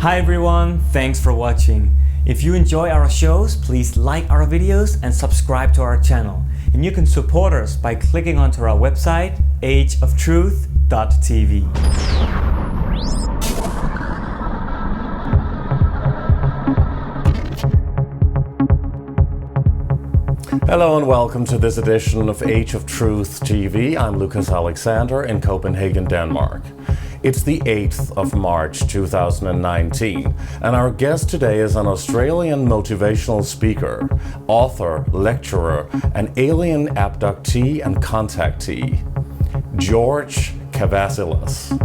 Hi everyone, thanks for watching. If you enjoy our shows, please like our videos and subscribe to our channel. And you can support us by clicking onto our website, ageoftruth.tv. Hello and welcome to this edition of Age of Truth TV. I'm Lucas Alexander in Copenhagen, Denmark. It's the 8th of March 2019, and our guest today is an Australian motivational speaker, author, lecturer, and alien abductee and contactee, George KavaSSILAS.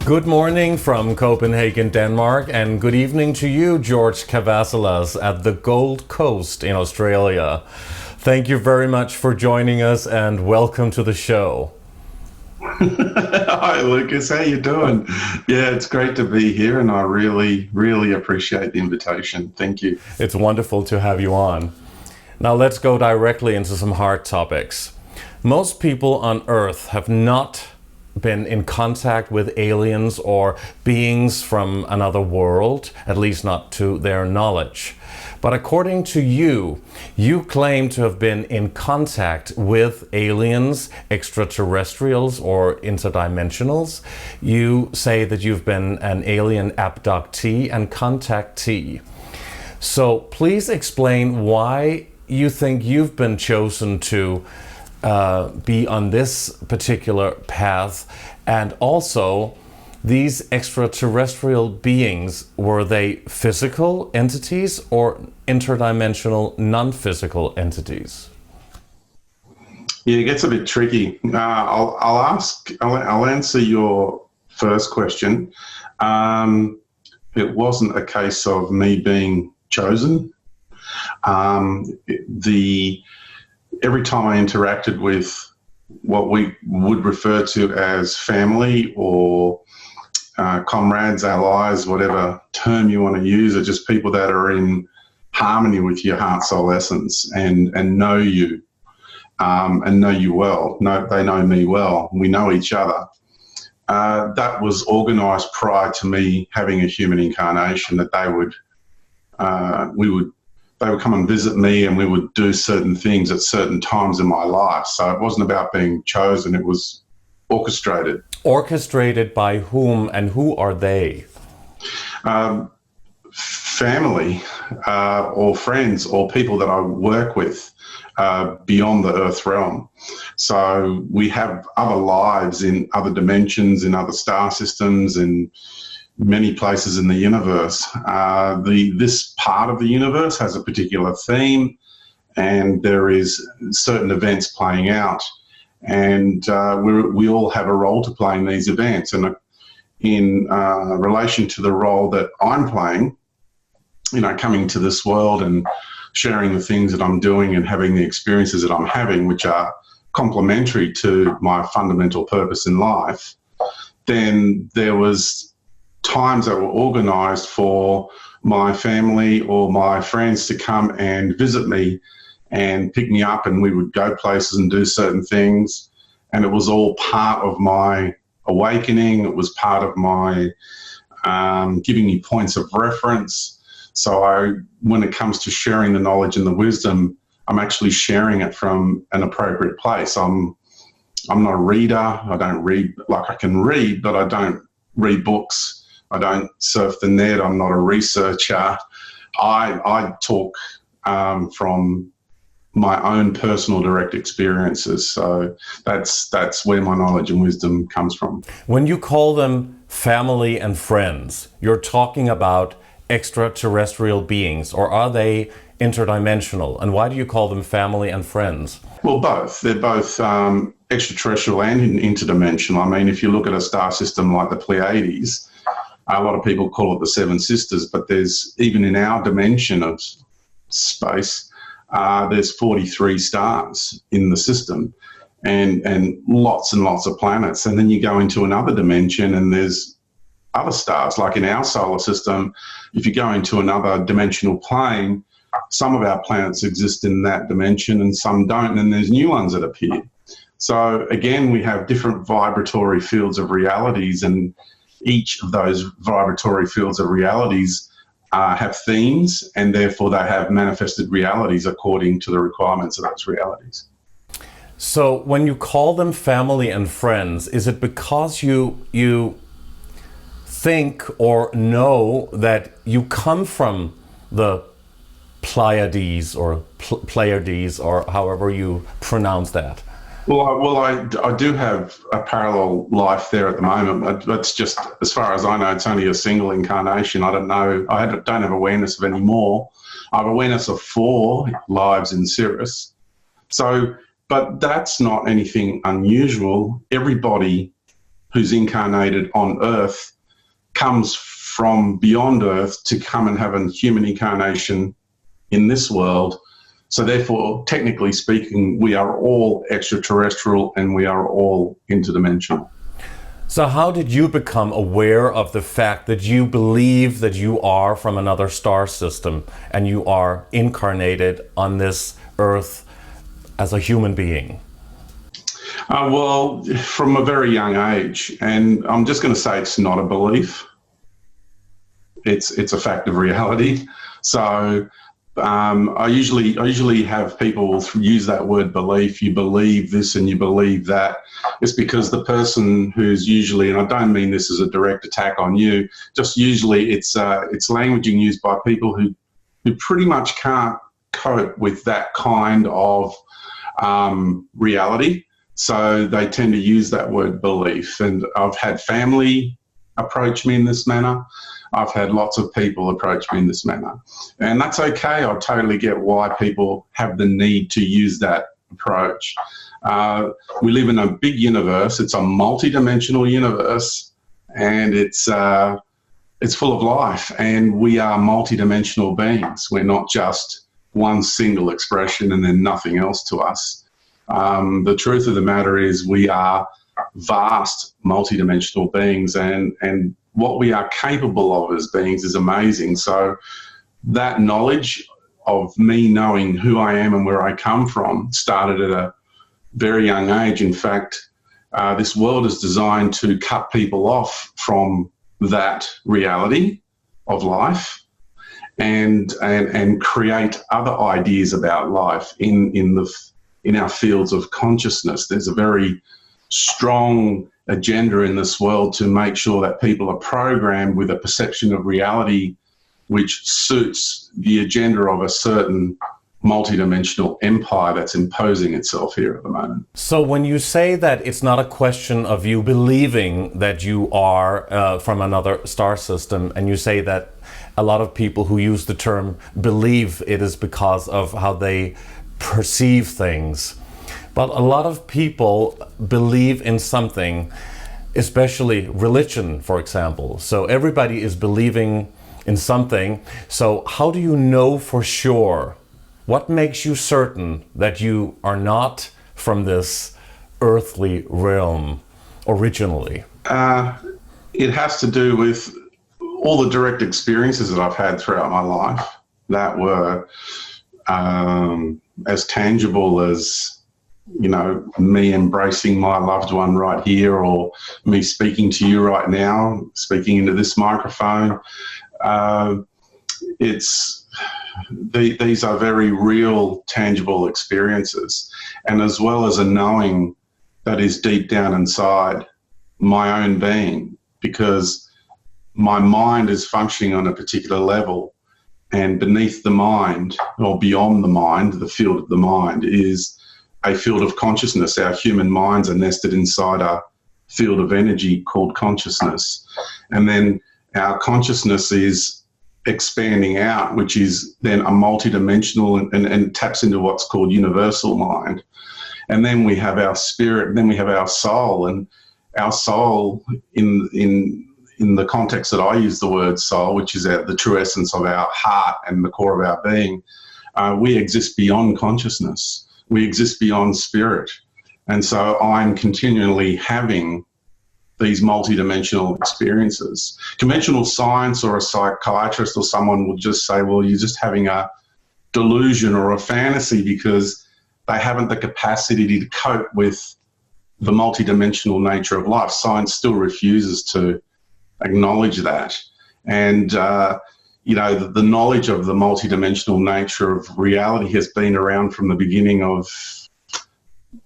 Good morning from Copenhagen, Denmark, and good evening to you, George KavaSSILAS, at the Gold Coast in Australia. Thank you very much for joining us and welcome to the show. Hi Lucas, how you doing? Yeah, it's great to be here and I really appreciate the invitation. Thank you. It's wonderful to have you on. Now let's go directly into some hard topics. Most people on Earth have not been in contact with aliens or beings from another world, at least not to their knowledge. But according to you, you claim to have been in contact with aliens, extraterrestrials or interdimensionals. You say that you've been an alien abductee and contactee. So please explain why you think you've been chosen to be on this particular path, and also these extraterrestrial beings, were they physical entities or interdimensional non-physical entities? Yeah, it gets a bit tricky. I'll answer your first question. It wasn't a case of me being chosen. Every time I interacted with what we would refer to as family or comrades, allies, whatever term you want to use, are just people that are in harmony with your heart, soul, essence and know you and know you well. They know me well. We know each other. That was organised prior to me having a human incarnation, that they would come and visit me and we would do certain things at certain times in my life. So it wasn't about being chosen, it was orchestrated. Orchestrated by whom and who are they? Family or friends or people that I work with beyond the Earth realm. So we have other lives in other dimensions, in other star systems, in many places in the universe. This part of the universe has a particular theme and there is certain events playing out, and we all have a role to play in these events. And in relation to the role that I'm playing, coming to this world and sharing the things that I'm doing and having the experiences that I'm having, which are complementary to my fundamental purpose in life, then there was times that were organised for my family or my friends to come and visit me and pick me up, and we would go places and do certain things, and it was all part of my awakening. It was part of my giving me points of reference. So when it comes to sharing the knowledge and the wisdom, I'm actually sharing it from an appropriate place. I'm not a reader. I don't read, like I can read, but I don't read books. I don't surf the net. I'm not a researcher. I talk from my own personal direct experiences. So that's where my knowledge and wisdom comes from. When you call them family and friends, you're talking about extraterrestrial beings, or are they interdimensional? And why do you call them family and friends? Well, both. They're both extraterrestrial and interdimensional. I mean, if you look at a star system like the Pleiades, a lot of people call it the Seven Sisters, but there's, even in our dimension of space, there's 43 stars in the system and lots of planets. And then you go into another dimension and there's other stars. Like in our solar system, if you go into another dimensional plane, some of our planets exist in that dimension and some don't, and there's new ones that appear. So again, we have different vibratory fields of realities, and each of those vibratory fields of realities have themes, and therefore they have manifested realities according to the requirements of those realities. So when you call them family and friends, is it because you think or know that you come from the Pleiades or Pleiades, or however you pronounce that? Well, I do have a parallel life there at the moment. That's just, as far as I know, it's only a single incarnation. I don't know. I don't have awareness of any more. I have awareness of 4 lives in Cirrus. So, but that's not anything unusual. Everybody who's incarnated on Earth comes from beyond Earth to come and have a human incarnation in this world. So therefore, technically speaking, we are all extraterrestrial and we are all interdimensional. So how did you become aware of the fact that you believe that you are from another star system and you are incarnated on this Earth as a human being? Well, from a very young age, and I'm just going to say it's not a belief. It's a fact of reality. So I usually have people use that word belief. You believe this and you believe that. It's because the person who's usually, and I don't mean this as a direct attack on you, just usually it's languaging used by people who pretty much can't cope with that kind of reality. So they tend to use that word belief. And I've had family approach me in this manner. I've had lots of people approach me in this manner. And that's okay. I totally get why people have the need to use that approach. We live in a big universe. It's a multi-dimensional universe, and it's full of life. And we are multi-dimensional beings. We're not just one single expression and then nothing else to us. The truth of the matter is we are vast multi-dimensional beings, and what we are capable of as beings is amazing. So that knowledge of me knowing who I am and where I come from started at a very young age. In fact, this world is designed to cut people off from that reality of life and create other ideas about life in our fields of consciousness. There's a very strong agenda in this world to make sure that people are programmed with a perception of reality which suits the agenda of a certain multidimensional empire that's imposing itself here at the moment. So when you say that it's not a question of you believing that you are from another star system, and you say that a lot of people who use the term believe it is because of how they perceive things. But a lot of people believe in something, especially religion, for example. So everybody is believing in something. So how do you know for sure? What makes you certain that you are not from this earthly realm originally? It has to do with all the direct experiences that I've had throughout my life that were as tangible as, you know, me embracing my loved one right here, or me speaking to you right now, speaking into this microphone. These are very real, tangible experiences, and as well as a knowing that is deep down inside my own being, because my mind is functioning on a particular level, and beneath the mind, or beyond the mind, the field of the mind, is a field of consciousness. Our human minds are nested inside a field of energy called consciousness. And then our consciousness is expanding out, which is then a multidimensional and taps into what's called universal mind. And then we have our spirit, and then we have our soul. And our soul, in the context that I use the word soul, which is the true essence of our heart and the core of our being, we exist beyond consciousness. We exist beyond spirit. And so I'm continually having these multidimensional experiences. Conventional science or a psychiatrist or someone would just say, well, you're just having a delusion or a fantasy because they haven't the capacity to cope with the multidimensional nature of life. Science still refuses to acknowledge that. And, the knowledge of the multidimensional nature of reality has been around from the beginning of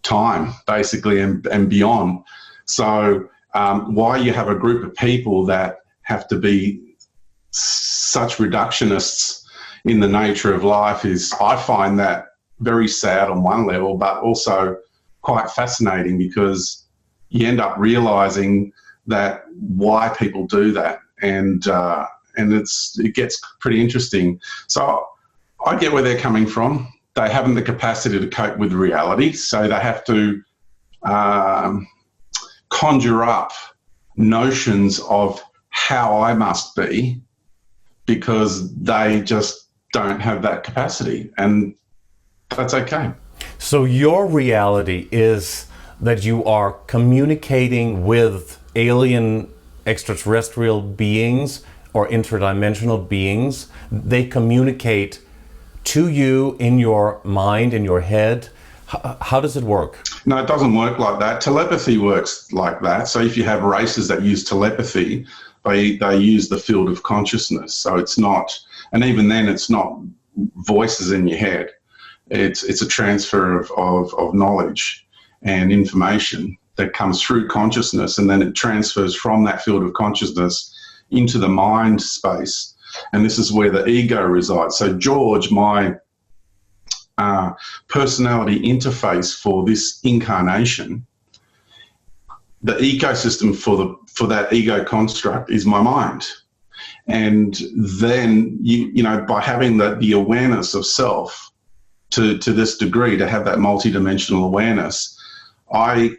time, basically, and beyond. So why you have a group of people that have to be such reductionists in the nature of life is, I find that very sad on one level, but also quite fascinating, because you end up realizing that why people do that, and it gets pretty interesting. So I get where they're coming from. They haven't the capacity to cope with reality, so they have to conjure up notions of how I must be, because they just don't have that capacity, and that's okay. So your reality is that you are communicating with alien extraterrestrial beings or interdimensional beings. They communicate to you in your mind, in your head. How does it work? No, it doesn't work like that. Telepathy works like that. So if you have races that use telepathy, they use the field of consciousness. So it's not, and even then it's not voices in your head. It's a transfer of knowledge and information that comes through consciousness, and then it transfers from that field of consciousness into the mind space. And this is where the ego resides. So George, my personality interface for this incarnation, the ecosystem for that ego construct is my mind. And then by having the awareness of self to this degree, to have that multidimensional awareness, I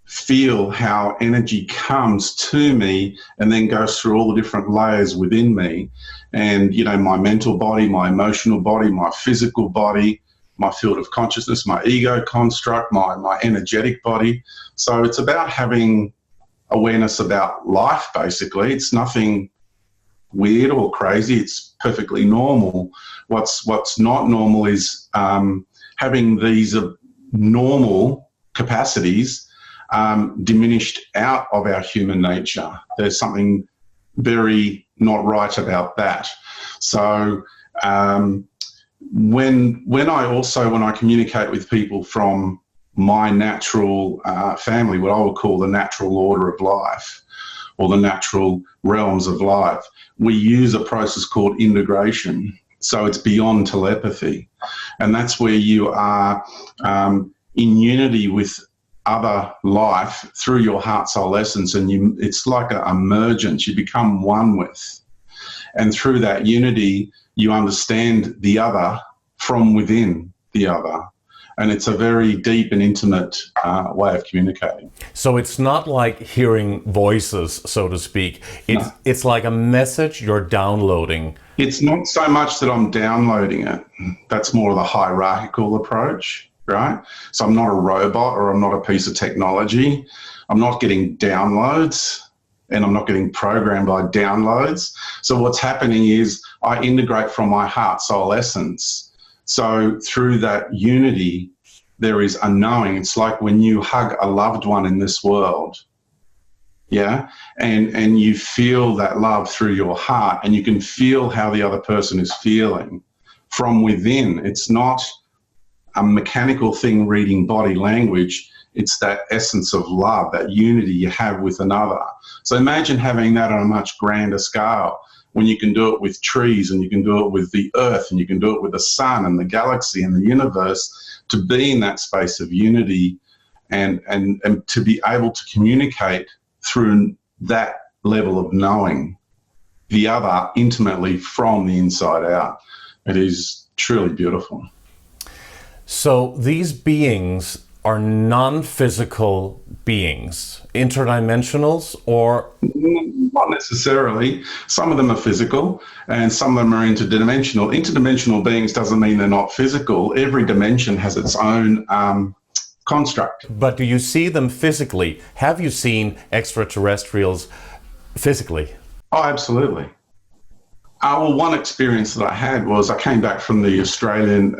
feel how energy comes to me and then goes through all the different layers within me. And, my mental body, my emotional body, my physical body, my field of consciousness, my ego construct, my energetic body. So it's about having awareness about life, basically. It's nothing weird or crazy. It's perfectly normal. What's not normal is having these normal capacities diminished out of our human nature. There's something very not right about that. So when I communicate with people from my natural family, what I would call the natural order of life, or the natural realms of life, we use a process called integration. So it's beyond telepathy. And that's where you are in unity with other life through your heart soul essence, and it's like a emergence. You become one with. And through that unity, you understand the other from within the other. And it's a very deep and intimate way of communicating. So it's not like hearing voices, so to speak. It's like a message you're downloading. It's not so much that I'm downloading it. That's more of the hierarchical approach, right? So I'm not a robot, or I'm not a piece of technology. I'm not getting downloads, and I'm not getting programmed by downloads. So what's happening is I integrate from my heart soul essence. So through that unity, there is a knowing. It's like when you hug a loved one in this world, yeah? And you feel that love through your heart, and you can feel how the other person is feeling from within. It's not a mechanical thing reading body language. It's that essence of love, that unity you have with another. So imagine having that on a much grander scale, when you can do it with trees, and you can do it with the earth, and you can do it with the sun and the galaxy and the universe, to be in that space of unity and to be able to communicate through that level of knowing the other intimately from the inside out. It is truly beautiful. So these beings are non-physical beings, interdimensionals, or? Not necessarily. Some of them are physical and some of them are interdimensional. Interdimensional beings doesn't mean they're not physical. Every dimension has its own construct. But do you see them physically? Have you seen extraterrestrials physically? Oh, absolutely. Well, one experience that I had was I came back from the Australian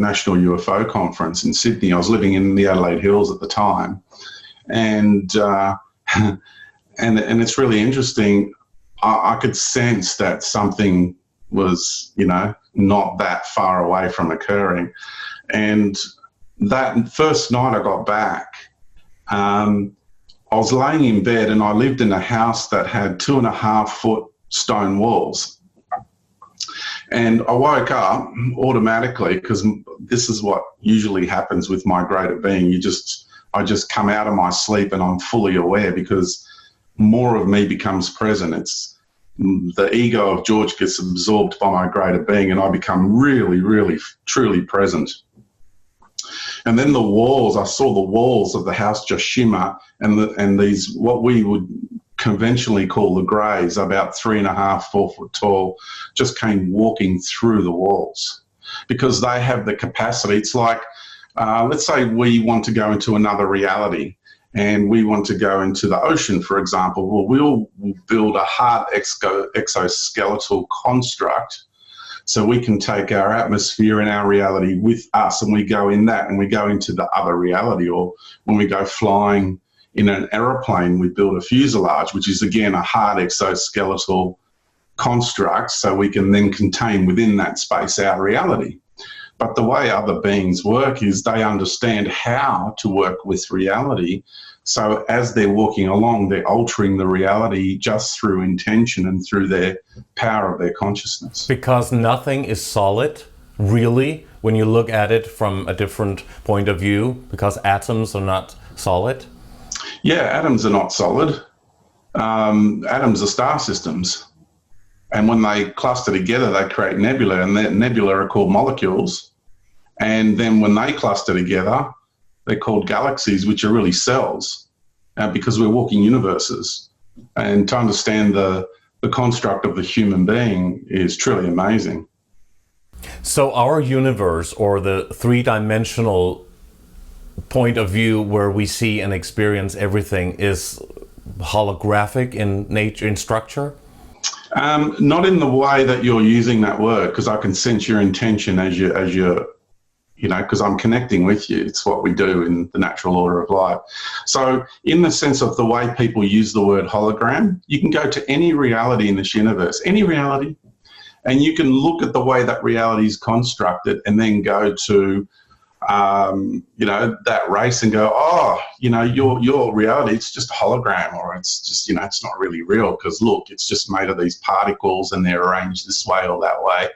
National UFO Conference in Sydney. I was living in the Adelaide Hills at the time. And and it's really interesting. I could sense that something was, not that far away from occurring. And that first night I got back, I was laying in bed and I lived in a house that had 2.5 foot stone walls. And I woke up automatically, because this is what usually happens with my greater being. I just come out of my sleep and I'm fully aware, because more of me becomes present. It's the ego of George gets absorbed by my greater being and I become really, really, truly present. And then I saw the walls of the house just shimmer, and these, what we would conventionally call the greys, about 3.5, 4 foot tall, just came walking through the walls, because they have the capacity. It's like, let's say we want to go into another reality and we want to go into the ocean, for example. Well, we'll build a hard exoskeletal construct so we can take our atmosphere and our reality with us, and we go in that and we go into the other reality. Or when we go flying in an aeroplane, we build a fuselage, which is again a hard exoskeletal construct, so we can then contain within that space our reality. But the way other beings work is they understand how to work with reality. So as they're walking along, they're altering the reality just through intention and through their power of their consciousness. Because nothing is solid, really, when you look at it from a different point of view, because atoms are not solid? Yeah, atoms are not solid. Atoms are star systems. And when they cluster together, they create nebula, and that nebula are called molecules. And then when they cluster together, they're called galaxies, which are really cells, because we're walking universes. And to understand the construct of the human being is truly amazing. So our universe, or the three-dimensional point of view where we see and experience everything, is holographic in nature, in structure? Not in the way that you're using that word, because I can sense your intention as you're, because I'm connecting with you. It's what we do in the natural order of life. So in the sense of the way people use the word hologram, you can go to any reality in this universe, any reality, and you can look at the way that reality is constructed and then go to that race and go, your reality, it's just a hologram, or it's just, it's not really real, because look, it's just made of these particles and they're arranged this way or that way.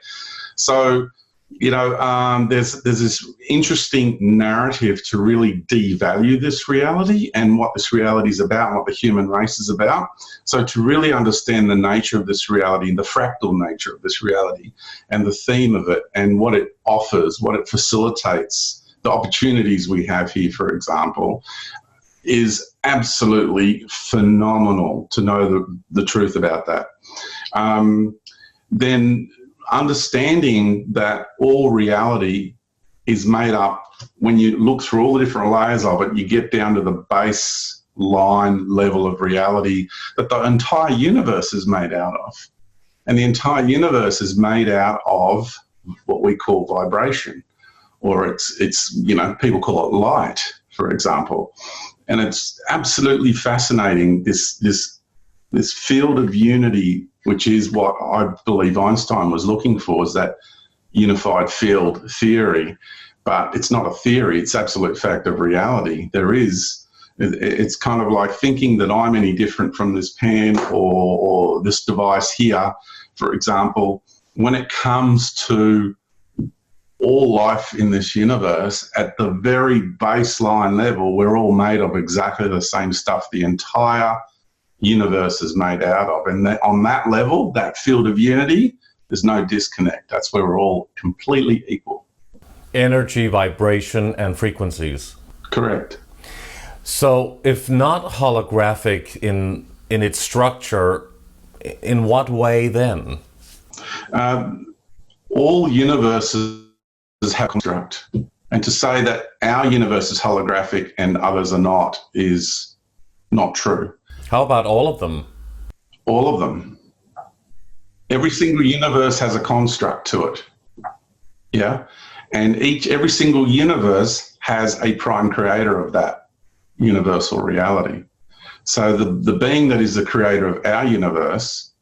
So, there's this interesting narrative to really devalue this reality and what this reality is about and what the human race is about. So to really understand the nature of this reality, the fractal nature of this reality, and the theme of it, and what it offers, what it facilitates, the opportunities we have here, for example, is absolutely phenomenal to know the truth about that. Then understanding that all reality is made up, when you look through all the different layers of it, you get down to the baseline level of reality that the entire universe is made out of. And the entire universe is made out of what we call vibration, or it's people call it light, for example. And it's absolutely fascinating, this field of unity, which is what I believe Einstein was looking for, is that unified field theory. But it's not a theory, it's absolute fact of reality. It's kind of like thinking that I'm any different from this pen or this device here, for example. When it comes to all life in this universe, at the very baseline level, we're all made of exactly the same stuff. The entire universe is made out of, and on that level, that field of unity, there's no disconnect. That's where we're all completely equal. Energy, vibration, and frequencies. Correct. So if not holographic in its structure, in what way then? All universes have construct. And to say that our universe is holographic and others are not is not true. How about all of them? All of them. Every single universe has a construct to it. Yeah. And every single universe has a prime creator of that universal reality. So the being that is the creator of our universe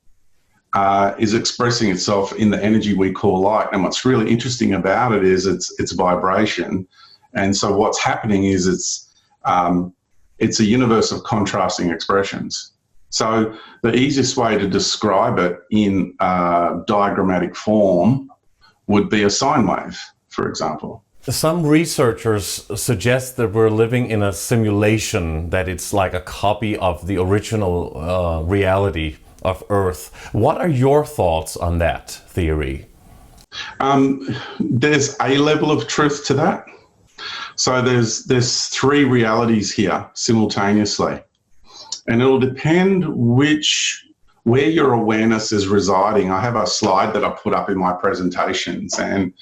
is expressing itself in the energy we call light. And what's really interesting about it is it's vibration. And so what's happening is it's a universe of contrasting expressions. So the easiest way to describe it in diagrammatic form would be a sine wave, for example. Some researchers suggest that we're living in a simulation, that it's like a copy of the original reality of Earth. What are your thoughts on that theory? There's a level of truth to that. So there's three realities here simultaneously. And it'll depend where your awareness is residing. I have a slide that I put up in my presentations, and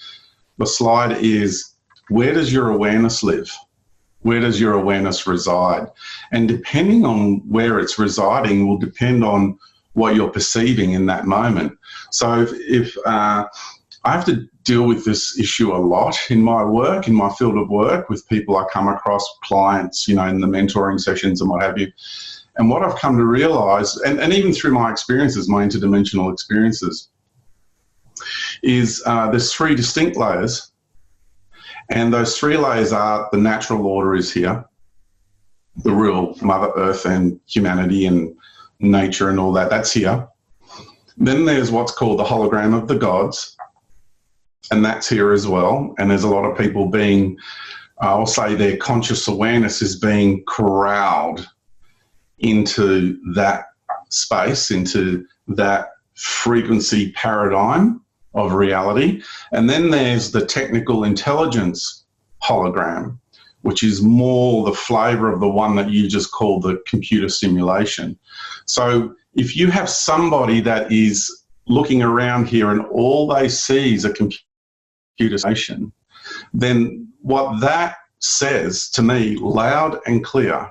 the slide is, where does your awareness live? Where does your awareness reside? And depending on where it's residing will depend on what you're perceiving in that moment. So if I have to deal with this issue a lot in my work, in my field of work, with people I come across, clients, in the mentoring sessions and what have you. And what I've come to realize, and even through my experiences, my interdimensional experiences, is there's three distinct layers. And those three layers are: the natural order is here, the real Mother Earth and humanity and nature and all that, that's here. Then there's what's called the hologram of the gods, and that's here as well. And there's a lot of people being, I'll say their conscious awareness is being corralled into that space, into that frequency paradigm of reality. And then there's the technical intelligence hologram, which is more the flavor of the one that you just called the computer simulation. So if you have somebody that is looking around here and all they see is a computer simulation, then what that says to me loud and clear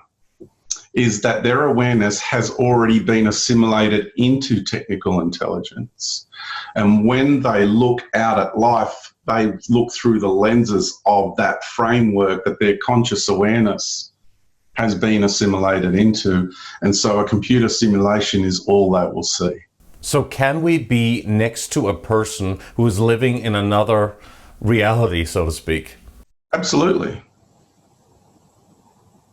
is that their awareness has already been assimilated into technical intelligence. And when they look out at life, they look through the lenses of that framework that their conscious awareness has been assimilated into. And so a computer simulation is all they will see. So can we be next to a person who is living in another reality, so to speak? Absolutely.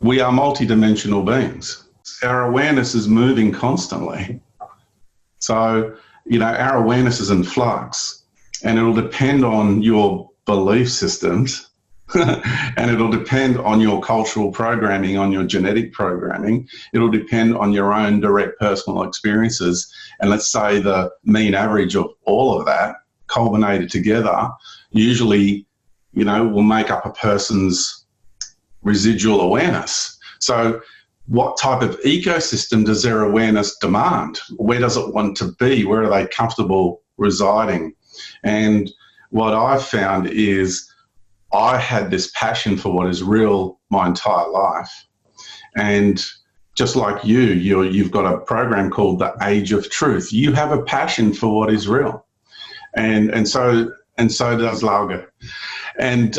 We are multidimensional beings. Our awareness is moving constantly. So, our awareness is in flux, and it'll depend on your belief systems and it'll depend on your cultural programming, on your genetic programming. It'll depend on your own direct personal experiences. And let's say the mean average of all of that culminated together usually, will make up a person's residual awareness. So what type of ecosystem does their awareness demand? Where does it want to be? Where are they comfortable residing? And what I've found is I had this passion for what is real my entire life. And just like you've got a program called The Age of Truth. You have a passion for what is real. And so does Lauga. And,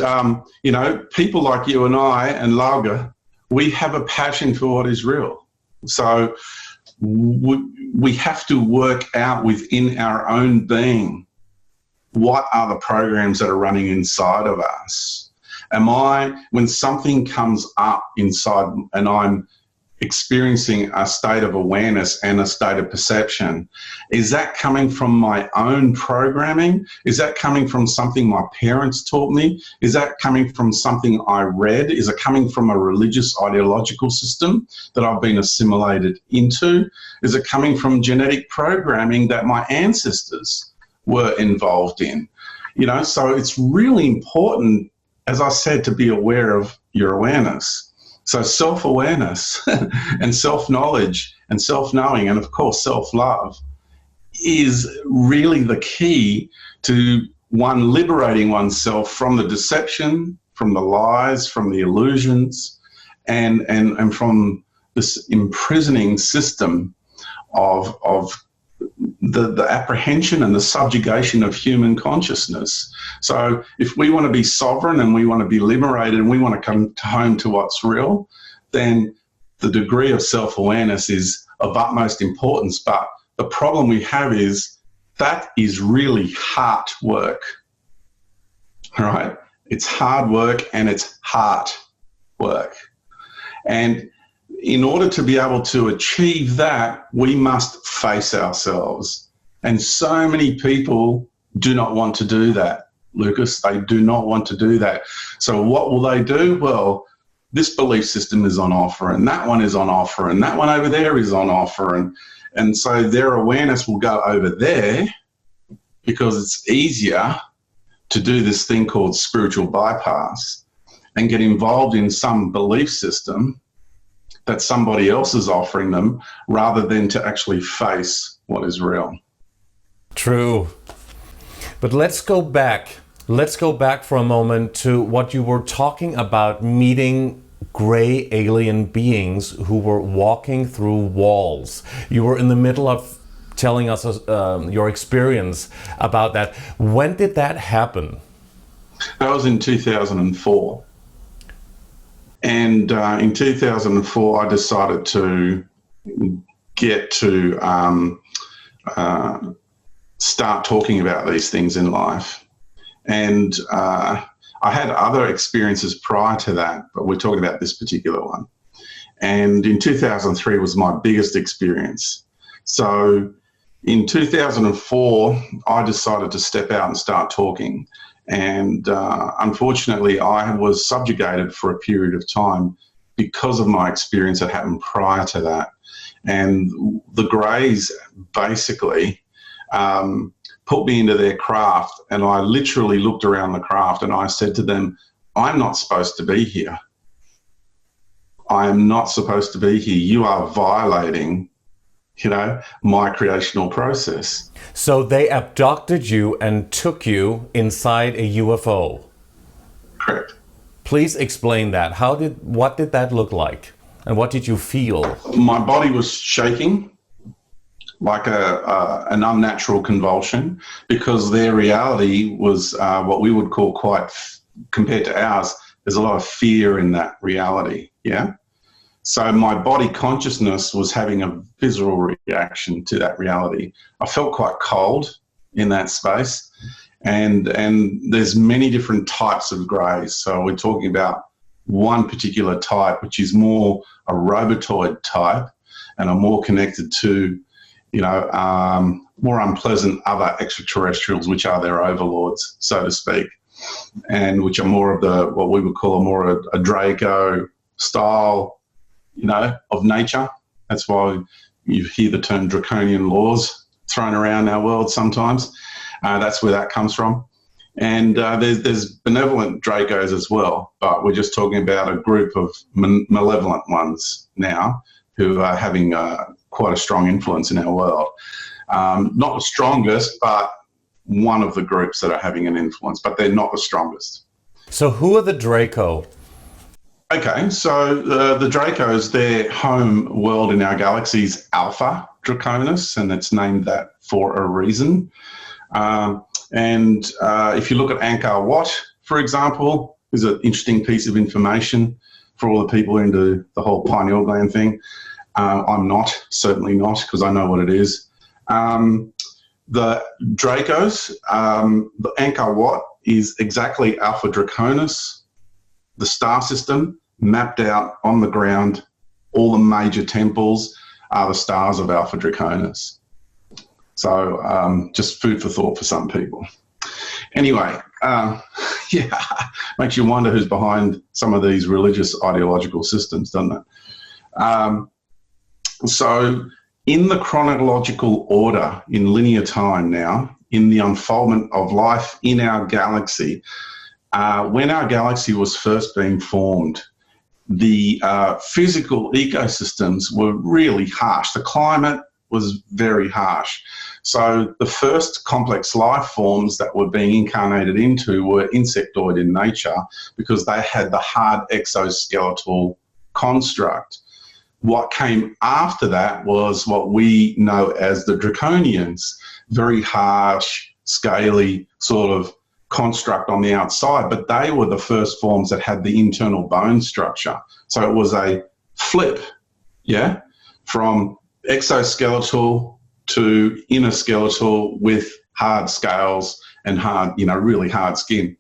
people like you and I and Lauga, we have a passion for what is real. So we have to work out within our own being, what are the programs that are running inside of us? When something comes up inside and I'm experiencing a state of awareness and a state of perception, is that coming from my own programming? Is that coming from something my parents taught me? Is that coming from something I read? Is it coming from a religious ideological system that I've been assimilated into? Is it coming from genetic programming that my ancestors were involved in? So it's really important as I said, to be aware of your awareness. So self-awareness and self-knowledge and self-knowing and, of course, self-love is really the key to one liberating oneself from the deception, from the lies, from the illusions, and from this imprisoning system of the apprehension and the subjugation of human consciousness. So if we want to be sovereign and we want to be liberated and we want to come home to what's real, then the degree of self-awareness is of utmost importance. But the problem we have is that is really heart work, all right? It's hard work and it's heart work. And in order to be able to achieve that, we must face ourselves. And so many people do not want to do that, Lucas. They do not want to do that. So what will they do? Well, this belief system is on offer, and that one is on offer, and that one over there is on offer. And so their awareness will go over there because it's easier to do this thing called spiritual bypass and get involved in some belief system that somebody else is offering them rather than to actually face what is real. True. But let's go back. Let's go back for a moment to what you were talking about, meeting gray alien beings who were walking through walls. You were in the middle of telling us your experience about that. When did that happen? That was in 2004. And in 2004, I decided to get to start talking about these things in life. And I had other experiences prior to that, but we're talking about this particular one. And in 2003 was my biggest experience. So in 2004, I decided to step out and start talking. And unfortunately, I was subjugated for a period of time because of my experience that happened prior to that. And the Greys basically put me into their craft, and I literally looked around the craft and I said to them, I'm not supposed to be here. I am not supposed to be here. You are violating, my creational process. So they abducted you and took you inside a UFO. Correct. Please explain that. What did that look like? And what did you feel? My body was shaking like an unnatural convulsion because their reality was what we would call compared to ours, there's a lot of fear in that reality, yeah? So my body consciousness was having a visceral reaction to that reality. I felt quite cold in that space. And there's many different types of greys. So we're talking about one particular type, which is more a robotoid type and are more connected to, more unpleasant other extraterrestrials, which are their overlords, so to speak, and which are more of what we would call a Draco style, of nature. That's why you hear the term draconian laws thrown around our world sometimes. That's where that comes from. And there's benevolent Dracos as well, but we're just talking about a group of malevolent ones now who are having quite a strong influence in our world. Not the strongest, but one of the groups that are having an influence, but they're not the strongest. So who are the Draco? Okay, so the Dracos, their home world in our galaxy is Alpha Draconis, and it's named that for a reason. And if you look at Angkor Wat, for example, is an interesting piece of information for all the people into the whole pineal gland thing. I'm not, certainly not, because I know what it is. The Dracos, the Angkor Wat is exactly Alpha Draconis, the star system mapped out on the ground. All the major temples are the stars of Alpha Draconis. So just food for thought for some people. Anyway, makes you wonder who's behind some of these religious ideological systems, doesn't it? So in the chronological order, in linear time now, in the unfoldment of life in our galaxy, when our galaxy was first being formed, the physical ecosystems were really harsh. The climate was very harsh. So the first complex life forms that were being incarnated into were insectoid in nature because they had the hard exoskeletal construct. What came after that was what we know as the Draconians, very harsh, scaly sort of construct on the outside, but they were the first forms that had the internal bone structure. So it was a flip, yeah, from exoskeletal to inner skeletal with hard scales and hard, really hard skin.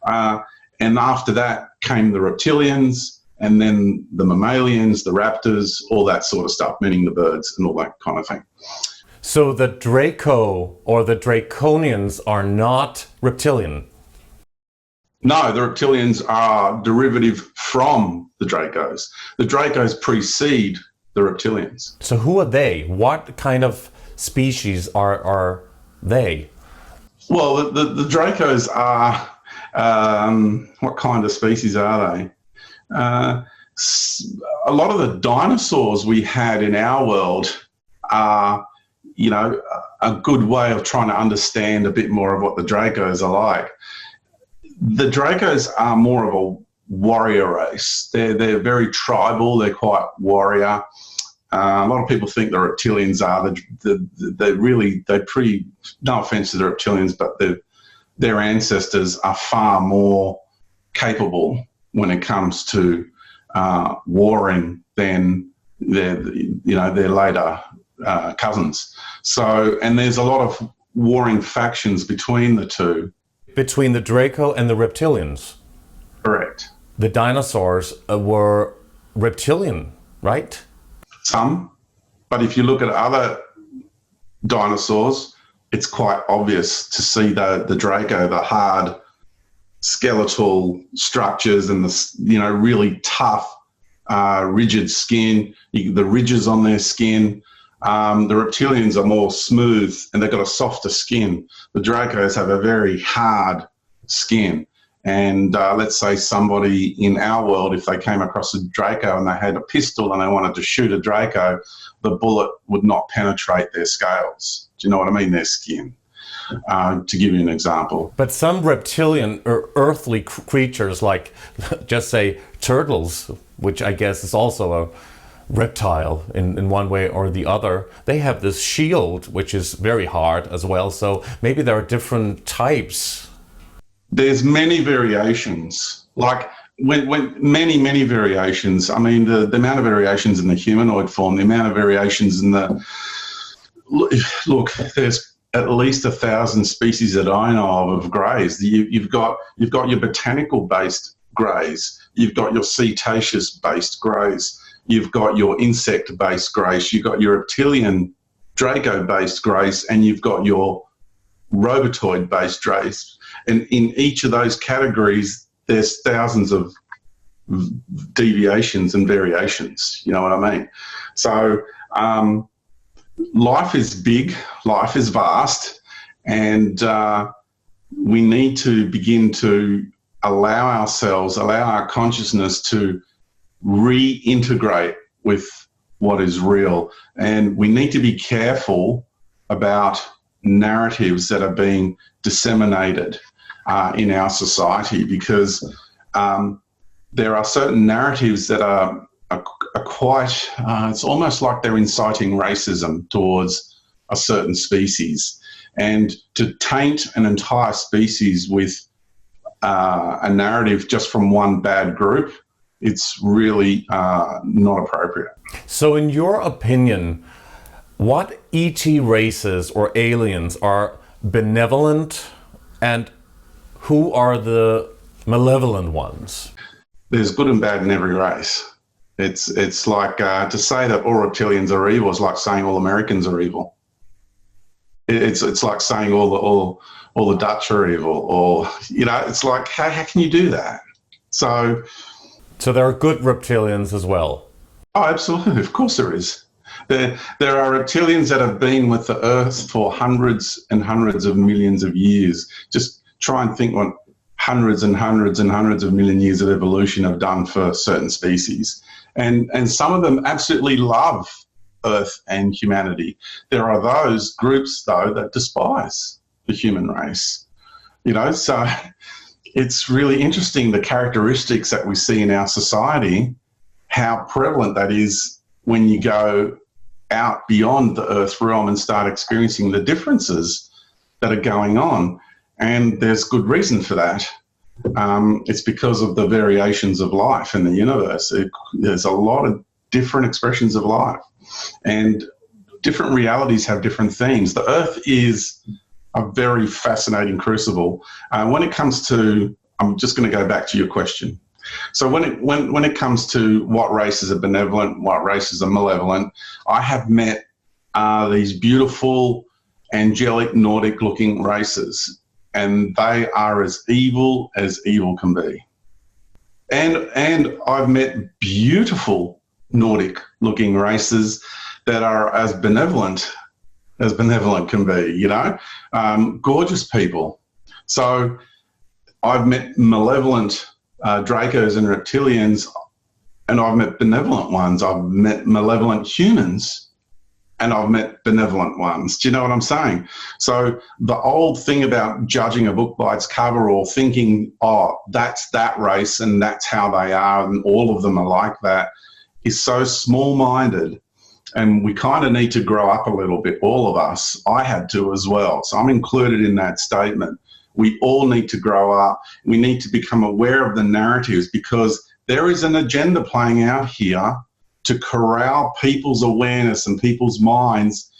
And after that came the reptilians, and then the mammalians, the raptors, all that sort of stuff, meaning the birds and all that kind of thing. So the Draco or the Draconians are not reptilian? No, the reptilians are derivative from the Dracos. The Dracos precede the reptilians. So who are they? What kind of species are they? Well, the Dracos are, what kind of species are they? A lot of the dinosaurs we had in our world are, a good way of trying to understand a bit more of what the Dracos are like. The Dracos are more of a warrior race. They're very tribal. They're quite warrior. A lot of people think the reptilians are. They're pretty, no offense to the reptilians, but their ancestors are far more capable when it comes to warring than their later cousins. So, and there's a lot of warring factions between the two. Between the Draco and the reptilians? Correct. The dinosaurs were reptilian, right? Some, but if you look at other dinosaurs, it's quite obvious to see the Draco, the hard skeletal structures and the really tough, rigid skin, the ridges on their skin. The reptilians are more smooth and they've got a softer skin. The Dracos have a very hard skin. And let's say somebody in our world, if they came across a Draco and they had a pistol and they wanted to shoot a Draco, the bullet would not penetrate their scales. Do you know what I mean? Their skin. To give you an example. But some reptilian or earthly creatures, like just say turtles, which I guess is also a reptile in one way or the other, they have this shield which is very hard as well. So maybe there are different types. There's many variations, like when many variations. I mean, the amount of variations in the humanoid form, the amount of variations in the look. There's at least 1,000 species that I know of greys. You've got your botanical based greys. You've got your cetaceous based greys. You've got your insect based greys. You've got your reptilian Draco based greys, and you've got your robotoid based greys. And in each of those categories, there's thousands of deviations and variations. You know what I mean? So life is big, life is vast, and we need to begin to allow our consciousness to reintegrate with what is real. And we need to be careful about narratives that are being disseminated in our society, because there are certain narratives that are quite, it's almost like they're inciting racism towards a certain species. And to taint an entire species with a narrative just from one bad group, it's really not appropriate. So in your opinion, what ET races or aliens are benevolent and who are the malevolent ones? There's good and bad in every race. It's like to say that all reptilians are evil is like saying all Americans are evil. It's like saying all the Dutch are evil, or it's like how can you do that? So there are good reptilians as well. Oh, absolutely. Of course there is. There are reptilians that have been with the Earth for hundreds and hundreds of millions of years. Just try and think what hundreds and hundreds and hundreds of million years of evolution have done for certain species. And some of them absolutely love Earth and humanity. There are those groups, though, that despise the human race. So it's really interesting, the characteristics that we see in our society, how prevalent that is when you go out beyond the Earth realm and start experiencing the differences that are going on. And there's good reason for that. It's because of the variations of life in the universe. There's a lot of different expressions of life, and different realities have different themes. The Earth is a very fascinating crucible. When it comes to, I'm just going to go back to your question. So when it comes to what races are benevolent, what races are malevolent, I have met these beautiful, angelic, Nordic-looking races, and they are as evil can be. And I've met beautiful Nordic-looking races that are as benevolent can be, gorgeous people. So I've met malevolent Dracos and Reptilians, and I've met benevolent ones. I've met malevolent humans, and I've met benevolent ones. Do you know what I'm saying? So the old thing about judging a book by its cover, or thinking, oh, that's that race and that's how they are and all of them are like that, is so small-minded. And we kind of need to grow up a little bit, all of us. I had to as well. So I'm included in that statement. We all need to grow up. We need to become aware of the narratives, because there is an agenda playing out here to corral people's awareness and people's minds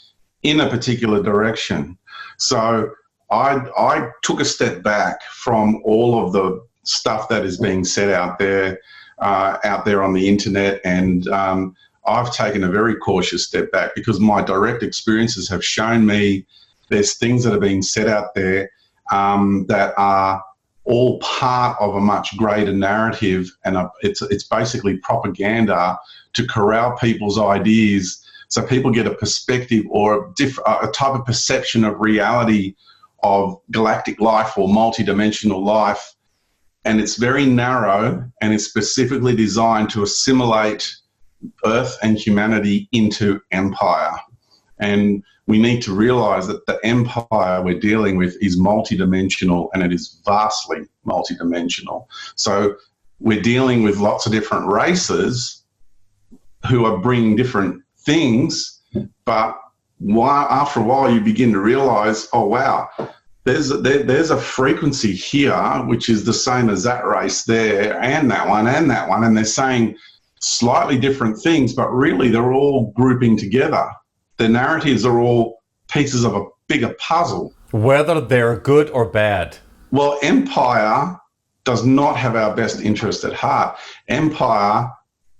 in a particular direction. So I took a step back from all of the stuff that is being said out there on the internet, and I've taken a very cautious step back, because my direct experiences have shown me there's things that are being said out there that are all part of a much greater narrative, and it's basically propaganda to corral people's ideas, so people get a perspective or a type of perception of reality of galactic life or multidimensional life, and it's very narrow, and it's specifically designed to assimilate Earth and humanity into empire. And we need to realize that the empire we're dealing with is multidimensional, and it is vastly multidimensional. So we're dealing with lots of different races who are bringing different things, but after a while you begin to realize, oh wow, there's a frequency here which is the same as that race there, and that one, and they're saying slightly different things, but really they're all grouping together. The narratives are all pieces of a bigger puzzle. Whether they're good or bad. Well, empire does not have our best interest at heart. Empire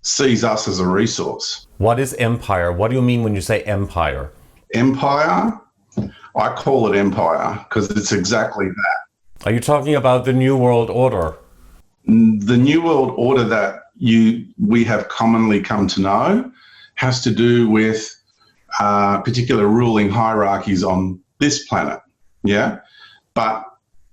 sees us as a resource. What is empire? What do you mean when you say empire? Empire? I call it empire because it's exactly that. Are you talking about the New World Order? The New World Order that we have commonly come to know has to do with particular ruling hierarchies on this planet, yeah? But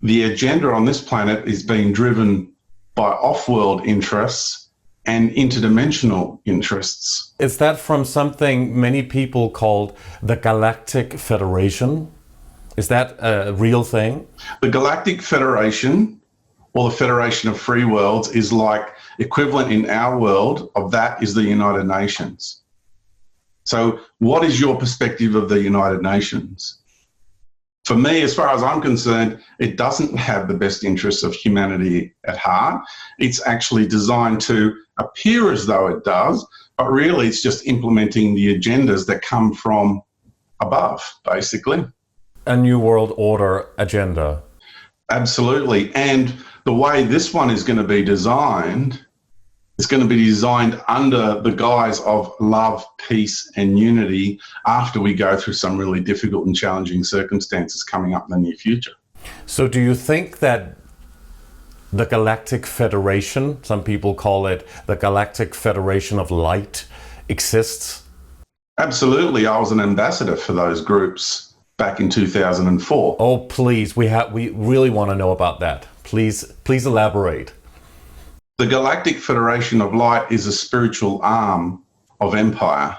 the agenda on this planet is being driven by off-world interests and interdimensional interests. Is that from something many people called the Galactic Federation? Is that a real thing? The Galactic Federation, or the Federation of Free Worlds, is like equivalent in our world of that is the United Nations. So what is your perspective of the United Nations? For me, as far as I'm concerned, it doesn't have the best interests of humanity at heart. It's actually designed to appear as though it does, but really it's just implementing the agendas that come from above, basically. A New World Order agenda. Absolutely. And the way this one is going to be designed, it's going to be designed under the guise of love, peace, and unity after we go through some really difficult and challenging circumstances coming up in the near future. So do you think that the Galactic Federation, some people call it the Galactic Federation of Light, exists? Absolutely. I was an ambassador for those groups back in 2004. Oh, please. We really want to know about that. Please elaborate. The Galactic Federation of Light is a spiritual arm of Empire,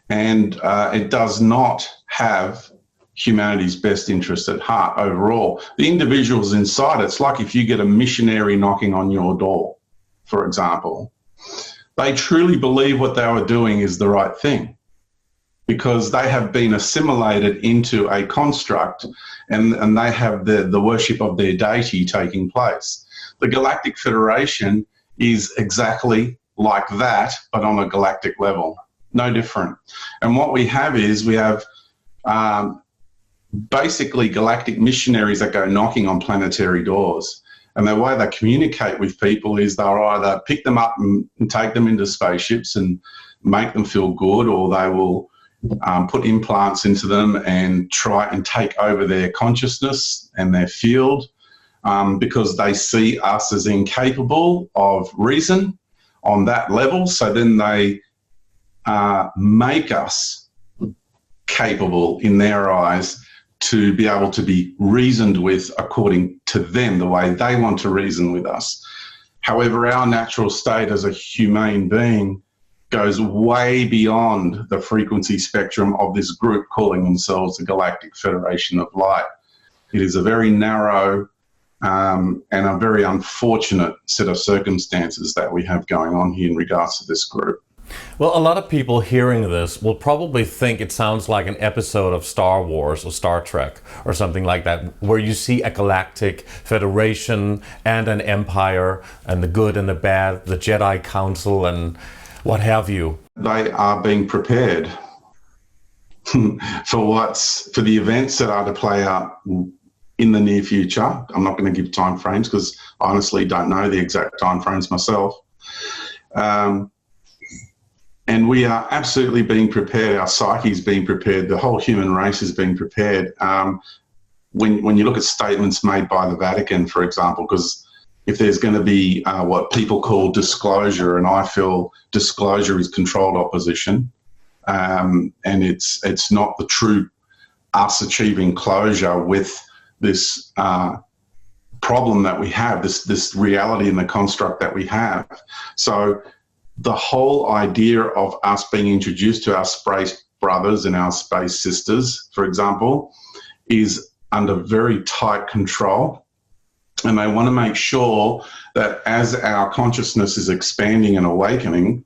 and it does not have humanity's best interest at heart overall. The individuals inside, it's like if you get a missionary knocking on your door, for example. They truly believe what they were doing is the right thing because they have been assimilated into a construct and they have the worship of their deity taking place. The Galactic Federation is exactly like that, but on a galactic level, no different. And what we have is we have basically galactic missionaries that go knocking on planetary doors. And the way they communicate with people is they'll either pick them up and take them into spaceships and make them feel good, or they will put implants into them and try and take over their consciousness and their field because they see us as incapable of reason on that level. So then they make us capable in their eyes to be able to be reasoned with according to them, the way they want to reason with us. However, our natural state as a humane being goes way beyond the frequency spectrum of this group calling themselves the Galactic Federation of Light. It is a very narrow and a very unfortunate set of circumstances that we have going on here in regards to this group. Well, a lot of people hearing this will probably think it sounds like an episode of Star Wars or Star Trek or something like that, where you see a galactic federation and an empire and the good and the bad, the Jedi Council and what have you. They are being prepared for the events that are to play out in the near future. I'm not going to give time frames because I honestly don't know the exact time frames myself. And we are absolutely being prepared. Our psyche is being prepared. The whole human race is being prepared. When you look at statements made by the Vatican, for example, because if there's going to be what people call disclosure, and I feel disclosure is controlled opposition, and it's not the true us achieving closure with this problem that we have, this reality and the construct that we have. So the whole idea of us being introduced to our space brothers and our space sisters, for example, is under very tight control. And they want to make sure that as our consciousness is expanding and awakening,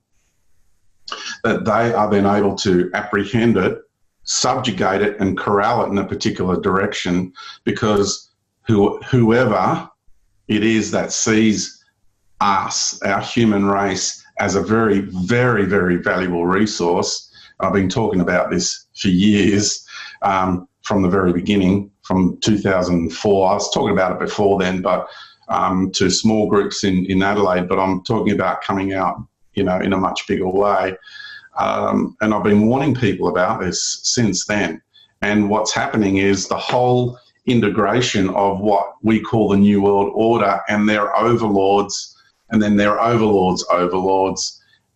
that they are then able to apprehend it, subjugate it, and corral it in a particular direction, because whoever it is that sees us, our human race, as a very, very, very valuable resource. I've been talking about this for years, from the very beginning, from 2004. I was talking about it before then, but to small groups in Adelaide, but I'm talking about coming out, in a much bigger way. And I've been warning people about this since then. And what's happening is the whole integration of what we call the New World Order and their overlords, and then their overlords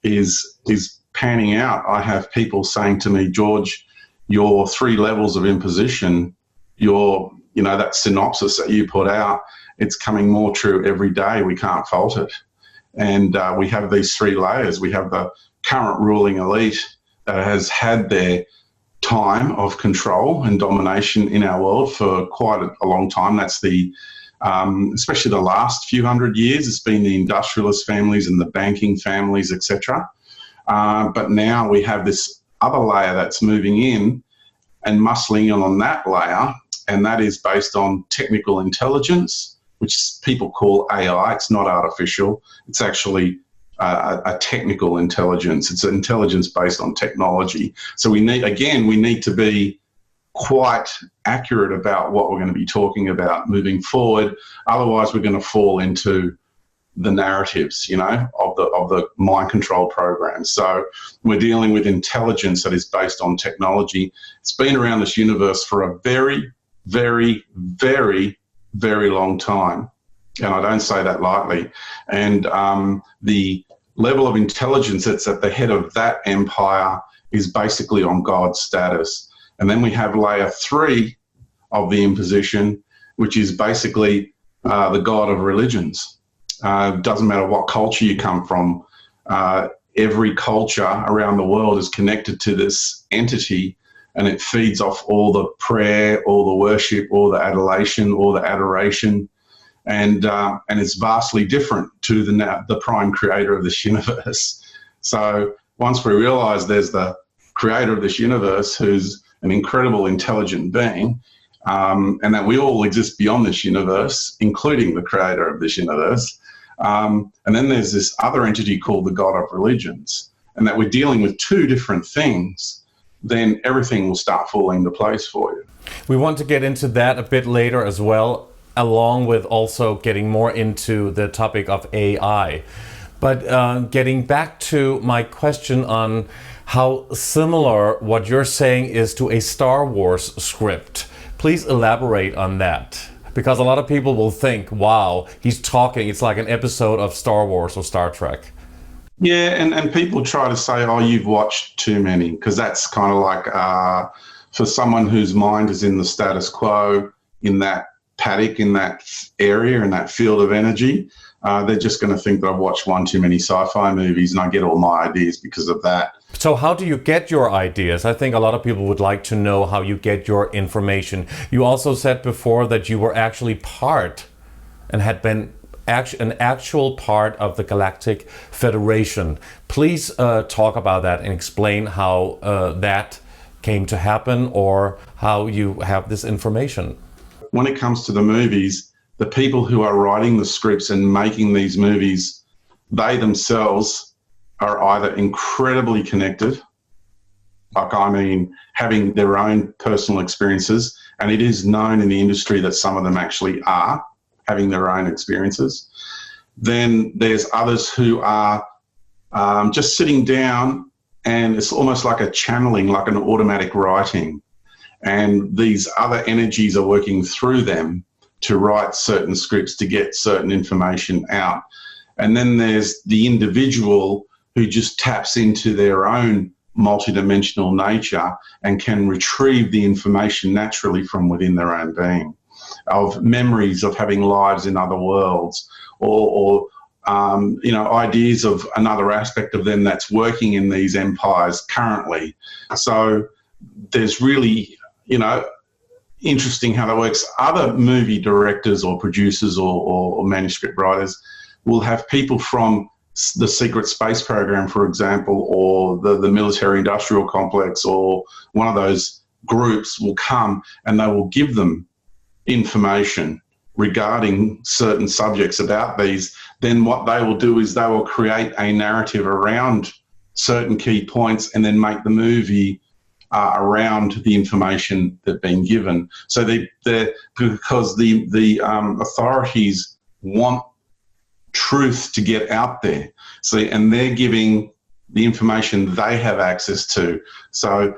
is panning out. I have people saying to me, George, your 3 levels of imposition, that synopsis that you put out, it's coming more true every day. We can't fault it. And we have these 3 layers. We have the current ruling elite that has had their time of control and domination in our world for quite a long time. That's especially the last few hundred years, it's been the industrialist families and the banking families, etc. But now we have this other layer that's moving in and muscling in on that layer, and that is based on technical intelligence, which people call AI. It's not artificial. It's actually a technical intelligence. It's an intelligence based on technology. So we need to be quite accurate about what we're going to be talking about moving forward. Otherwise, we're going to fall into the narratives, of the mind control programs. So we're dealing with intelligence that is based on technology. It's been around this universe for a very, very, very, very long time. And I don't say that lightly. And the level of intelligence that's at the head of that empire is basically on God's status. And then we have layer 3 of the imposition, which is basically the god of religions. Doesn't matter what culture you come from. Every culture around the world is connected to this entity, and it feeds off all the prayer, all the worship, all the adulation, all the adoration, and it's vastly different to the prime creator of this universe. So once we realise there's the creator of this universe, who's an incredible intelligent being, and that we all exist beyond this universe, including the creator of this universe. And then there's this other entity called the god of religions, and that we're dealing with two different things, then everything will start falling into place for you. We want to get into that a bit later as well, along with also getting more into the topic of AI. But getting back to my question on how similar what you're saying is to a Star Wars script, please elaborate on that. Because a lot of people will think, wow, he's talking, it's like an episode of Star Wars or Star Trek. Yeah, and people try to say, oh, you've watched too many, because that's kind of like for someone whose mind is in the status quo, in that paddock, in that area, in that field of energy, they're just going to think that I've watched one too many sci-fi movies and I get all my ideas because of that. So how do you get your ideas? I think a lot of people would like to know how you get your information. You also said before that you were actually part and had been an actual part of the Galactic Federation. Please talk about that and explain how that came to happen or how you have this information. When it comes to the movies, the people who are writing the scripts and making these movies, they themselves are either incredibly connected, like I mean, having their own personal experiences, and it is known in the industry that some of them actually are having their own experiences. Then there's others who are just sitting down, and it's almost like a channeling, like an automatic writing. And these other energies are working through them to write certain scripts to get certain information out. And then there's the individual who just taps into their own multidimensional nature and can retrieve the information naturally from within their own being, of memories of having lives in other worlds, or ideas of another aspect of them that's working in these empires currently. So there's really, interesting how that works. Other movie directors or producers or manuscript writers will have people from the secret space program, for example, or the military industrial complex, or one of those groups will come and they will give them information regarding certain subjects about these. Then what they will do is they will create a narrative around certain key points and then make the movie around the information they've been given. So because the authorities want truth to get out there. So, and they're giving the information they have access to. So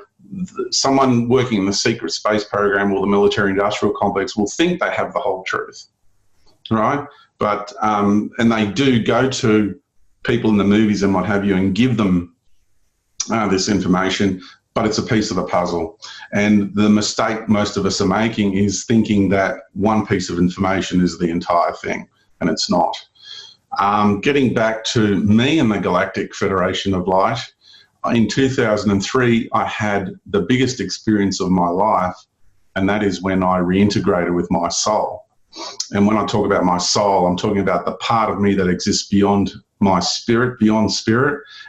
someone working in the secret space program or the military industrial complex will think they have the whole truth, right? But, and they do go to people in the movies and what have you and give them this information, but it's a piece of the puzzle. And the mistake most of us are making is thinking that one piece of information is the entire thing, and it's not. Getting back to me and the Galactic Federation of Light, in 2003, I had the biggest experience of my life, and that is when I reintegrated with my soul. And when I talk about my soul, I'm talking about the part of me that exists beyond my spirit,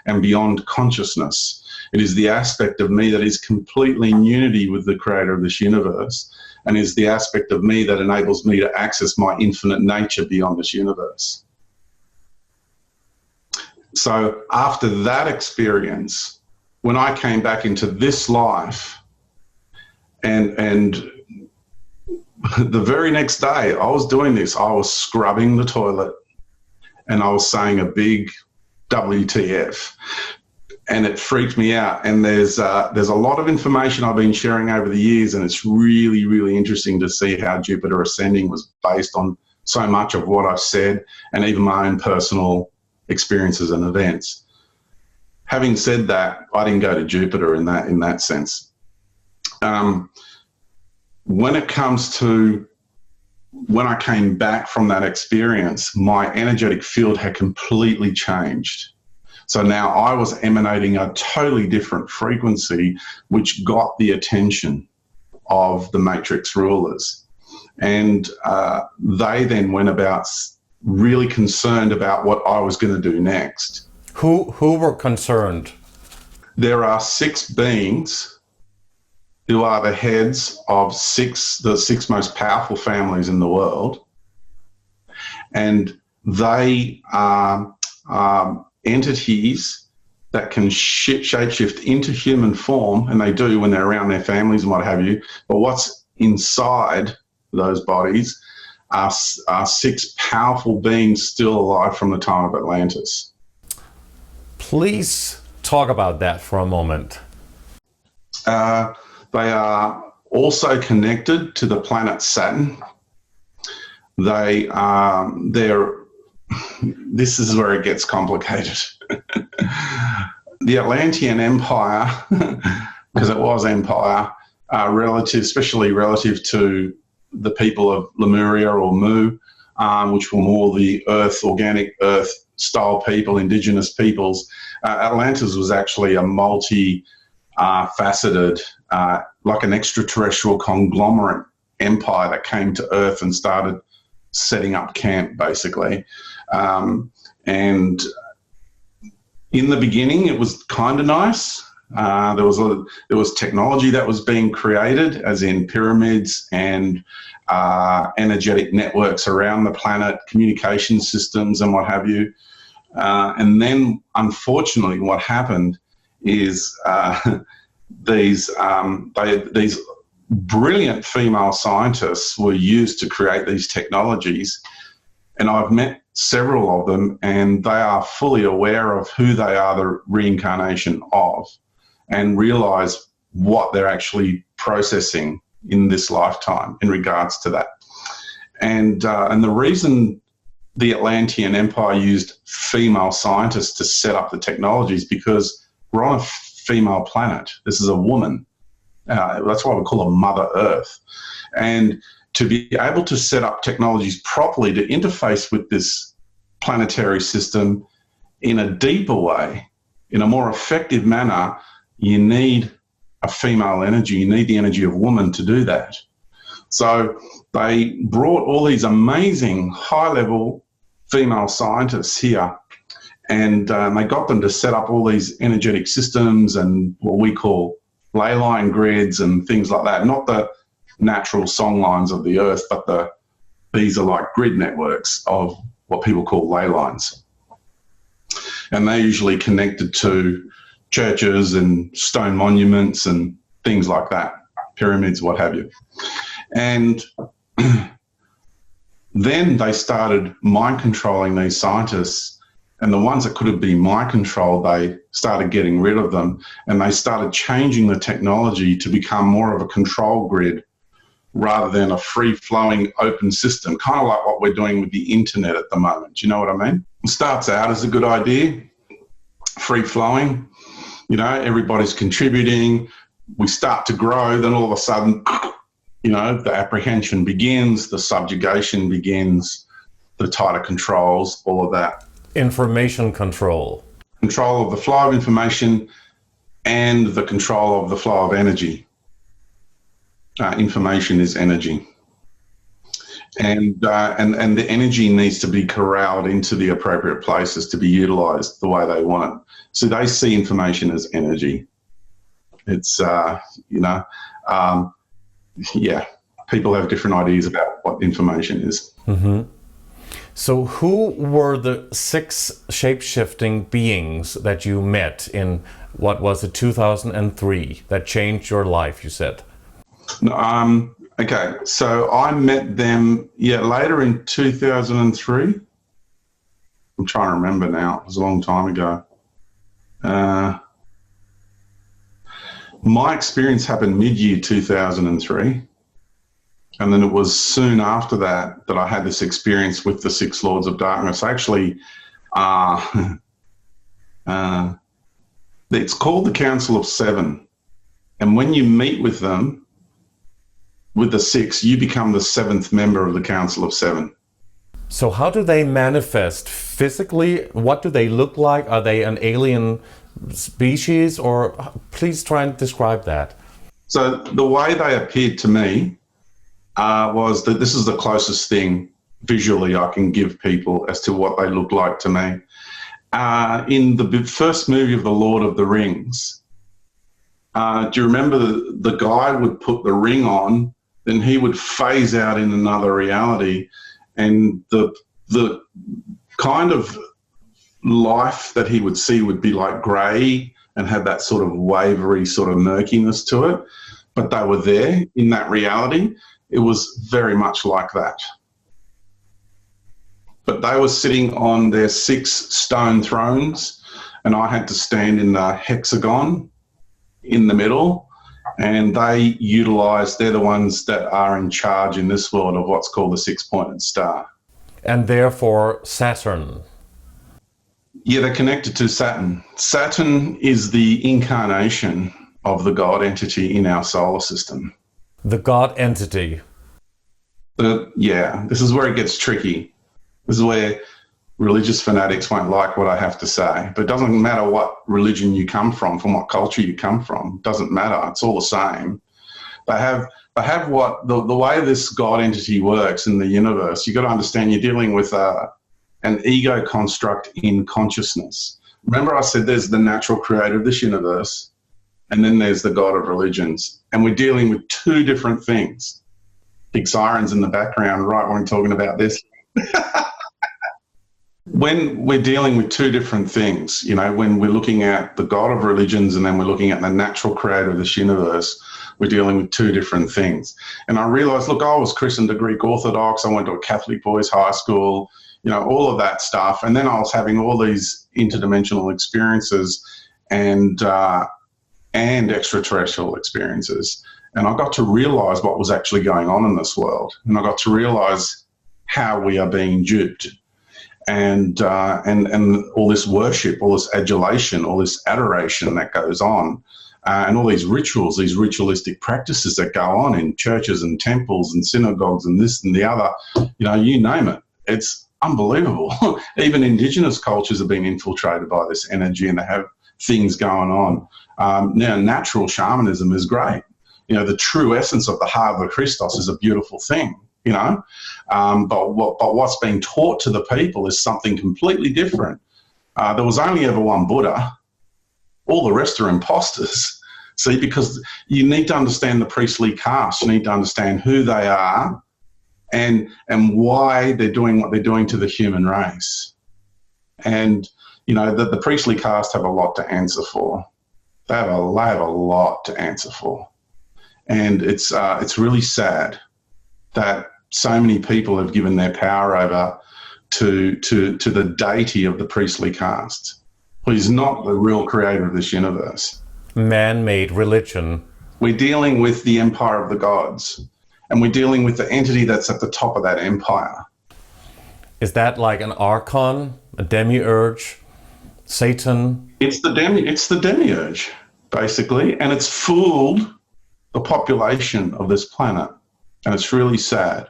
and beyond consciousness. It is the aspect of me that is completely in unity with the creator of this universe, and is the aspect of me that enables me to access my infinite nature beyond this universe. So after that experience, when I came back into this life, and the very next day I was doing this, I was scrubbing the toilet and I was saying a big WTF, and it freaked me out. And there's a lot of information I've been sharing over the years, and it's really, really interesting to see how Jupiter Ascending was based on so much of what I've said, and even my own personal experiences and events. Having said that, I didn't go to Jupiter in that sense. When it comes to when I came back from that experience, my energetic field had completely changed. So now I was emanating a totally different frequency, which got the attention of the Matrix rulers. And they then went about really concerned about what I was going to do next. Who were concerned? There are 6 beings who are the heads of the six most powerful families in the world. And they are entities that can shapeshift into human form, and they do when they're around their families and what have you. But what's inside those bodies are 6 powerful beings still alive from the time of Atlantis. Please talk about that for a moment. They are also connected to the planet Saturn. This is where it gets complicated. The Atlantean Empire, because it was empire, especially relative to the people of Lemuria or Mu, which were more the organic earth style people, indigenous peoples. Atlantis was actually a multi-faceted, like an extraterrestrial conglomerate empire that came to Earth and started setting up camp, basically. And in the beginning, it was kind of nice. There was technology that was being created, as in pyramids and energetic networks around the planet, communication systems and what have you. And then, unfortunately, what happened is these brilliant female scientists were used to create these technologies. And I've met several of them, and they are fully aware of who they are the reincarnation of, and realize what they're actually processing in this lifetime in regards to that. And the reason the Atlantean Empire used female scientists to set up the technologies, because we're on a female planet. This is a woman. That's why we call her Mother Earth. And to be able to set up technologies properly to interface with this planetary system in a deeper way, in a more effective manner, you need a female energy. You need the energy of woman to do that. So they brought all these amazing high-level female scientists here, and they got them to set up all these energetic systems and what we call ley line grids and things like that. Not the natural song lines of the earth, but these are like grid networks of what people call ley lines. And they're usually connected to churches and stone monuments and things like that, pyramids, what have you. And then they started mind controlling these scientists, and the ones that could have been mind controlled, they started getting rid of them, and they started changing the technology to become more of a control grid rather than a free-flowing open system, kind of like what we're doing with the internet at the moment. Do you know what I mean? It starts out as a good idea, free-flowing, everybody's contributing, we start to grow, then all of a sudden, the apprehension begins, the subjugation begins, the tighter controls, all of that. Information control. Control of the flow of information and the control of the flow of energy. Information is energy. And the energy needs to be corralled into the appropriate places to be utilized the way they want. So they see information as energy. It's, people have different ideas about what information is. Mm-hmm. So who were the 6 shape-shifting beings that you met in, 2003, that changed your life, you said? Okay, so I met them, later in 2003. I'm trying to remember now. It was a long time ago. My experience happened mid-year 2003. And then it was soon after that I had this experience with the 6 Lords of Darkness. Actually, it's called the Council of 7. And when you meet with them, with the 6, you become the 7th member of the Council of 7. So how do they manifest physically? What do they look like? Are they an alien species? Or please try and describe that. So the way they appeared to me was that this is the closest thing visually I can give people as to what they look like to me. In the first movie of The Lord of the Rings, do you remember the guy would put the ring on, then he would phase out in another reality, and the kind of life that he would see would be like grey and have that sort of wavery sort of murkiness to it, but they were there in that reality. It was very much like that. But they were sitting on their 6 stone thrones, and I had to stand in the hexagon in the middle, and they're the ones that are in charge in this world of what's called the 6-pointed star. And therefore Saturn. Yeah, they're connected to Saturn. Saturn is the incarnation of the God entity in our solar system. The God entity. This is where it gets tricky. This is where religious fanatics won't like what I have to say. But it doesn't matter what religion you come from what culture you come from. It doesn't matter. It's all the same. They have what the way this God entity works in the universe. You've got to understand you're dealing with an ego construct in consciousness. Remember I said there's the natural creator of this universe, and then there's the God of religions. And we're dealing with 2 different things. Big sirens in the background, right, when we're talking about this. When we're dealing with 2 different things, when we're looking at the God of religions and then we're looking at the natural creator of this universe, we're dealing with 2 different things. And I realised, look, I was christened a Greek Orthodox, I went to a Catholic boys' high school, all of that stuff. And then I was having all these interdimensional experiences and extraterrestrial experiences. And I got to realise what was actually going on in this world. And I got to realise how we are being duped. And all this worship, all this adulation, all this adoration that goes on, and all these rituals, these ritualistic practices that go on in churches and temples and synagogues and this and the other, you name it. It's unbelievable. Even indigenous cultures have been infiltrated by this energy and they have things going on. Now, natural shamanism is great. The true essence of the heart of the Christos is a beautiful thing. But what's being taught to the people is something completely different. There was only ever one Buddha. All the rest are imposters. See, because you need to understand the priestly caste. You need to understand who they are and why they're doing what they're doing to the human race. And, the priestly caste have a lot to answer for. They have a lot to answer for. And it's really sad that so many people have given their power over to the deity of the priestly caste, who is not the real creator of this universe. Man-made religion. We're dealing with the empire of the gods, and we're dealing with the entity that's at the top of that empire. Is that like an archon, a demiurge, Satan? It's the demiurge, basically, and it's fooled the population of this planet, and it's really sad.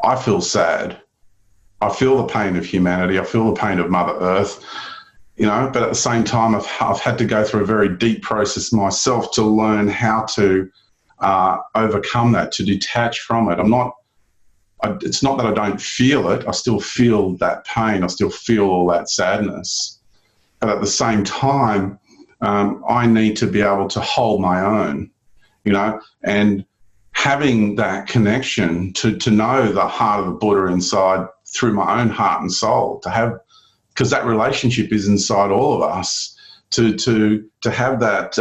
I feel sad. I feel the pain of humanity. I feel the pain of Mother Earth, but at the same time, I've had to go through a very deep process myself to learn how to overcome that, to detach from it. It's not that I don't feel it. I still feel that pain. I still feel all that sadness. But at the same time, I need to be able to hold my own, and having that connection to know the heart of the Buddha inside through my own heart and soul, because that relationship is inside all of us, to have that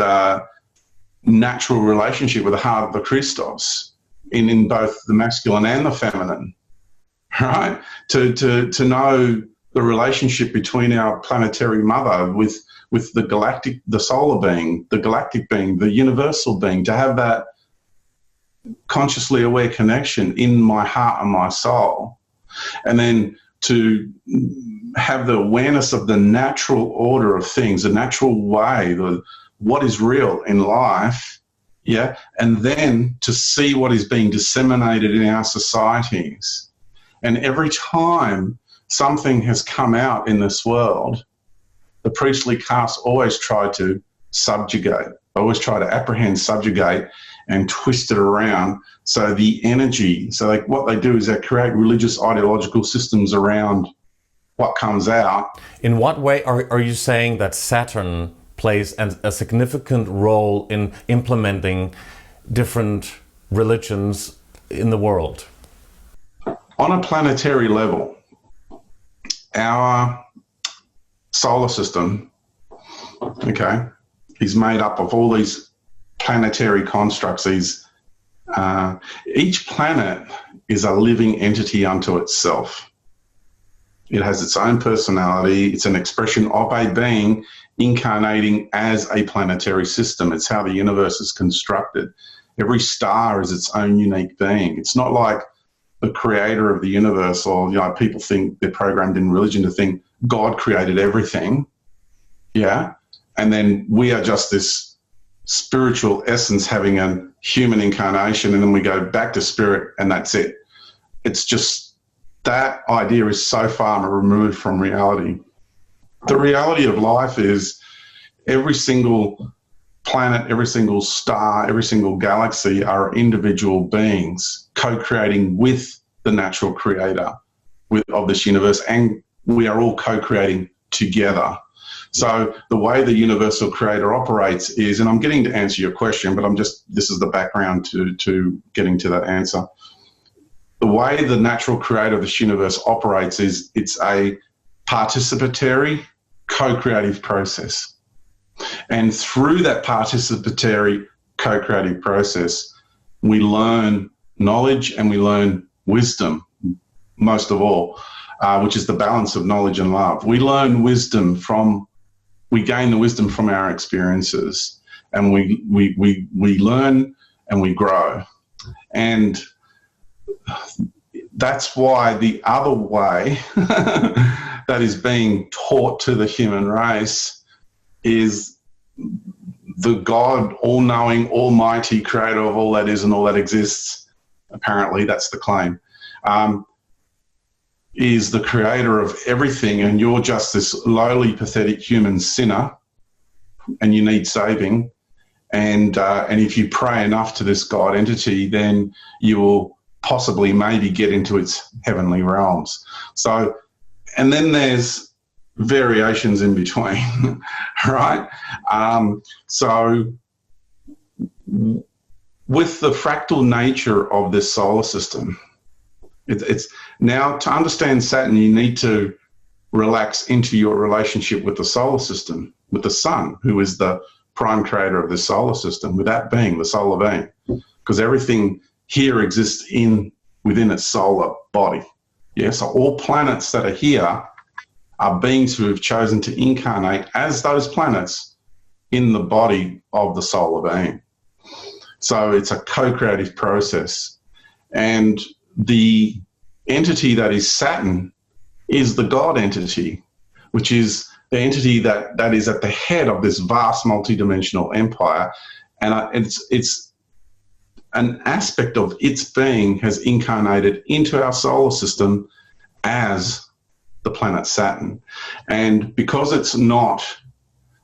natural relationship with the heart of the Christos in both the masculine and the feminine, right? To know the relationship between our planetary mother with the galactic, the solar being, the galactic being, the universal being, to have that consciously aware connection in my heart and my soul, and then to have the awareness of the natural order of things, the natural way, what is real in life, yeah, and then to see what is being disseminated in our societies. And every time something has come out in this world, the priestly caste always try to subjugate, always try to apprehend, subjugate, and twist it around. So the energy, so what they do is they create religious ideological systems around what comes out. In what way are you saying that Saturn plays a significant role in implementing different religions in the world? On a planetary level, our solar system, okay, is made up of all these planetary constructs. Each planet is a living entity unto itself. It has its own personality. It's an expression of a being incarnating as a planetary system. It's how the universe is constructed. Every star is its own unique being. It's not like the creator of the universe, or people think they're programmed in religion to think God created everything, yeah, and then we are just this spiritual essence having a human incarnation, and then we go back to spirit, and that's it. It's just, that idea is so far removed from reality. The reality of life is every single planet, every single star, every single galaxy are individual beings co-creating with the natural creator of this universe, and we are all co-creating together. So the way the universal creator operates is, and I'm getting to answer your question, but this is the background to getting to that answer. The way the natural creator of this universe operates is it's a participatory, co-creative process. And through that participatory, co-creative process, we learn knowledge and we learn wisdom, most of all, which is the balance of knowledge and love. We learn wisdom we gain the wisdom from our experiences, and we learn and we grow. And that's why the other way that is being taught to the human race is the God, all-knowing, almighty creator of all that is and all that exists, apparently that's the claim, is the creator of everything, and you're just this lowly, pathetic human sinner, and you need saving. And if you pray enough to this God entity, then you will possibly maybe get into its heavenly realms. So, and then there's variations in between, right? So with the fractal nature of this solar system, it's now, to understand Saturn, you need to relax into your relationship with the solar system, with the sun, who is the prime creator of this solar system, with that being, the solar being, because everything here exists within its solar body. Yeah, so all planets that are here are beings who have chosen to incarnate as those planets in the body of the solar being. So it's a co-creative process. And the entity that is Saturn is the God entity, which is the entity that is at the head of this vast multidimensional empire. And it's an aspect of its being has incarnated into our solar system as the planet Saturn. And because it's not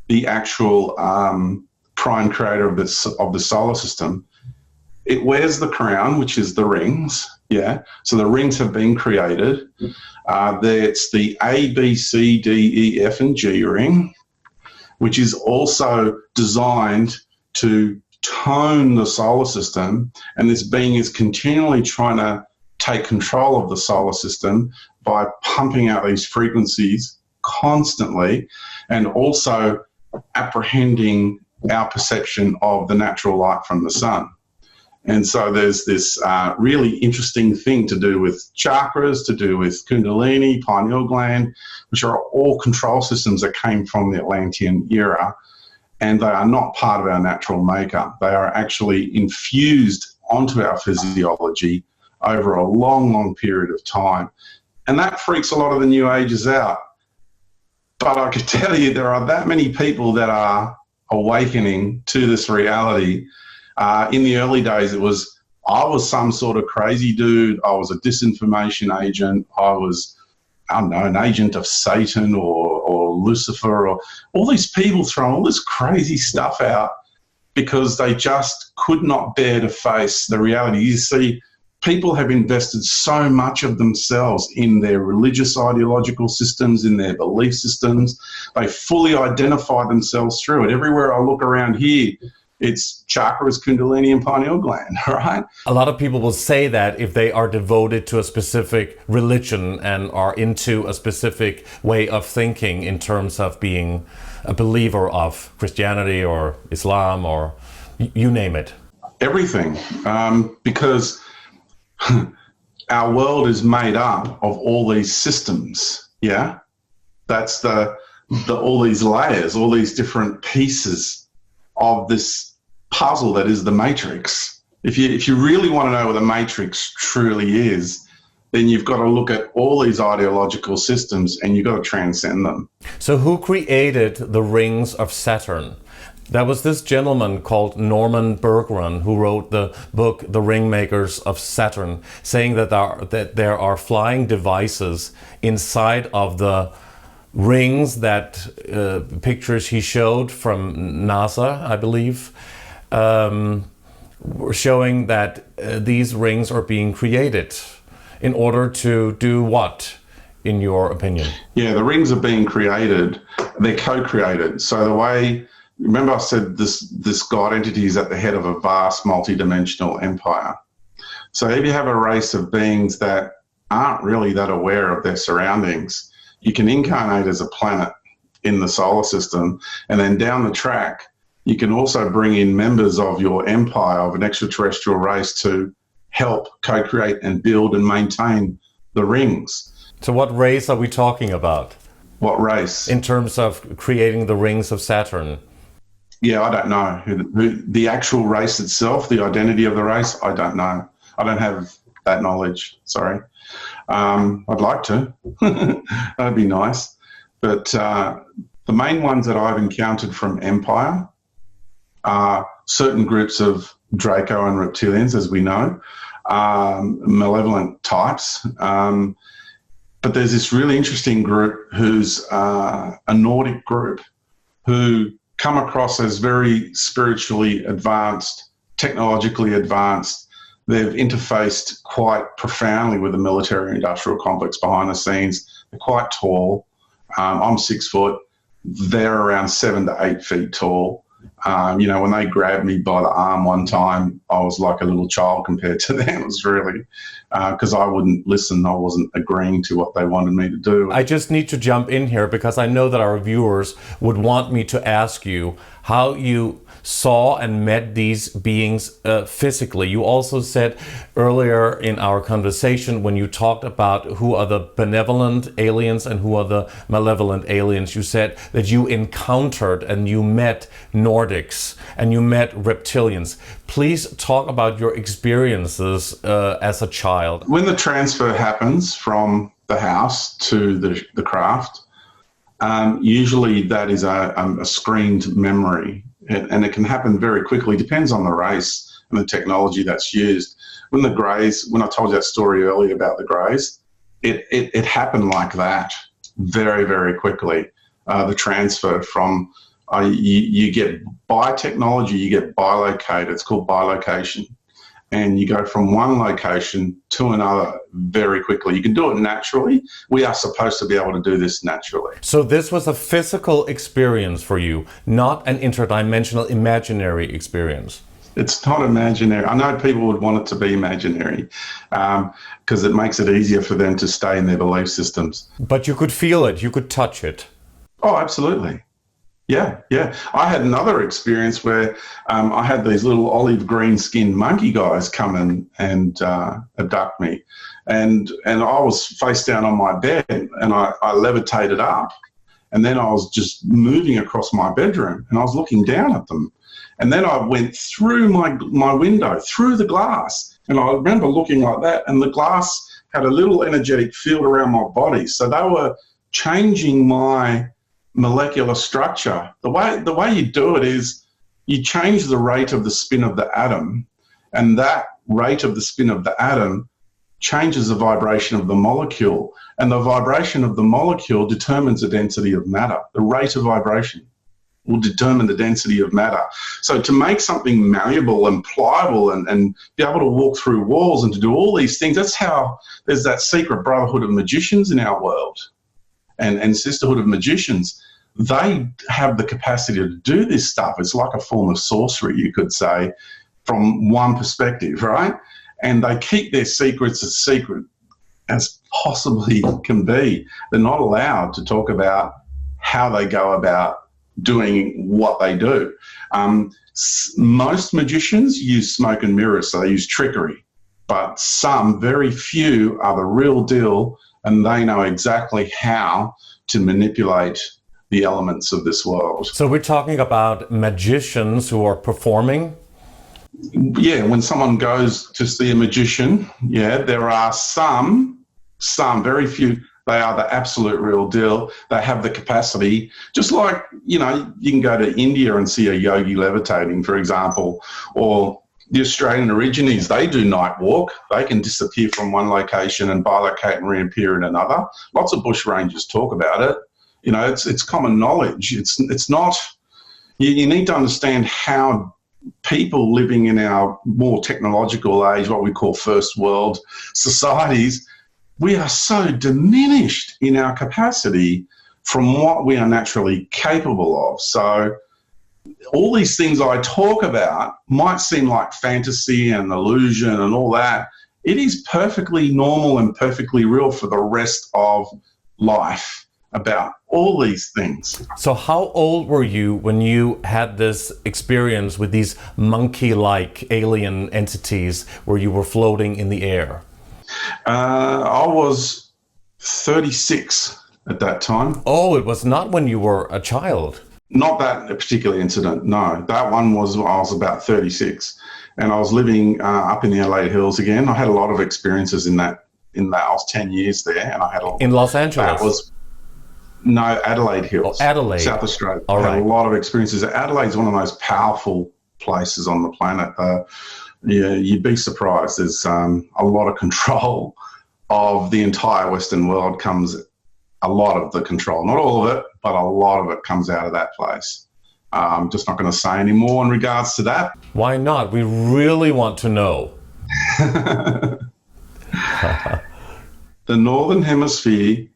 the actual prime creator of the solar system, it wears the crown, which is the rings. Yeah, so the rings have been created. It's the A, B, C, D, E, F, and G ring, which is also designed to tone the solar system. And this being is continually trying to take control of the solar system by pumping out these frequencies constantly, and also apprehending our perception of the natural light from the sun. And so there's this really interesting thing to do with chakras, to do with Kundalini, pineal gland, which are all control systems that came from the Atlantean era, and they are not part of our natural makeup. They are actually infused onto our physiology over a long, long period of time. And that freaks a lot of the New Agers out. But I could tell you there are that many people that are awakening to this reality. In the early days, I was some sort of crazy dude. I was a disinformation agent. I don't know, an agent of Satan or Lucifer, or all these people throwing all this crazy stuff out because they just could not bear to face the reality. You see, people have invested so much of themselves in their religious ideological systems, in their belief systems. They fully identify themselves through it. Everywhere I look around here, it's chakras, kundalini, and pineal gland, right? A lot of people will say that if they are devoted to a specific religion and are into a specific way of thinking in terms of being a believer of Christianity or Islam or you name it. Everything. Because our world is made up of all these systems, yeah? That's all these layers, all these different pieces of this puzzle that is the matrix. If you really want to know what the matrix truly is, then you've got to look at all these ideological systems and you've got to transcend them. So who created the rings of Saturn? That was this gentleman called Norman Berggren who wrote the book The Ringmakers of Saturn, saying that there are flying devices inside of the rings that pictures he showed from NASA, I believe, showing that these rings are being created in order to do what, in your opinion? Yeah, the rings are being created. They're co-created. So the way, remember I said this God entity is at the head of a vast multi-dimensional empire. So if you have a race of beings that aren't really that aware of their surroundings, you can incarnate as a planet in the solar system, and then down the track, you can also bring in members of your empire, of an extraterrestrial race, to help co-create and build and maintain the rings. So what race are we talking about? What race? In terms of creating the rings of Saturn. Yeah, I don't know. Who the actual race itself, the identity of the race, I don't know. I don't have that knowledge, sorry. I'd like to. That'd be nice. But the main ones that I've encountered from Empire are certain groups of Draco and Reptilians, as we know, malevolent types. But there's this really interesting group who's a Nordic group who come across as very spiritually advanced, technologically advanced. They've interfaced quite profoundly with the military-industrial complex behind the scenes. They're quite tall. I'm 6 foot. They're around 7 to 8 feet tall. When they grabbed me by the arm one time, I was like a little child compared to them. It was really, because I wouldn't listen. I wasn't agreeing to what they wanted me to do. I just need to jump in here because I know that our viewers would want me to ask you how you saw and met these beings physically. You also said earlier in our conversation, when you talked about who are the benevolent aliens and who are the malevolent aliens, you said that you encountered and you met Nordics and you met reptilians. Please talk about your experiences as a child. When the transfer happens from the house to the craft, usually that is a screened memory. And it can happen very quickly, depends on the race and the technology that's used. When the Greys, when I told you that story earlier about the Greys, it happened like that very, very quickly. The transfer from, you get by technology, you get bilocated, it's called bilocation. And you go from one location to another very quickly. You can do it naturally. We are supposed to be able to do this naturally. So this was a physical experience for you, not an interdimensional imaginary experience. It's not imaginary. I know people would want it to be imaginary because it makes it easier for them to stay in their belief systems. But you could feel it, you could touch it. Oh, absolutely. Yeah. I had another experience where I had these little olive green skinned monkey guys come in and abduct me. And I was face down on my bed and I levitated up. And then I was just moving across my bedroom and I was looking down at them. And then I went through my window, through the glass. And I remember looking like that. And the glass had a little energetic field around my body. So they were changing my molecular structure. The way you do it is you change the rate of the spin of the atom, and that rate of the spin of the atom changes the vibration of the molecule. And the vibration of the molecule determines the density of matter. The rate of vibration will determine the density of matter. So to make something malleable and pliable and be able to walk through walls and to do all these things, that's how there's that secret brotherhood of magicians in our world and sisterhood of magicians. They have the capacity to do this stuff. It's like a form of sorcery, you could say, from one perspective, right? And they keep their secrets as secret as possibly can be. They're not allowed to talk about how they go about doing what they do. Most magicians use smoke and mirrors, so they use trickery, but some, very few, are the real deal, and they know exactly how to manipulate the elements of this world. So we're talking about magicians who are performing? Yeah, when someone goes to see a magician, yeah, there are some, very few, they are the absolute real deal. They have the capacity, just like, you know, you can go to India and see a yogi levitating, for example, or the Australian Aborigines, they do night walk. They can disappear from one location and bilocate and reappear in another. Lots of bush rangers talk about it. You know, it's common knowledge. It's not, you need to understand how people living in our more technological age, what we call first world societies, we are so diminished in our capacity from what we are naturally capable of. So all these things I talk about might seem like fantasy and illusion and all that. It is perfectly normal and perfectly real for the rest of life about all these things. So how old were you when you had this experience with these monkey-like alien entities where you were floating in the air? I was 36 at that time. Oh, it was not when you were a child. Not that particular incident, no. That one was when I was about 36, and I was living up in the Adelaide Hills again. I had a lot of experiences in that. I was 10 years there, and I had in Los Angeles. No, Adelaide Hills. Oh, Adelaide. South Australia. All right. I had a lot of experiences. Adelaide's one of the most powerful places on the planet. Yeah, you'd be surprised. There's a lot of control of the entire Western world a lot of the control, not all of it, but a lot of it comes out of that place. I'm just not going to say any more in regards to that. Why not? We really want to know. The Northern Hemisphere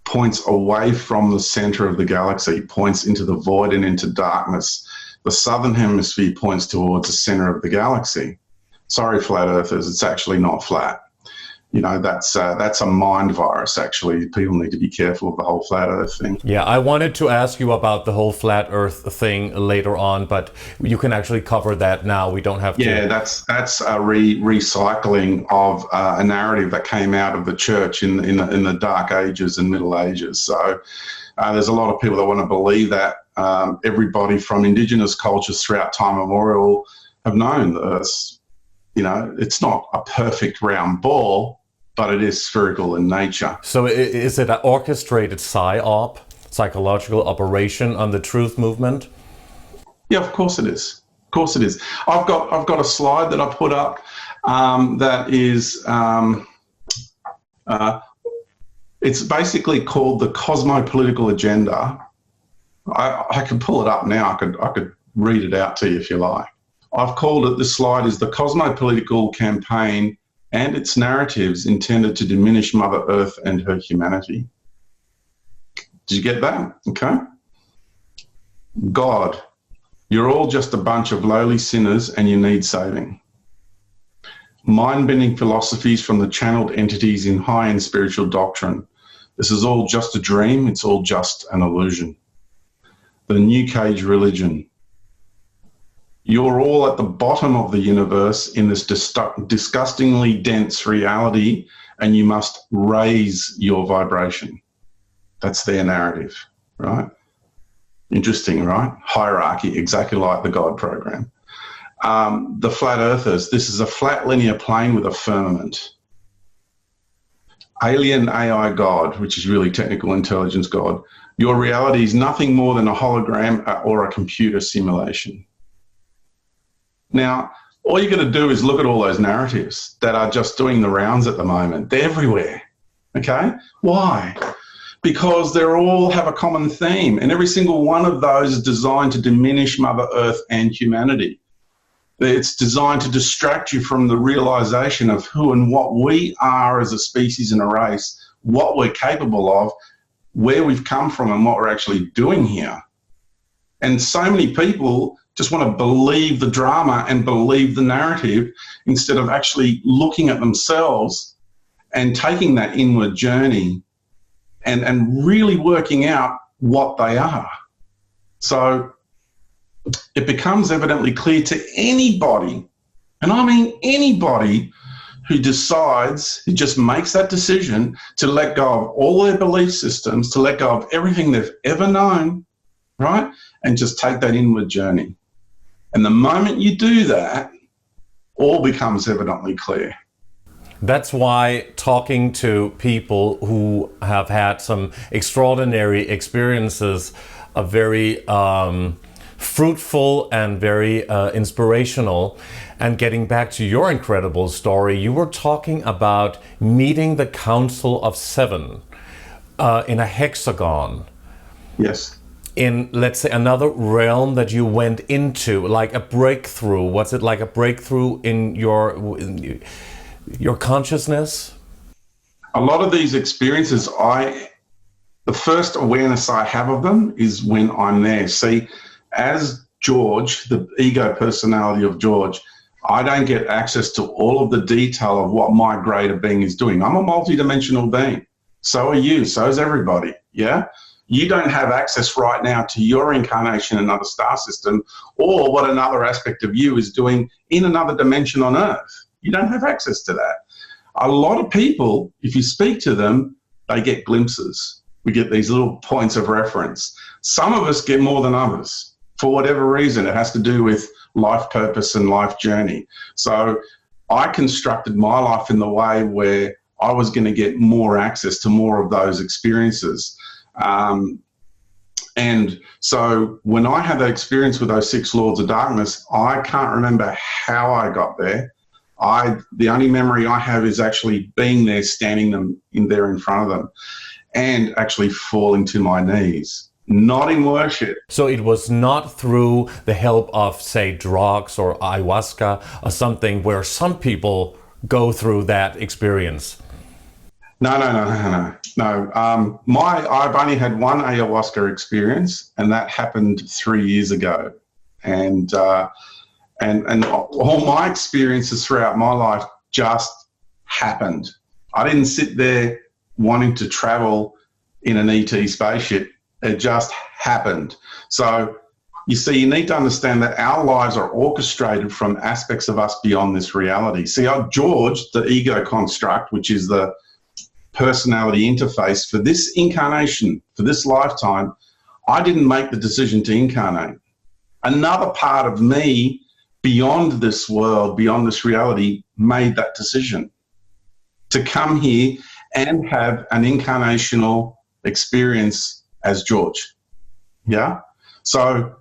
points away from the center of the galaxy, points into the void and into darkness. The Southern Hemisphere points towards the center of the galaxy. Sorry, flat earthers, it's actually not flat. You know, that's a mind virus, actually. People need to be careful of the whole flat earth thing. Yeah, I wanted to ask you about the whole flat earth thing later on, but you can actually cover that now. We don't have to. Yeah, that's a recycling of a narrative that came out of the church in the Dark Ages and Middle Ages. So there's a lot of people that want to believe that. Everybody from indigenous cultures throughout time immemorial have known the Earth's, you know, it's not a perfect round ball, but it is spherical in nature. So is it an orchestrated psychological operation on the truth movement? Yeah, of course it is. Of course it is. I've got a slide that I put up that is it's basically called the cosmopolitical agenda. I could pull it up now. I could read it out to you if you like. I've called it, this slide is the cosmopolitical campaign and its narratives intended to diminish Mother Earth and her humanity. Did you get that? Okay. God, you're all just a bunch of lowly sinners and you need saving. Mind-bending philosophies from the channeled entities in high-end spiritual doctrine. This is all just a dream. It's all just an illusion. The New Cage religion. You're all at the bottom of the universe in this disgustingly dense reality, and you must raise your vibration. That's their narrative, right? Interesting, right? Hierarchy, exactly like the God program. The flat earthers, this is a flat linear plane with a firmament. Alien AI God, which is really technical intelligence God. Your reality is nothing more than a hologram or a computer simulation. Now, all you got to do is look at all those narratives that are just doing the rounds at the moment. They're everywhere. Okay? Why? Because they all have a common theme, and every single one of those is designed to diminish Mother Earth and humanity. It's designed to distract you from the realization of who and what we are as a species and a race, what we're capable of, where we've come from, and what we're actually doing here. And so many people just want to believe the drama and believe the narrative instead of actually looking at themselves and taking that inward journey and really working out what they are. So it becomes evidently clear to anybody, and I mean anybody, who decides, who just makes that decision to let go of all their belief systems, to let go of everything they've ever known, right? And just take that inward journey. And the moment you do that, all becomes evidently clear. That's why talking to people who have had some extraordinary experiences are very fruitful and very inspirational. And getting back to your incredible story, you were talking about meeting the Council of Seven in a hexagon. Yes. In, let's say, another realm that you went into, like a breakthrough. Was it like a breakthrough in your consciousness? A lot of these experiences, the first awareness I have of them is when I'm there. See, as George, the ego personality of George, I don't get access to all of the detail of what my greater being is doing. I'm a multidimensional being. So are you. So is everybody. Yeah? You don't have access right now to your incarnation in another star system or what another aspect of you is doing in another dimension on Earth. You don't have access to that. A lot of people, if you speak to them, they get glimpses. We get these little points of reference. Some of us get more than others. For whatever reason, it has to do with life purpose and life journey. So I constructed my life in the way where I was going to get more access to more of those experiences. And so when I had that experience with those 6 Lords of Darkness, I can't remember how I got there. The only memory I have is actually being there, standing there in front of them, and actually falling to my knees. Not in worship. So it was not through the help of, say, drugs or ayahuasca or something where some people go through that experience. No. I've only had one ayahuasca experience, and that happened 3 years ago. And all my experiences throughout my life just happened. I didn't sit there wanting to travel in an ET spaceship. It just happened. So you see, you need to understand that our lives are orchestrated from aspects of us beyond this reality. See, George, the ego construct, which is the personality interface for this incarnation, for this lifetime, I didn't make the decision to incarnate. Another part of me beyond this world, beyond this reality, made that decision to come here and have an incarnational experience as George. Yeah? So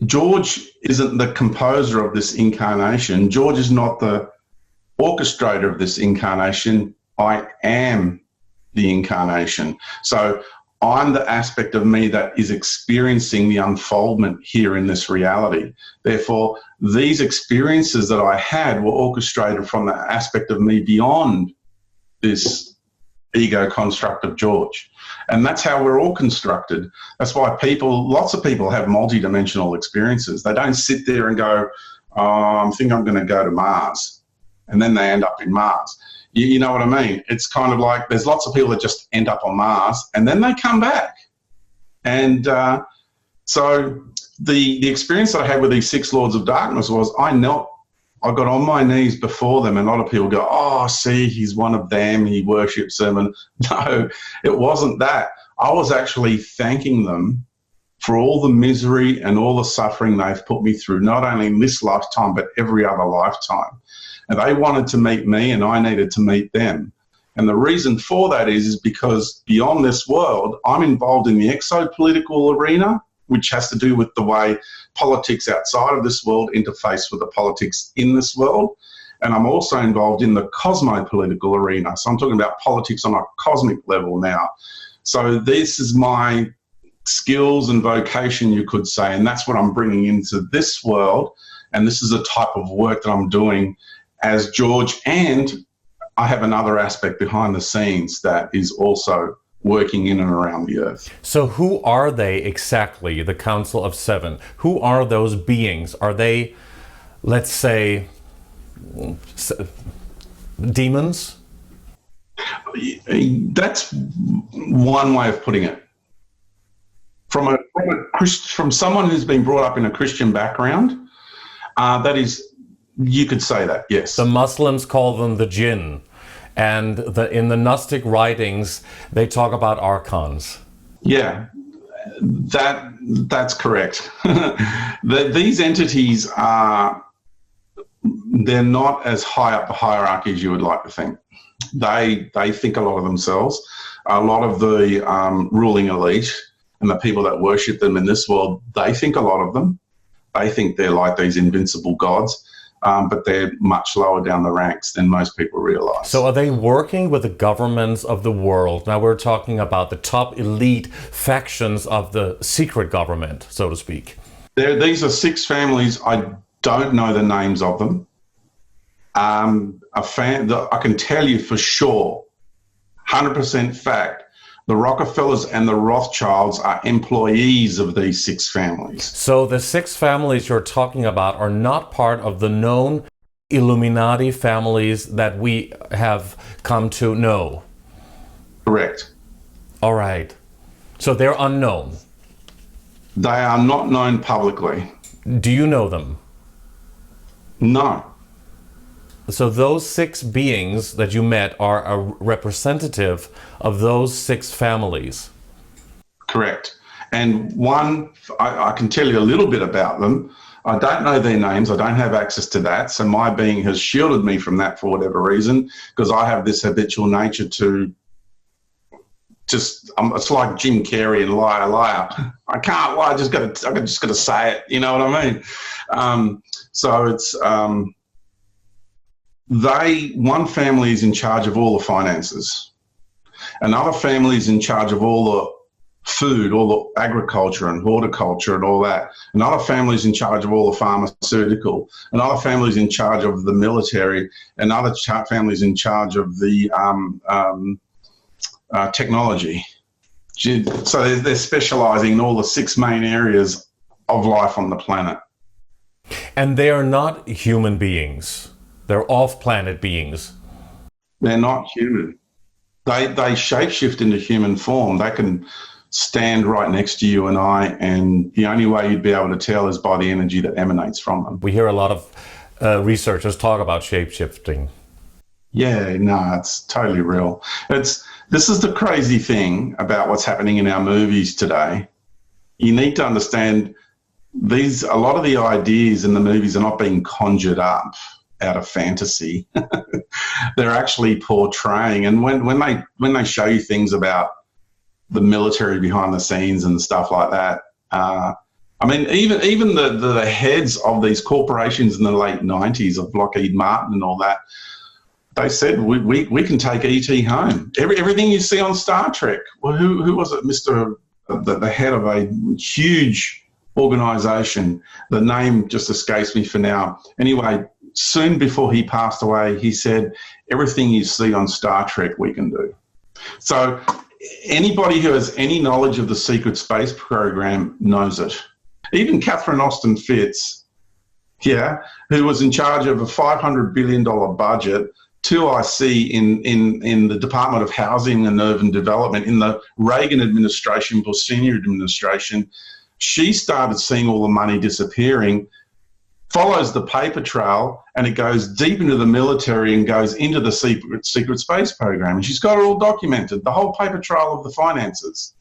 George isn't the composer of this incarnation. George is not the orchestrator of this incarnation. I am the incarnation. So I'm the aspect of me that is experiencing the unfoldment here in this reality. Therefore, these experiences that I had were orchestrated from the aspect of me beyond this ego construct of George. And that's how we're all constructed. That's why lots of people have multidimensional experiences. They don't sit there and go, I think I'm going to go to Mars. And then they end up in Mars. You know what I mean? It's kind of like there's lots of people that just end up on Mars and then they come back. And so the experience that I had with these 6 Lords of Darkness was I got on my knees before them, and a lot of people go, oh, see, he's one of them, he worships them. And no, it wasn't that. I was actually thanking them for all the misery and all the suffering they've put me through, not only in this lifetime, but every other lifetime. And they wanted to meet me, and I needed to meet them. And the reason for that is because beyond this world, I'm involved in the exopolitical arena, which has to do with the way politics outside of this world interface with the politics in this world. And I'm also involved in the cosmo-political arena. So I'm talking about politics on a cosmic level now. So this is my skills and vocation, you could say, and that's what I'm bringing into this world. And this is the type of work that I'm doing as George, and I have another aspect behind the scenes that is also working in and around the Earth. So who are they exactly, the Council of Seven? Who are those beings? Are they, let's say, demons? That's one way of putting it. From someone who's been brought up in a Christian background, that is, you could say that, yes. The Muslims call them the jinn, and in the Gnostic writings, they talk about archons. Yeah, that's correct. These entities they're not as high up the hierarchy as you would like to think. They think a lot of themselves. A lot of the ruling elite and the people that worship them in this world, they think a lot of them. They think they're like these invincible gods, but they're much lower down the ranks than most people realize. So are they working with the governments of the world? Now we're talking about the top elite factions of the secret government, so to speak. These are 6 families. I don't know the names of them. I can tell you for sure, 100% fact, the Rockefellers and the Rothschilds are employees of these 6 families. So the 6 families you're talking about are not part of the known Illuminati families that we have come to know? Correct. All right. So they're unknown? They are not known publicly. Do you know them? No. So those 6 beings that you met are a representative of those 6 families? Correct. And one, I can tell you a little bit about them. I don't know their names. I don't have access to that. So my being has shielded me from that for whatever reason, because I have this habitual nature to just, it's like Jim Carrey and Liar Liar. I can't lie. I just got to say it. You know what I mean? So it's, one family is in charge of all the finances. Another family is in charge of all the food, all the agriculture and horticulture and all that. Another family is in charge of all the pharmaceutical. Another family is in charge of the military. Another family is in charge of the technology. So they're specializing in all the 6 main areas of life on the planet. And they are not human beings. They're off-planet beings. They're not human. They shapeshift into human form. They can stand right next to you and I, and the only way you'd be able to tell is by the energy that emanates from them. We hear a lot of researchers talk about shapeshifting. Yeah, no, it's totally real. This is the crazy thing about what's happening in our movies today. You need to understand a lot of the ideas in the movies are not being conjured up out of fantasy. They're actually portraying, and when they show you things about the military behind the scenes and stuff like that, I mean, even the heads of these corporations in the late 90s of Lockheed Martin and all that, they said we can take ET home. Everything you see on Star Trek. Well, who was it? The head of a huge organization. The name just escapes me for now. Anyway, soon before he passed away, he said, everything you see on Star Trek, we can do. So anybody who has any knowledge of the secret space program knows it. Even Catherine Austin Fitz, who was in charge of a $500 billion budget, 2IC in the Department of Housing and Urban Development in the Reagan administration, Bush Senior administration, she started seeing all the money disappearing, follows the paper trail, and it goes deep into the military and goes into the secret space program. And she's got it all documented, the whole paper trail of the finances,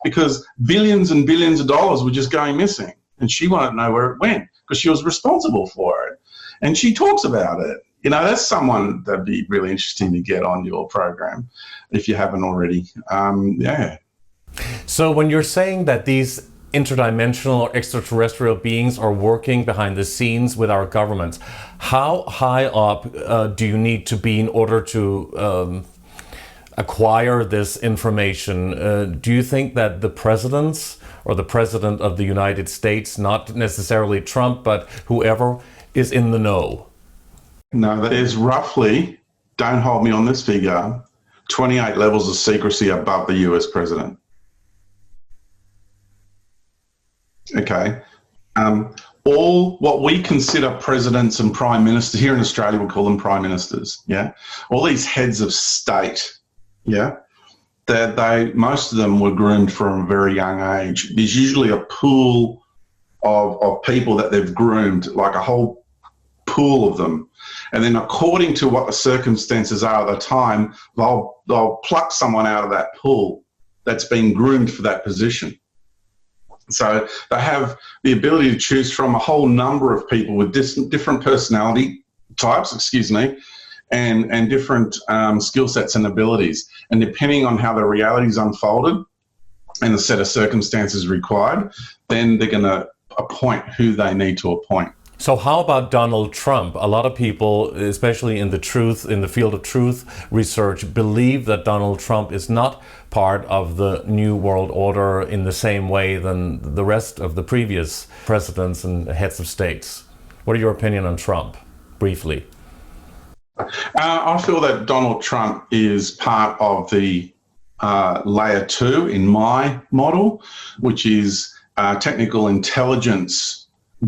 because billions and billions of dollars were just going missing. And she wanted to know where it went because she was responsible for it. And she talks about it. You know, that's someone that'd be really interesting to get on your program if you haven't already. So when you're saying that these interdimensional or extraterrestrial beings are working behind the scenes with our governments. How high up do you need to be in order to acquire this information? Do you think that the presidents or the president of the United States, not necessarily Trump, but whoever, is in the know? No, there's roughly, don't hold me on this figure, 28 levels of secrecy above the US president. Okay. All what we consider presidents and prime ministers, here in Australia we call them prime ministers, yeah? All these heads of state, yeah? Most of them were groomed from a very young age. There's usually a pool of people that they've groomed, like a whole pool of them. And then according to what the circumstances are at the time, they'll pluck someone out of that pool that's been groomed for that position. So they have the ability to choose from a whole number of people with different personality types, and different skill sets and abilities. And depending on how the reality is unfolded and the set of circumstances required, then they're going to appoint who they need to appoint. So how about Donald Trump? A lot of people, especially in the field of truth research, believe that Donald Trump is not part of the New World Order in the same way than the rest of the previous presidents and heads of states. What are your opinion on Trump, briefly? I feel that Donald Trump is part of the layer 2 in my model, which is technical intelligence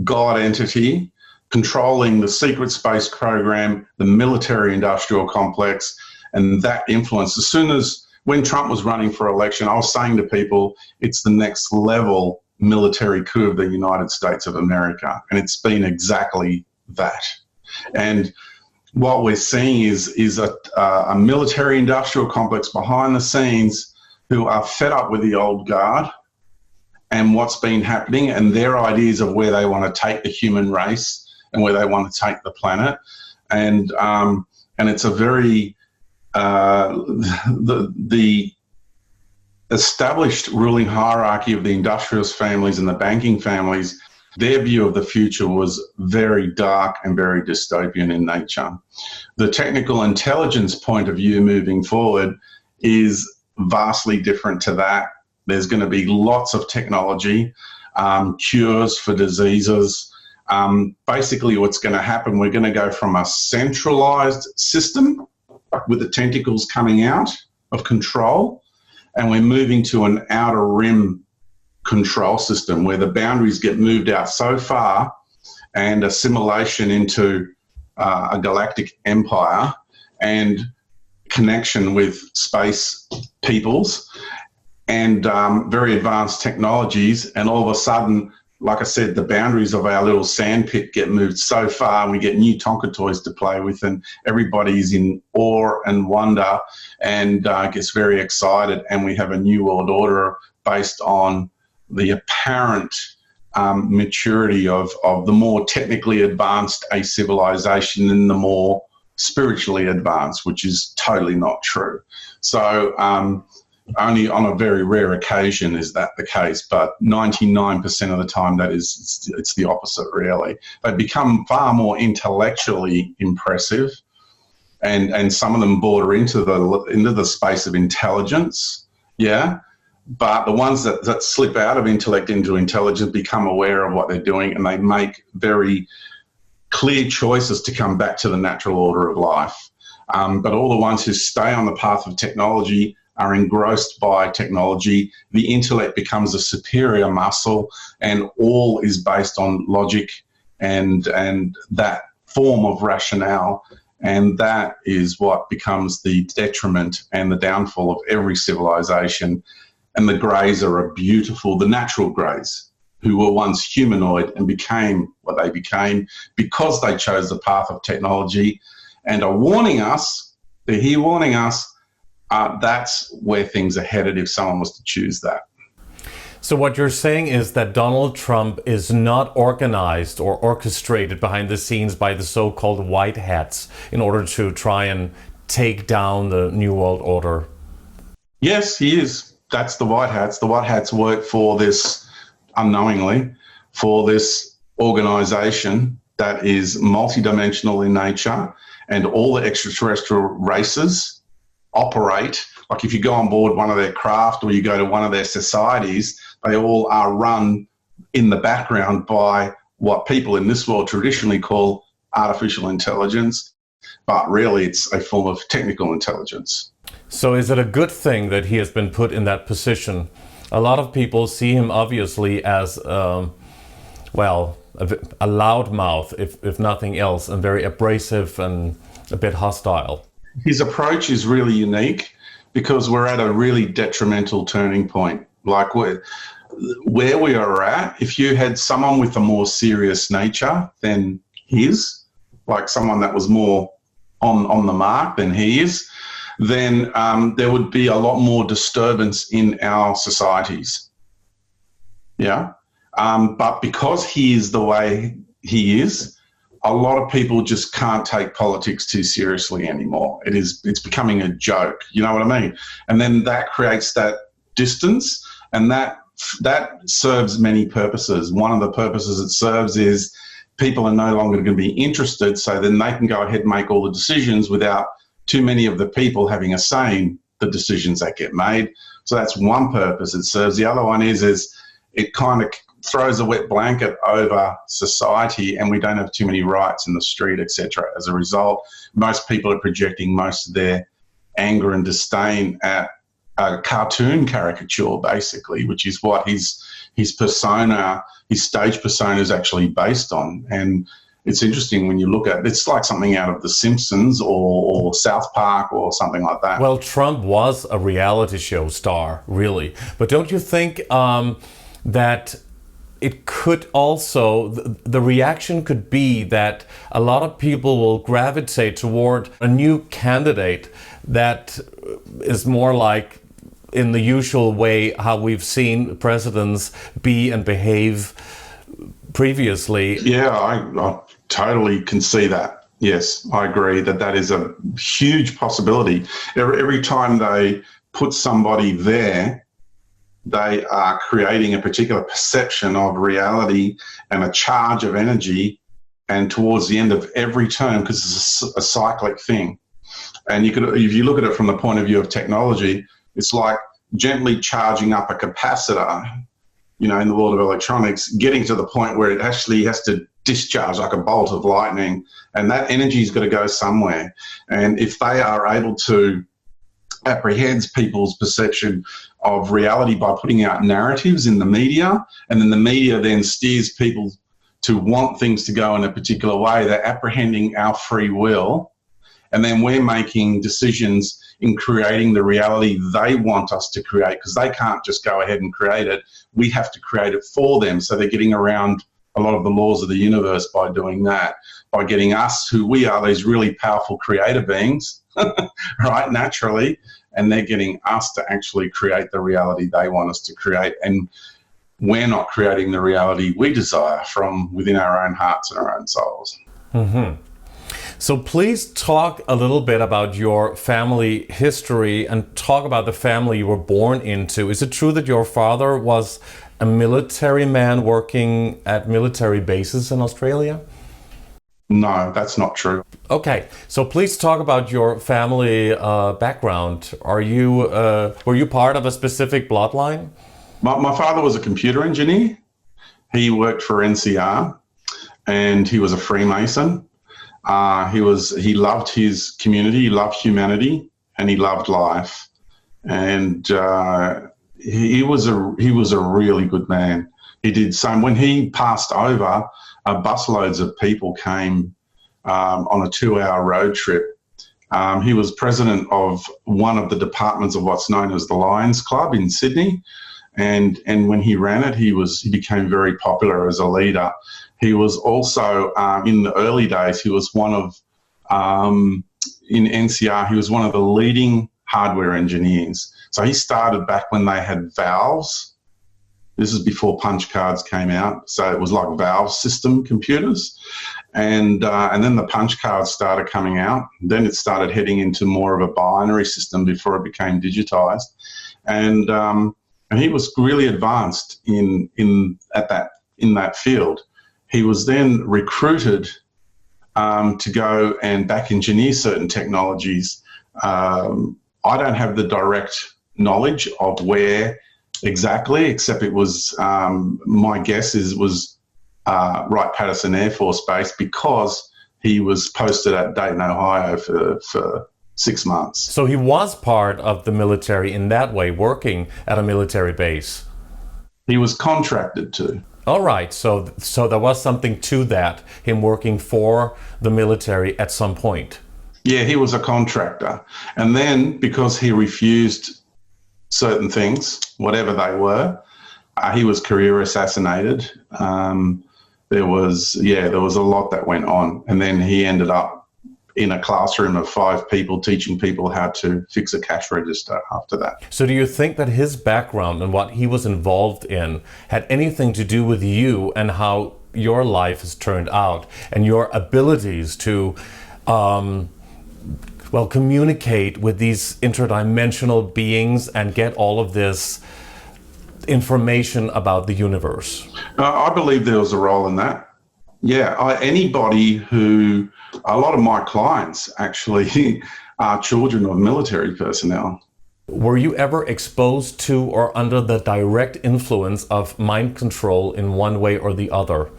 God entity controlling the secret space program, the military industrial complex, and that influence. When Trump was running for election, I was saying to people, it's the next level military coup of the United States of America. And it's been exactly that. And what we're seeing is a military industrial complex behind the scenes who are fed up with the old guard and what's been happening and their ideas of where they want to take the human race and where they want to take the planet. And it's a very, the established ruling hierarchy of the industrialist families and the banking families, their view of the future was very dark and very dystopian in nature. The technical intelligence point of view moving forward is vastly different to that. There's going to be lots of technology, cures for diseases. Basically what's going to happen, we're going to go from a centralized system with the tentacles coming out of control, and we're moving to an outer rim control system where the boundaries get moved out so far and assimilation into a galactic empire and connection with space peoples and very advanced technologies. And all of a sudden, like I said, the boundaries of our little sandpit get moved so far and we get new Tonka toys to play with, and everybody's in awe and wonder and gets very excited, and we have a new world order based on the apparent maturity of the more technically advanced a civilization than the more spiritually advanced, which is totally not true. So only on a very rare occasion is that the case, but 99% of the time it's the opposite, really. They become far more intellectually impressive, and some of them border into the space of intelligence, yeah. But the ones that slip out of intellect into intelligence become aware of what they're doing, and they make very clear choices to come back to the natural order of life. But all the ones who stay on the path of technology are engrossed by technology. The intellect becomes a superior muscle, and all is based on logic and that form of rationale. And that is what becomes the detriment and the downfall of every civilization. And the greys are beautiful, the natural greys, who were once humanoid and became what they became because they chose the path of technology and are warning us, they're here warning us, that's where things are headed if someone was to choose that. So what you're saying is that Donald Trump is not organized or orchestrated behind the scenes by the so-called white hats in order to try and take down the New World Order? Yes, he is. That's the white hats. The white hats work for this unknowingly for this organization that is multidimensional in nature, and all the extraterrestrial races operate. Like if you go on board one of their craft or you go to one of their societies, they all are run in the background by what people in this world traditionally call artificial intelligence, but really it's a form of technical intelligence. So is it a good thing that he has been put in that position? A lot of people see him obviously as, well, a loudmouth, if nothing else, and very abrasive and a bit hostile. His approach is really unique because we're at a really detrimental turning point. Like where we are at, if you had someone with a more serious nature than his, like someone that was more on the mark than he is, then there would be a lot more disturbance in our societies. Yeah. But because he is the way he is, a lot of people just can't take politics too seriously anymore. It's becoming a joke. You know what I mean? And then that creates that distance, and that serves many purposes. One of the purposes it serves is people are no longer going to be interested, so then they can go ahead and make all the decisions without too many of the people having a say in the decisions that get made. So that's one purpose it serves. The other one is it kind of throws a wet blanket over society, and we don't have too many rights in the street, etc. As a result, most people are projecting most of their anger and disdain at a cartoon caricature, basically, which is what his persona, his stage persona, is actually based on. And it's interesting when you look at it, it's like something out of The Simpsons or South Park or something like that. Well, Trump was a reality show star, really. But don't you think that it could also, the reaction could be that a lot of people will gravitate toward a new candidate that is more like in the usual way how we've seen presidents be and behave previously? Yeah, I totally can see that. Yes, I agree that is a huge possibility. Every time they put somebody there, they are creating a particular perception of reality and a charge of energy. And towards the end of every term, because it's a cyclic thing, and if you look at it from the point of view of technology, it's like gently charging up a capacitor, you know, in the world of electronics, getting to the point where it actually has to discharge like a bolt of lightning, and that energy's got to go somewhere. And if they are able to apprehend people's perception of reality by putting out narratives in the media, and then the media then steers people to want things to go in a particular way, they're apprehending our free will, and then we're making decisions in creating the reality they want us to create, because they can't just go ahead and create it. We have to create it for them. So they're getting around a lot of the laws of the universe by doing that, by getting us, who we are, these really powerful creator beings, right, naturally, and they're getting us to actually create the reality they want us to create. And we're not creating the reality we desire from within our own hearts and our own souls. Mm-hmm. So please talk a little bit about your family history and talk about the family you were born into. Is it true that your father was a military man working at military bases in Australia? No, that's not true. Okay, so please talk about your family background. Were you part of a specific bloodline? My father was a computer engineer. He worked for NCR, and he was a Freemason. He loved his community, he loved humanity, and he loved life. And he was a really good man. He did so. When he passed over, busloads of people came on a 2-hour road trip. He was president of one of the departments of what's known as the Lions Club in Sydney, and when he ran it, he became very popular as a leader. He was also in the early days, he was one of in NCR, he was one of the leading hardware engineers. So he started back when they had valves. This is before punch cards came out, so it was like valve system computers, and then the punch cards started coming out. Then it started heading into more of a binary system before it became digitized, and and he was really advanced in that field. He was then recruited to go and back engineer certain technologies. I don't have the direct knowledge of where exactly, except it was, my guess was Wright-Patterson Air Force Base, because he was posted at Dayton, Ohio for 6 months. So he was part of the military in that way, working at a military base. He was contracted to. All right, so there was something to that, him working for the military at some point. Yeah, he was a contractor. And then because he refused certain things, whatever they were, he was career assassinated. There was a lot that went on. And then he ended up in a classroom of 5 people teaching people how to fix a cash register after that. So do you think that his background and what he was involved in had anything to do with you and how your life has turned out and your abilities to communicate with these interdimensional beings and get all of this information about the universe? I believe there was a role in that. Yeah, a lot of my clients actually are children of military personnel. Were you ever exposed to or under the direct influence of mind control in one way or the other?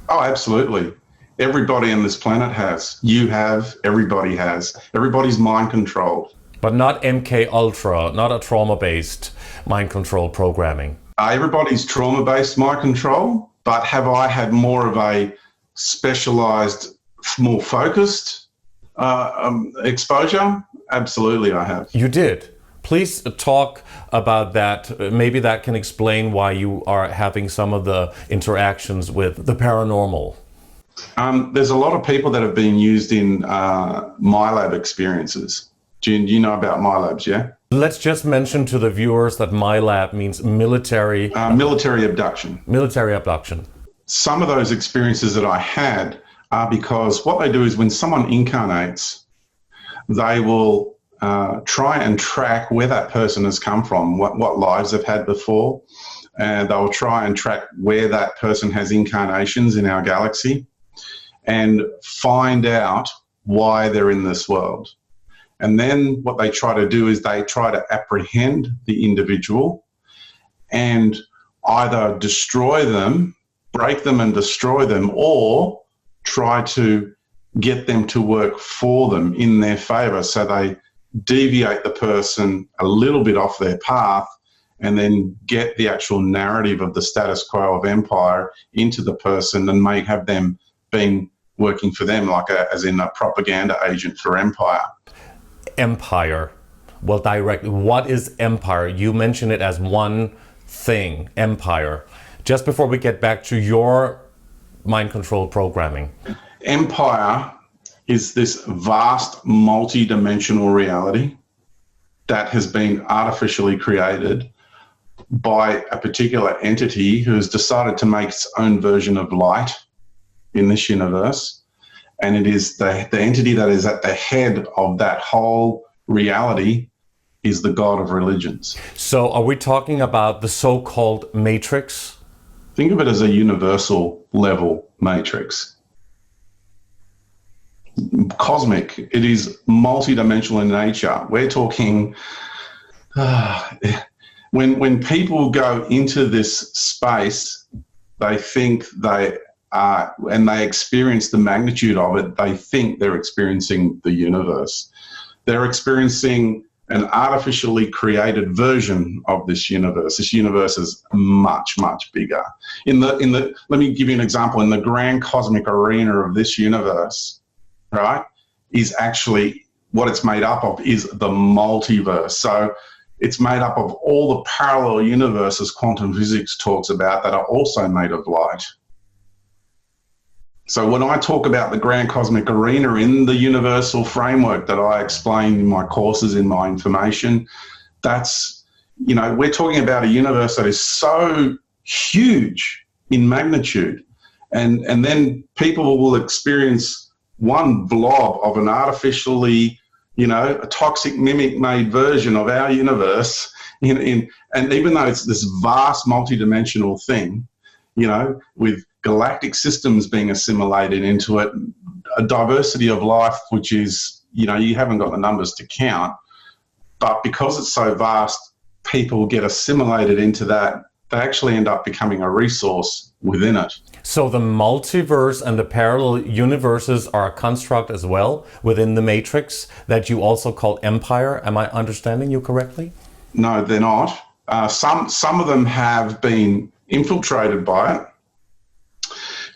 Oh, absolutely. Everybody on this planet has. You have, everybody has. Everybody's mind controlled. But not MK Ultra, not a trauma-based mind control programming. Everybody's trauma-based mind control, but have I had more of a specialized, more focused exposure? Absolutely, I have. You did. Please talk about that. Maybe that can explain why you are having some of the interactions with the paranormal. There's a lot of people that have been used in MyLab experiences. Do you know about MyLabs, yeah? Let's just mention to the viewers that MyLab means military... military abduction. Military abduction. Some of those experiences that I had are because what they do is when someone incarnates, they will try and track where that person has come from, what lives they've had before, and they'll try and track where that person has incarnations in our galaxy and find out why they're in this world. And then what they try to do is they try to apprehend the individual and either destroy them, break them and destroy them, or try to get them to work for them in their favor. So they deviate the person a little bit off their path and then get the actual narrative of the status quo of empire into the person and may have them being working for them, like as in a propaganda agent for empire. Empire. Well, directly, what is empire? You mention it as one thing, empire. Just before we get back to your mind control programming. Empire is this vast multi-dimensional reality that has been artificially created by a particular entity who has decided to make its own version of light in this universe. And it is the entity that is at the head of that whole reality is the god of religions. So are we talking about the so-called matrix? Think of it as a universal level matrix. Cosmic, it is multidimensional in nature. We're talking, when people go into this space, they think and they experience the magnitude of it, they think they're experiencing the universe. They're experiencing an artificially created version of this universe. This universe is much, much bigger. Let me give you an example. In the grand cosmic arena of this universe, right, is actually what it's made up of is the multiverse. So it's made up of all the parallel universes quantum physics talks about that are also made of light. So when I talk about the grand cosmic arena in the universal framework that I explain in my courses, in my information, that's, we're talking about a universe that is so huge in magnitude. And then people will experience one blob of an artificially, a toxic mimic made version of our universe And even though it's this vast multidimensional thing, with galactic systems being assimilated into it, a diversity of life, which is, you haven't got the numbers to count, but because it's so vast, people get assimilated into that. They actually end up becoming a resource within it. So the multiverse and the parallel universes are a construct as well within the matrix that you also call empire. Am I understanding you correctly? No, they're not. Some of them have been infiltrated by it.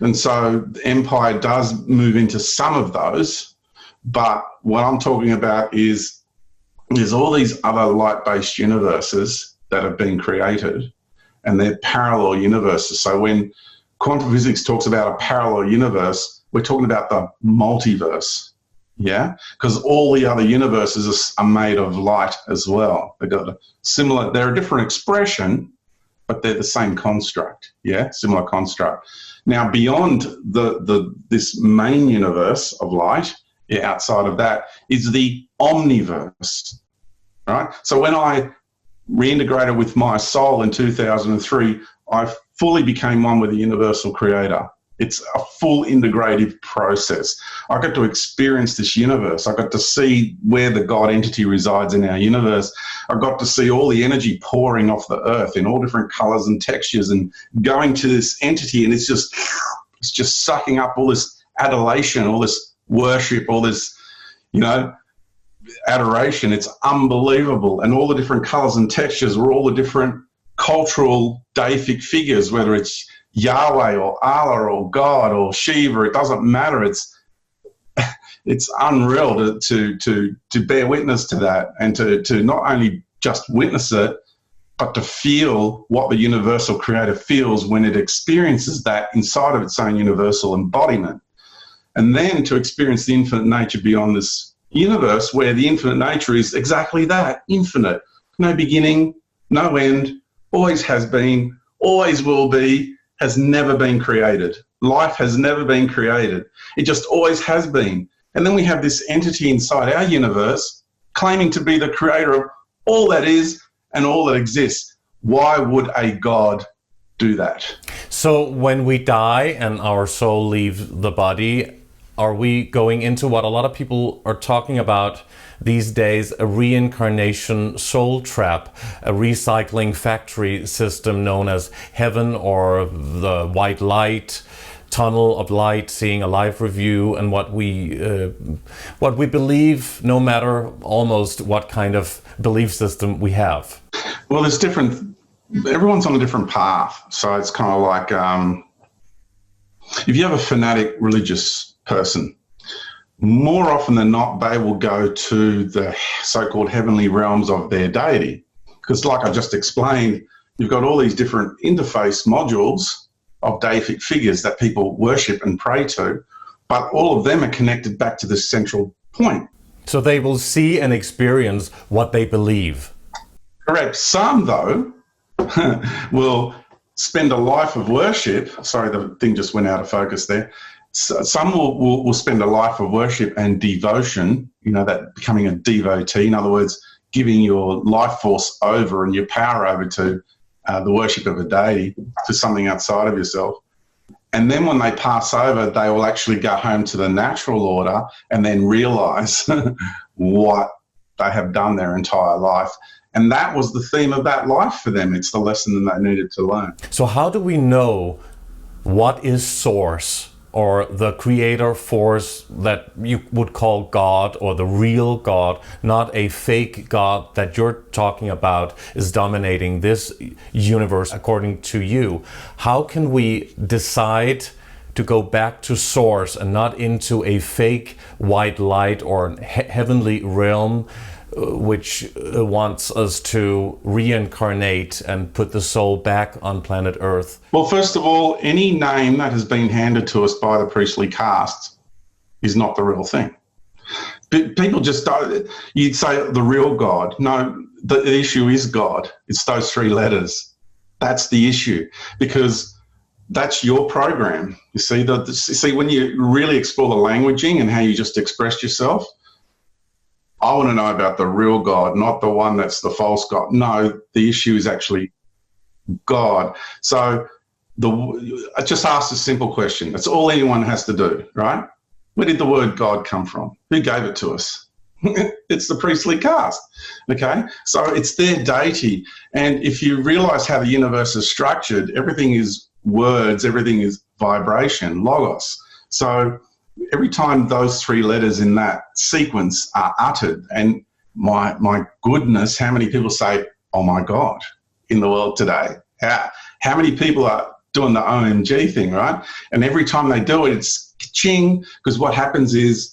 And so empire does move into some of those. But what I'm talking about is there's all these other light-based universes that have been created, and they're parallel universes. So when quantum physics talks about a parallel universe, we're talking about the multiverse, yeah? Because all the other universes are made of light as well. They've got they're a different expression, but they're the same construct, yeah? Similar construct. Now, beyond this main universe of light, outside of that, is the omniverse, right? So when I reintegrated with my soul in 2003, I fully became one with the universal creator. It's a full integrative process. I got to experience this universe. I got to see where the God entity resides in our universe. I got to see all the energy pouring off the earth in all different colors and textures and going to this entity, and it's just sucking up all this adulation, all this worship, all this, adoration. It's unbelievable. And all the different colors and textures were all the different cultural deific figures, whether it's Yahweh or Allah or God or Shiva, it doesn't matter. It's unreal to bear witness to that, and to not only just witness it, but to feel what the universal creator feels when it experiences that inside of its own universal embodiment. And then to experience the infinite nature beyond this universe, where the infinite nature is exactly that, infinite. No beginning, no end, always has been, always will be, has never been created. Life has never been created. It just always has been. And then we have this entity inside our universe claiming to be the creator of all that is and all that exists. Why would a God do that? So when we die and our soul leaves the body, are we going into what a lot of people are talking about these days, a reincarnation soul trap, a recycling factory system known as heaven, or the white light, tunnel of light, seeing a live review, and what we believe, no matter almost what kind of belief system we have? Well, there's everyone's on a different path. So it's kind of like if you have a fanatic religious person, more often than not, they will go to the so-called heavenly realms of their deity. Because like I just explained, you've got all these different interface modules of deific figures that people worship and pray to, but all of them are connected back to this central point. So they will see and experience what they believe. Correct. Some, though, will spend a life of worship. Sorry, the thing just went out of focus there. Some will spend a life of worship and devotion, that becoming a devotee, in other words, giving your life force over and your power over to the worship of a deity, to something outside of yourself. And then when they pass over, they will actually go home to the natural order and then realize what they have done their entire life. And that was the theme of that life for them. It's the lesson that they needed to learn. So how do we know what is source, or the creator force that you would call God, or the real God, not a fake God that you're talking about is dominating this universe according to you? How can we decide to go back to source and not into a fake white light or heavenly realm which wants us to reincarnate and put the soul back on planet Earth? Well, first of all, any name that has been handed to us by the priestly castes is not the real thing. People just don't, you'd say the real God. No, the issue is God. It's those three letters. That's the issue, because that's your program. You see, when you really explore the languaging and how you just expressed yourself, I want to know about the real God, not the one that's the false God. No, the issue is actually God. So I just asked a simple question. That's all anyone has to do, right? Where did the word God come from? Who gave it to us? It's the priestly caste, okay? So it's their deity. And if you realize how the universe is structured, everything is words, everything is vibration, logos. So every time those three letters in that sequence are uttered, and my goodness, how many people say, oh my God, in the world today? How many people are doing the OMG thing, right? And every time they do it, it's ka-ching, because what happens is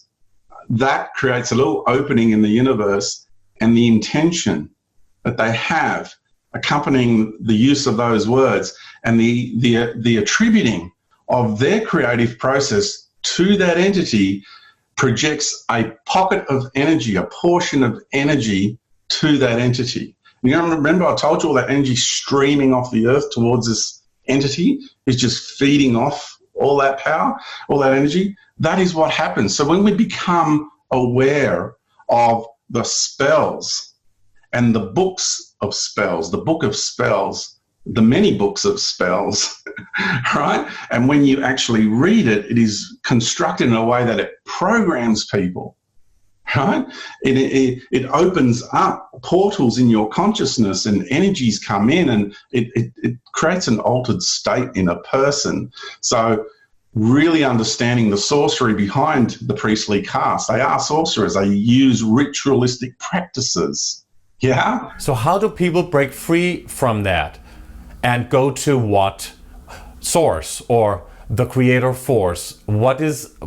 that creates a little opening in the universe, and the intention that they have accompanying the use of those words and the attributing of their creative process to that entity projects a pocket of energy, a portion of energy to that entity. You know, remember I told you all that energy streaming off the earth towards this entity is just feeding off all that power, all that energy. That is what happens. So when we become aware of the spells and the books of spells, the book of spells, the many books of spells, right? And when you actually read it, it is constructed in a way that it programs people, right? It opens up portals in your consciousness, and energies come in, and it creates an altered state in a person. So really understanding the sorcery behind the priestly caste. They are sorcerers. They use ritualistic practices. Yeah. So how do people break free from that and go to what source or the creator force? What is,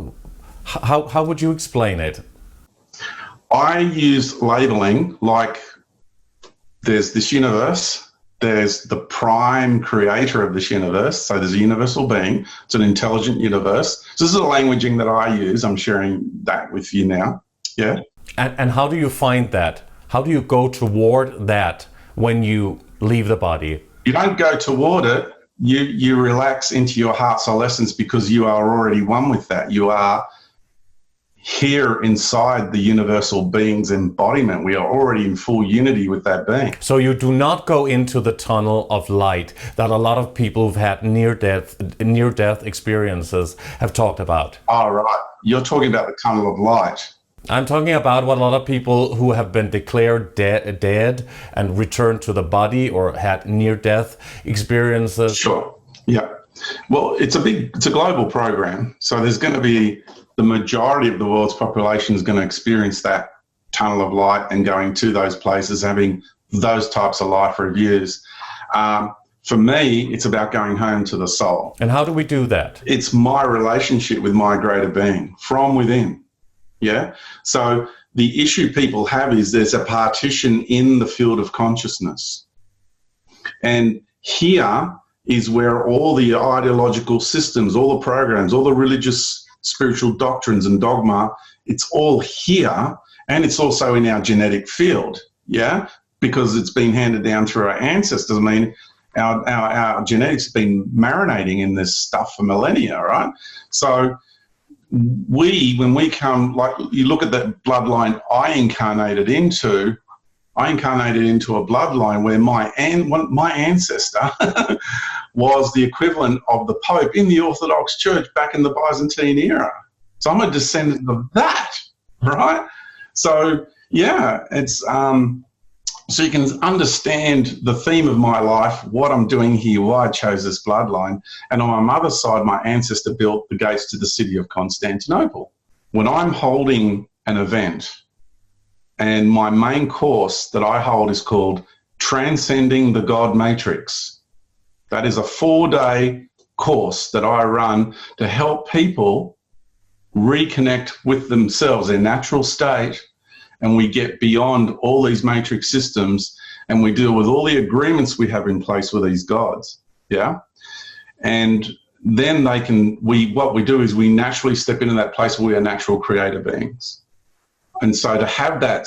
how would you explain it? I use labeling like there's this universe, there's the prime creator of this universe, so there's a universal being, it's an intelligent universe. So this is the languaging that I use. I'm sharing that with you now. Yeah. And how do you find that? How do you go toward that when you leave the body? You don't go toward it. You relax into your heart soul essence, because you are already one with that. You are here inside the universal being's embodiment. We are already in full unity with that being. So you do not go into the tunnel of light that a lot of people who've had near-death experiences have talked about. Oh, right. You're talking about the tunnel of light. I'm talking about what a lot of people who have been declared dead and returned to the body or had near-death experiences. Sure. Yeah. Well, it's a global program. So there's going to be the majority of the world's population is going to experience that tunnel of light and going to those places, having those types of life reviews. For me, it's about going home to the soul. And how do we do that? It's my relationship with my greater being from within. Yeah. So the issue people have is there's a partition in the field of consciousness. And here is where all the ideological systems, all the programs, all the religious spiritual doctrines and dogma, it's all here, and it's also in our genetic field, yeah? Because it's been handed down through our ancestors. I mean, our genetics have been marinating in this stuff for millennia, right? So when we come, like you look at that bloodline I incarnated into a bloodline where my ancestor was the equivalent of the Pope in the Orthodox Church back in the Byzantine era. So I'm a descendant of that, right? So yeah, it's so you can understand the theme of my life, what I'm doing here, why I chose this bloodline. And on my mother's side, my ancestor built the gates to the city of Constantinople. When I'm holding an event, and my main course that I hold is called Transcending the God Matrix. That is a 4-day course that I run to help people reconnect with themselves, their natural state, and we get beyond all these matrix systems, and we deal with all the agreements we have in place with these gods. Yeah. And then what we do is we naturally step into that place where we are natural creator beings. And so to have that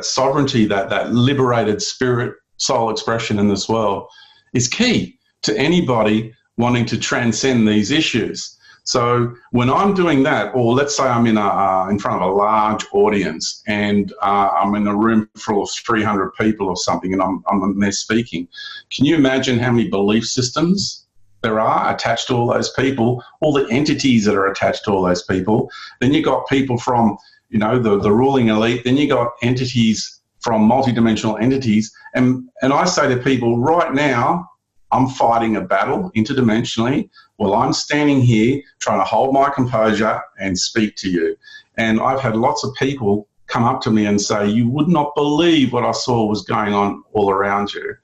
sovereignty, that liberated spirit soul expression in this world is key to anybody wanting to transcend these issues. So when I'm doing that, or let's say I'm in front of a large audience and I'm in a room full of 300 people or something, and I'm there speaking, can you imagine how many belief systems there are attached to all those people, all the entities that are attached to all those people? Then you got people from, the ruling elite. Then you got entities from multidimensional entities. And I say to people right now, I'm fighting a battle interdimensionally while I'm standing here trying to hold my composure and speak to you. And I've had lots of people come up to me and say, you would not believe what I saw was going on all around you.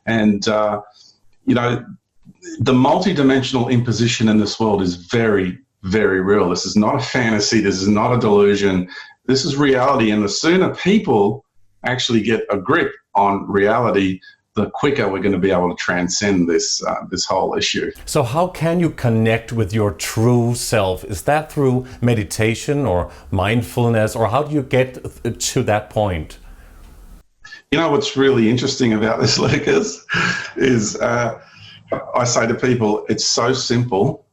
And, the multidimensional imposition in this world is very, very real. This is not a fantasy. This is not a delusion. This is reality. And the sooner people actually get a grip on reality, the quicker we're going to be able to transcend this whole issue. So how can you connect with your true self? Is that through meditation or mindfulness, or how do you get to that point? What's really interesting about this, Lucas, is I say to people, it's so simple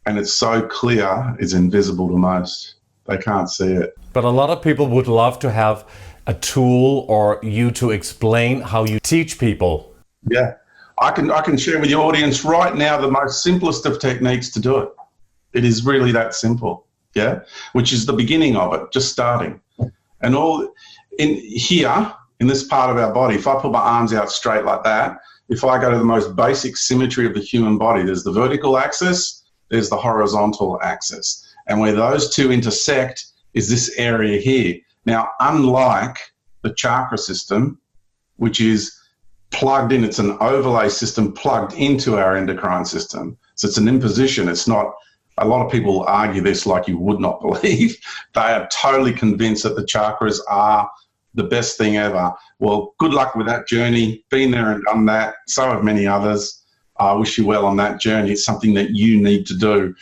and it's so clear, it's invisible to most. They can't see it. But a lot of people would love to have a tool or you to explain how you teach people. Yeah, I can share with your audience right now the most simplest of techniques to do it. It is really that simple, yeah, which is the beginning of it, just starting. And all in here, in this part of our body, if I put my arms out straight like that, if I go to the most basic symmetry of the human body, there's the vertical axis, there's the horizontal axis. And where those two intersect is this area here. Now, unlike the chakra system, which is plugged in, it's an overlay system plugged into our endocrine system. So it's an imposition. It's not, a lot of people argue this like you would not believe. They are totally convinced that the chakras are the best thing ever. Well, good luck with that journey. Been there and done that. So have many others. I wish you well on that journey. It's something that you need to do.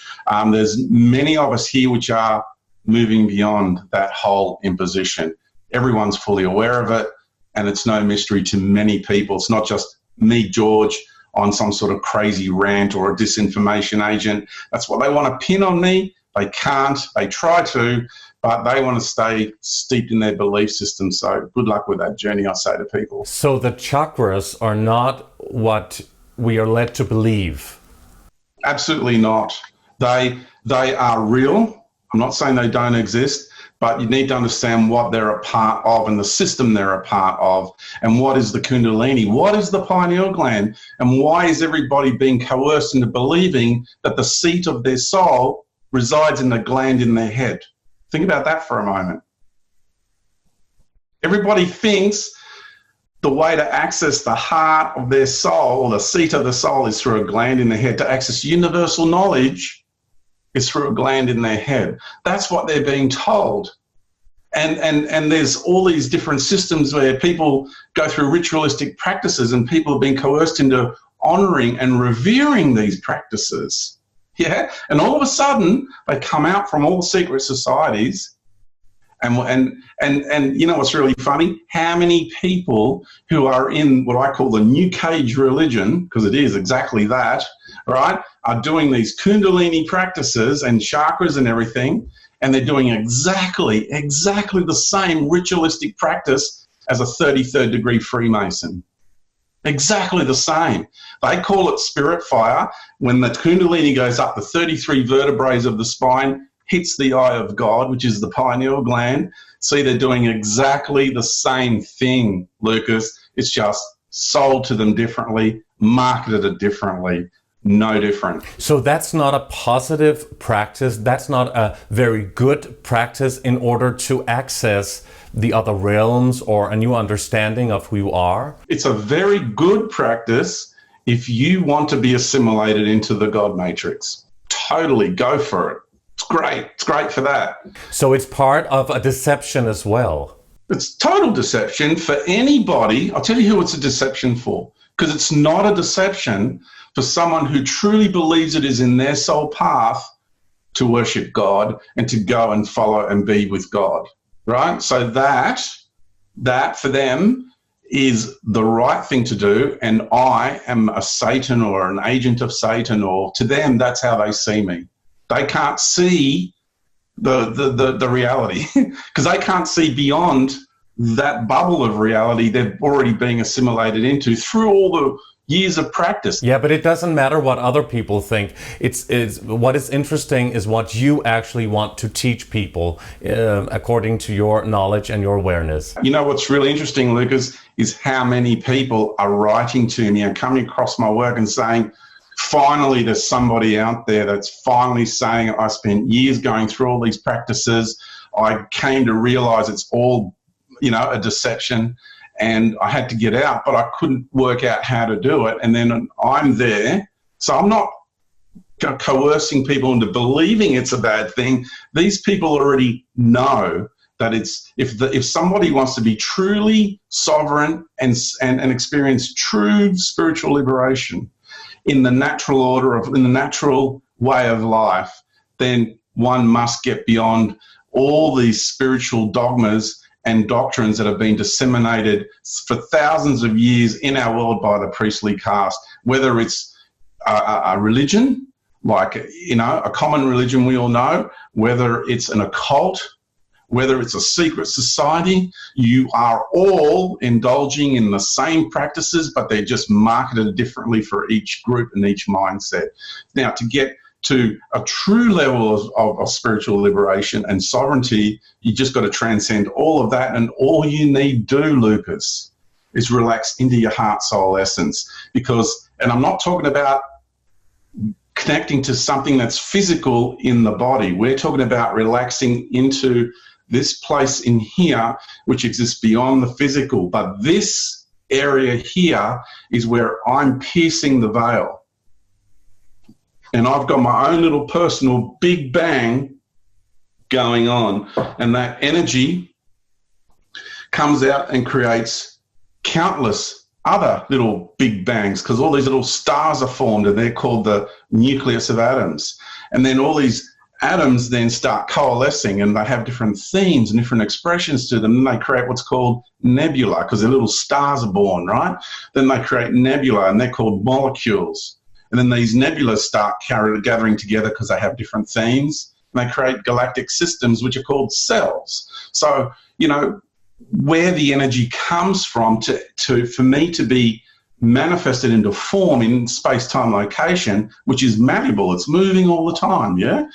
There's many of us here which are moving beyond that whole imposition. Everyone's fully aware of it, and it's no mystery to many people. It's not just me, George, on some sort of crazy rant or a disinformation agent. That's what they want to pin on me. They can't. They try to, but they want to stay steeped in their belief system. So good luck with that journey, I say to people. So the chakras are not what we are led to believe? Absolutely not. They are real. I'm not saying they don't exist, but you need to understand what they're a part of and the system they're a part of, and what is the kundalini, what is the pineal gland, and why is everybody being coerced into believing that the seat of their soul resides in the gland in their head. Think about that for a moment. Everybody thinks the way to access the heart of their soul, or the seat of the soul, is through a gland in their head. To access universal knowledge is through a gland in their head. That's what they're being told. And there's all these different systems where people go through ritualistic practices, and people are being coerced into honoring and revering these practices. Yeah, and all of a sudden they come out from all the secret societies, and you know what's really funny? How many people who are in what I call the new cage religion, because it is exactly that, right, are doing these kundalini practices and chakras and everything, and they're doing exactly the same ritualistic practice as a 33rd degree Freemason. Exactly the same. They call it spirit fire. When the kundalini goes up the 33 vertebrae of the spine, hits the eye of God, which is the pineal gland. See, they're doing exactly the same thing, Lucas. It's just sold to them differently, marketed differently. No different. So that's not a positive practice. That's not a very good practice in order to access the other realms or a new understanding of who you are. It's a very good practice if you want to be assimilated into the God matrix. Totally go for it. It's great. It's great for that. So it's part of a deception as well. It's total deception for anybody. I'll tell you who it's a deception for, because it's not a deception for someone who truly believes it is in their soul path to worship God and to go and follow and be with God, right? So that for them is the right thing to do, and I am a Satan or an agent of Satan, or to them, that's how they see me. They can't see the reality because they can't see beyond that bubble of reality they're already being assimilated into through all the years of practice. Yeah, but it doesn't matter what other people think. It's what is interesting is what you actually want to teach people according to your knowledge and your awareness. You know what's really interesting, Lucas, is how many people are writing to me and coming across my work and saying, finally there's somebody out there that's finally saying, I spent years going through all these practices. I came to realize it's all, a deception. And I had to get out, but I couldn't work out how to do it. And then I'm there. So I'm not coercing people into believing it's a bad thing. These people already know that it's, if somebody wants to be truly sovereign and experience true spiritual liberation in the natural order in the natural way of life, then one must get beyond all these spiritual dogmas and doctrines that have been disseminated for thousands of years in our world by the priestly caste, whether it's a religion, like, a common religion we all know, whether it's an occult, whether it's a secret society. You are all indulging in the same practices, but they're just marketed differently for each group and each mindset. Now, to get to a true level of spiritual liberation and sovereignty, you just got to transcend all of that. And all you need do, Lucas, is relax into your heart, soul, essence. And I'm not talking about connecting to something that's physical in the body. We're talking about relaxing into this place in here, which exists beyond the physical. But this area here is where I'm piercing the veil. And I've got my own little personal big bang going on. And that energy comes out and creates countless other little big bangs, because all these little stars are formed and they're called the nucleus of atoms. And then all these atoms then start coalescing and they have different themes and different expressions to them. And they create what's called nebula, because the little stars are born, right? Then they create nebula and they're called molecules. And then these nebulas start gathering together because they have different themes. And they create galactic systems, which are called cells. So, where the energy comes from for me to be manifested into form in space-time location, which is malleable, it's moving all the time, yeah?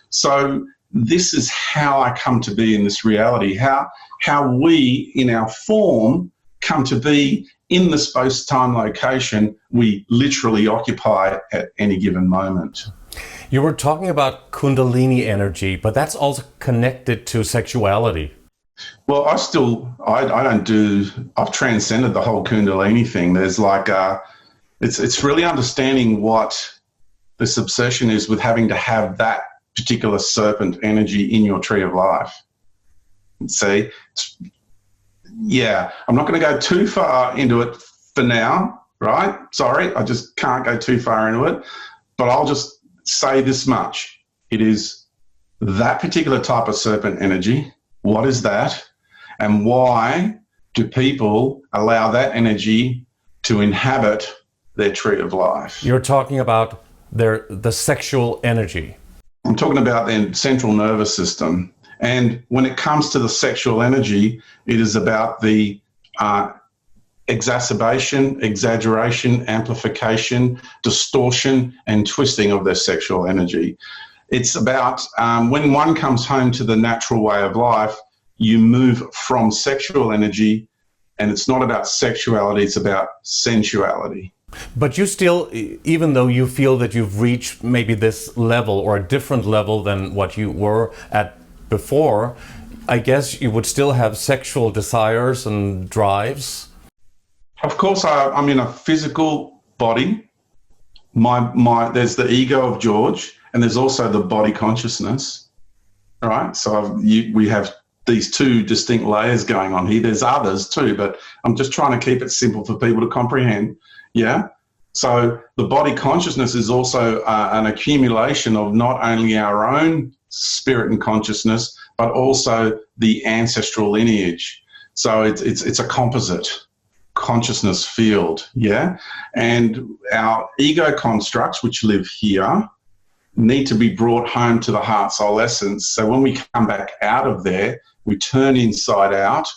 So this is how I come to be in this reality, how we, in our form, come to be in the space-time location we literally occupy at any given moment. You were talking about Kundalini energy, but that's also connected to sexuality. Well, I've transcended the whole Kundalini thing. There's it's really understanding what this obsession is with having to have that particular serpent energy in your tree of life. See, I'm not going to go too far into it for now, right? Sorry, I just can't go too far into it, but I'll just say this much. It is that particular type of serpent energy. What is that? And why do people allow that energy to inhabit their tree of life? You're talking about the sexual energy. I'm talking about their central nervous system. And when it comes to the sexual energy, it is about the exacerbation, exaggeration, amplification, distortion, and twisting of their sexual energy. It's about when one comes home to the natural way of life, you move from sexual energy, and it's not about sexuality, it's about sensuality. But you still, even though you feel that you've reached maybe this level or a different level than what you were at before, I guess you would still have sexual desires and drives. Of course, I'm in a physical body. There's the ego of George, and there's also the body consciousness, right? So we have these two distinct layers going on here. There's others too, but I'm just trying to keep it simple for people to comprehend. Yeah. So the body consciousness is also an accumulation of not only our own spirit and consciousness, but also the ancestral lineage. So it's a composite consciousness field. Yeah. And our ego constructs, which live here, need to be brought home to the heart soul essence. So when we come back out of there, we turn inside out.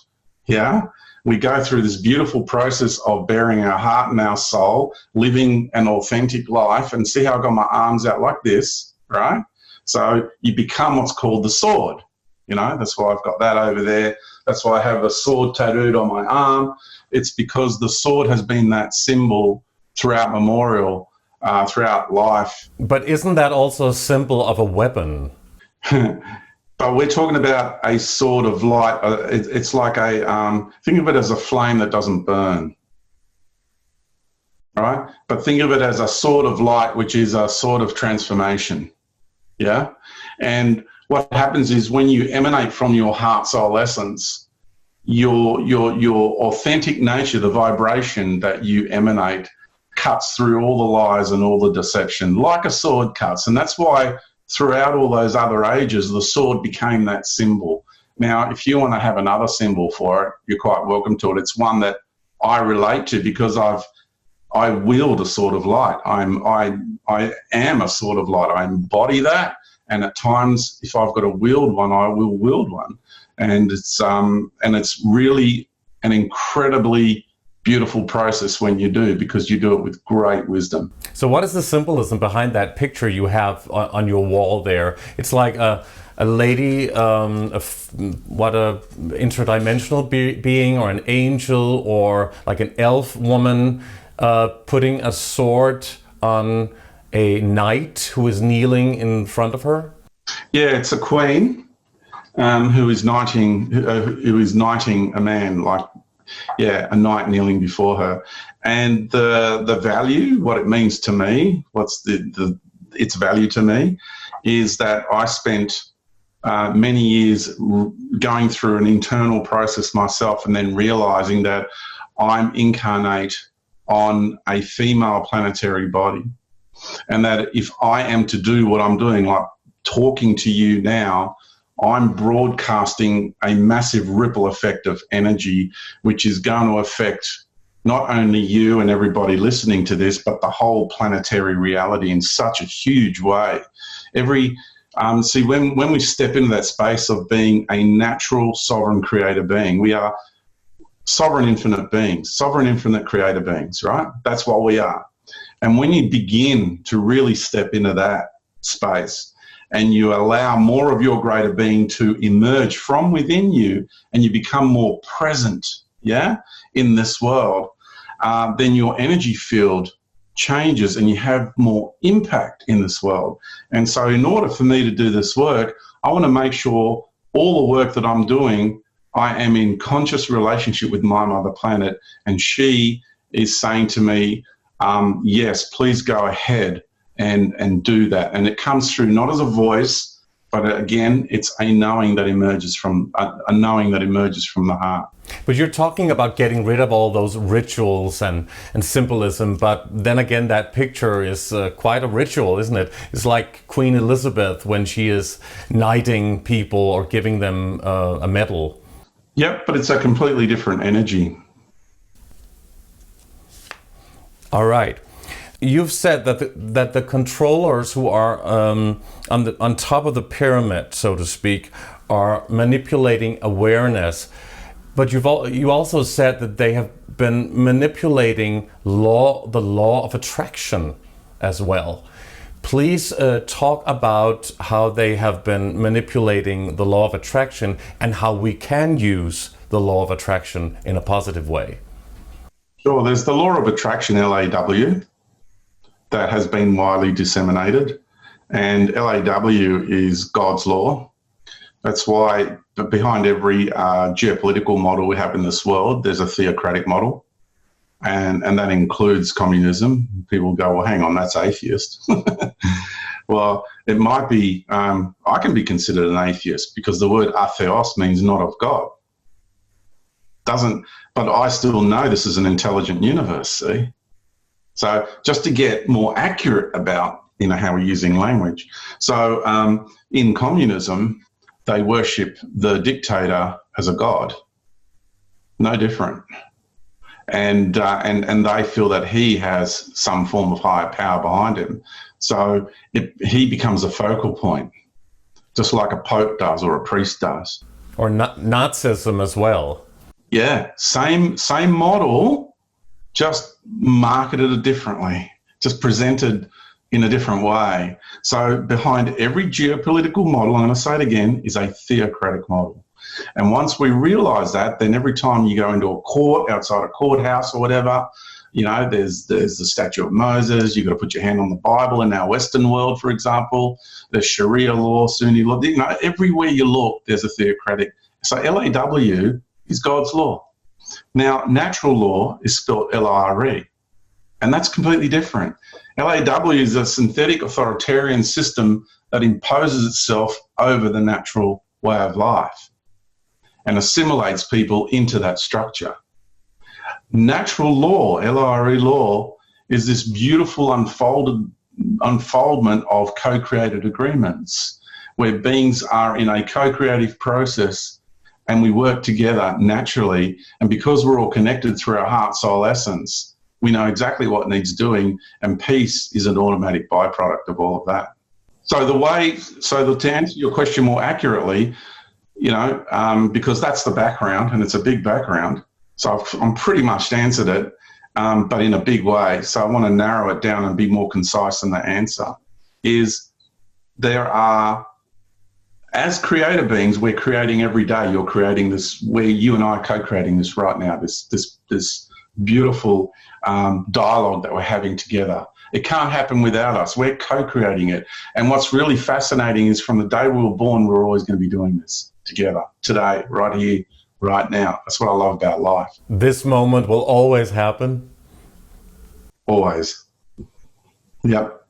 Yeah. We go through this beautiful process of bearing our heart and our soul, living an authentic life. And see how I've got my arms out like this, right? So you become what's called the sword. You know, that's why I've got that over there. That's why I have a sword tattooed on my arm. It's because the sword has been that symbol throughout memorial, throughout life. But isn't that also a symbol of a weapon? But we're talking about a sword of light. It's like a, think of it as a flame that doesn't burn. All right? But think of it as a sword of light, which is a sword of transformation. Yeah? And what happens is when you emanate from your heart soul essence, your authentic nature, the vibration that you emanate, cuts through all the lies and all the deception, like a sword cuts. And that's why throughout all those other ages, the sword became that symbol. Now, if you want to have another symbol for it, you're quite welcome to it. It's one that I relate to because I wield a sword of light. I am a sword of light. I embody that. And at times, if I've got to wield one, I will wield one. And it's really an incredibly beautiful process when you do, because you do it with great wisdom. So what is the symbolism behind that picture you have on your wall there? It's like a lady, what a interdimensional being, or an angel, or like an elf woman putting a sword on a knight who is kneeling in front of her? Yeah, it's a queen who is knighting a man, like, yeah, a knight kneeling before her. And the value, what it means to me, what's its value to me, is that I spent many years going through an internal process myself, and then realizing that I'm incarnate on a female planetary body, and that if I am to do what I'm doing, like talking to you now, I'm broadcasting a massive ripple effect of energy, which is going to affect not only you and everybody listening to this, but the whole planetary reality in such a huge way. See, when we step into that space of being a natural sovereign creator being, we are sovereign infinite beings, sovereign infinite creator beings, right? That's what we are. And when you begin to really step into that space, and you allow more of your greater being to emerge from within you, and you become more present, yeah, in this world, then your energy field changes and you have more impact in this world. And so in order for me to do this work, I want to make sure all the work that I'm doing, I am in conscious relationship with my mother planet, and she is saying to me, yes, please go ahead and do that. And it comes through not as a voice, but again, it's a knowing that emerges from the heart. But you're talking about getting rid of all those rituals and symbolism, but then again, that picture is quite a ritual, isn't it? It's like Queen Elizabeth when she is knighting people or giving them a medal. Yep, but it's a completely different energy. All right. You've said that the controllers who are on top of the pyramid, so to speak, are manipulating awareness. But you also said that they have been manipulating the law of attraction as well. Please talk about how they have been manipulating the law of attraction and how we can use the law of attraction in a positive way. Sure, there's the law of attraction, LAW, that has been widely disseminated, and LAW is God's law. That's why behind every geopolitical model we have in this world, there's a theocratic model, and that includes communism. People go, well, hang on, that's atheist. Well, it might be, I can be considered an atheist because the word atheos means not of God. But I still know this is an intelligent universe, see? So just to get more accurate about, how we're using language. So in communism, they worship the dictator as a god, no different. And they feel that he has some form of higher power behind him. So he becomes a focal point, just like a pope does or a priest does. Or Nazism as well. Yeah, same model, just marketed differently, just presented in a different way. So behind every geopolitical model, I'm going to say it again, is a theocratic model. And once we realize that, then every time you go into a court, outside a courthouse or whatever, you know, there's the statue of Moses, you've got to put your hand on the Bible in our Western world, for example, there's Sharia law, Sunni law, you know, everywhere you look, there's a theocratic. So LAW is God's law. Now, natural law is spelled LIRE, and that's completely different. LAW is a synthetic authoritarian system that imposes itself over the natural way of life and assimilates people into that structure. Natural law, LIRE law, is this beautiful unfoldment of co-created agreements where beings are in a co-creative process and we work together naturally. And because we're all connected through our heart, soul, essence, we know exactly what needs doing, and peace is an automatic byproduct of all of that. So to answer your question more accurately, you know, because that's the background and it's a big background. So I'm pretty much answered it, but in a big way. So I want to narrow it down and be more concise in the answer. Is there are, as creator beings, we're creating every day. You're creating this, where you and I are co-creating this right now, this beautiful dialogue that we're having together. It can't happen without us. We're co-creating it. And what's really fascinating is from the day we were born, we're always going to be doing this together, today, right here, right now. That's what I love about life. This moment will always happen? Always. Yep.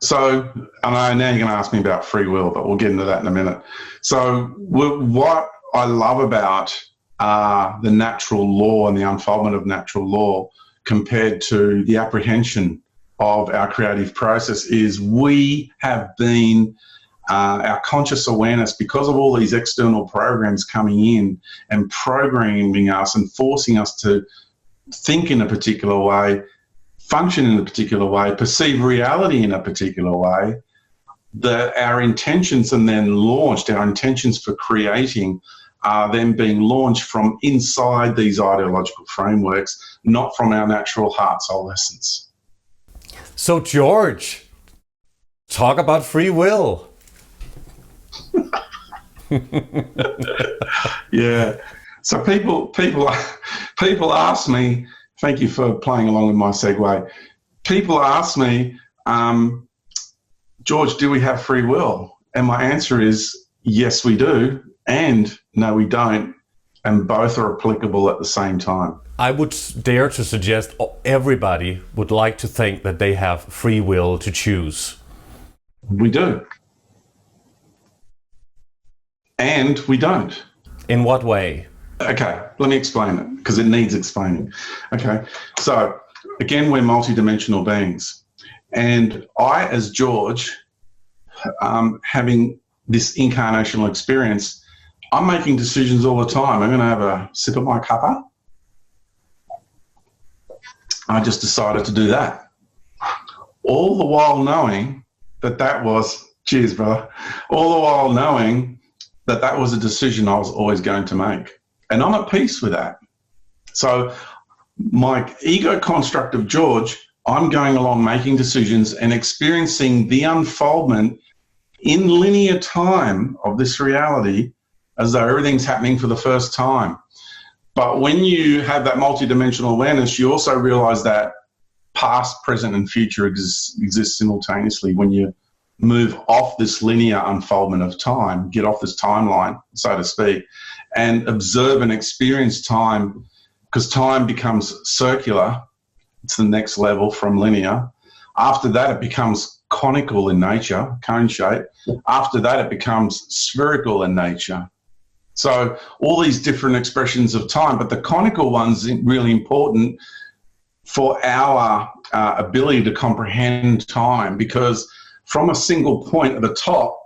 So, I know now you're going to ask me about free will, but we'll get into that in a minute. So what I love about the natural law and the unfoldment of natural law compared to the apprehension of our creative process is we have been, our conscious awareness, because of all these external programs coming in and programming us and forcing us to think in a particular way, function in a particular way, perceive reality in a particular way, that our intentions and then launched, our intentions for creating are then being launched from inside these ideological frameworks, not from our natural heart, soul essence. So George, talk about free will. Yeah. So people ask me, thank you for playing along with my segue. People ask me, George, do we have free will? And my answer is yes, we do, and no, we don't. And both are applicable at the same time. I would dare to suggest everybody would like to think that they have free will to choose. We do. And we don't. In what way? Okay, let me explain it, because it needs explaining. Okay, so again, we're multidimensional beings. And I, as George, having this incarnational experience, I'm making decisions all the time. I'm going to have a sip of my cuppa. I just decided to do that. All the while knowing that was, cheers, brother, all the while knowing that was a decision I was always going to make. And I'm at peace with that. So my ego construct of George, I'm going along making decisions and experiencing the unfoldment in linear time of this reality as though everything's happening for the first time. But when you have that multidimensional awareness, you also realize that past, present, and future exist simultaneously when you move off this linear unfoldment of time, get off this timeline, so to speak, and observe and experience time, because time becomes circular. It's the next level from linear. After that, it becomes conical in nature, cone shape. After that, it becomes spherical in nature. So all these different expressions of time, but the conical one's really important for our ability to comprehend time, because from a single point at the top,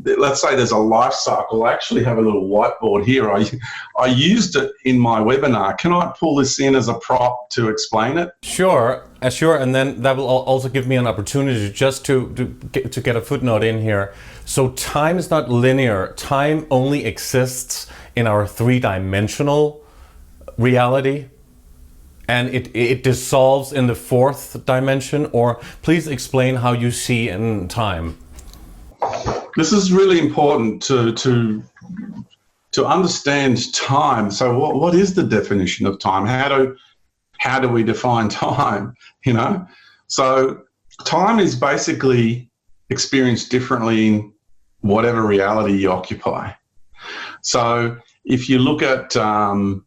let's say there's a life cycle. I actually have a little whiteboard here. I used it in my webinar. Can I pull this in as a prop to explain it? Sure, sure. And then that will also give me an opportunity just to get a footnote in here. So time is not linear. Time only exists in our three-dimensional reality, and it dissolves in the fourth dimension. Or please explain how you see in time. This is really important to understand time. So what is the definition of time? How do we define time? So time is basically experienced differently in whatever reality you occupy. So if you look at an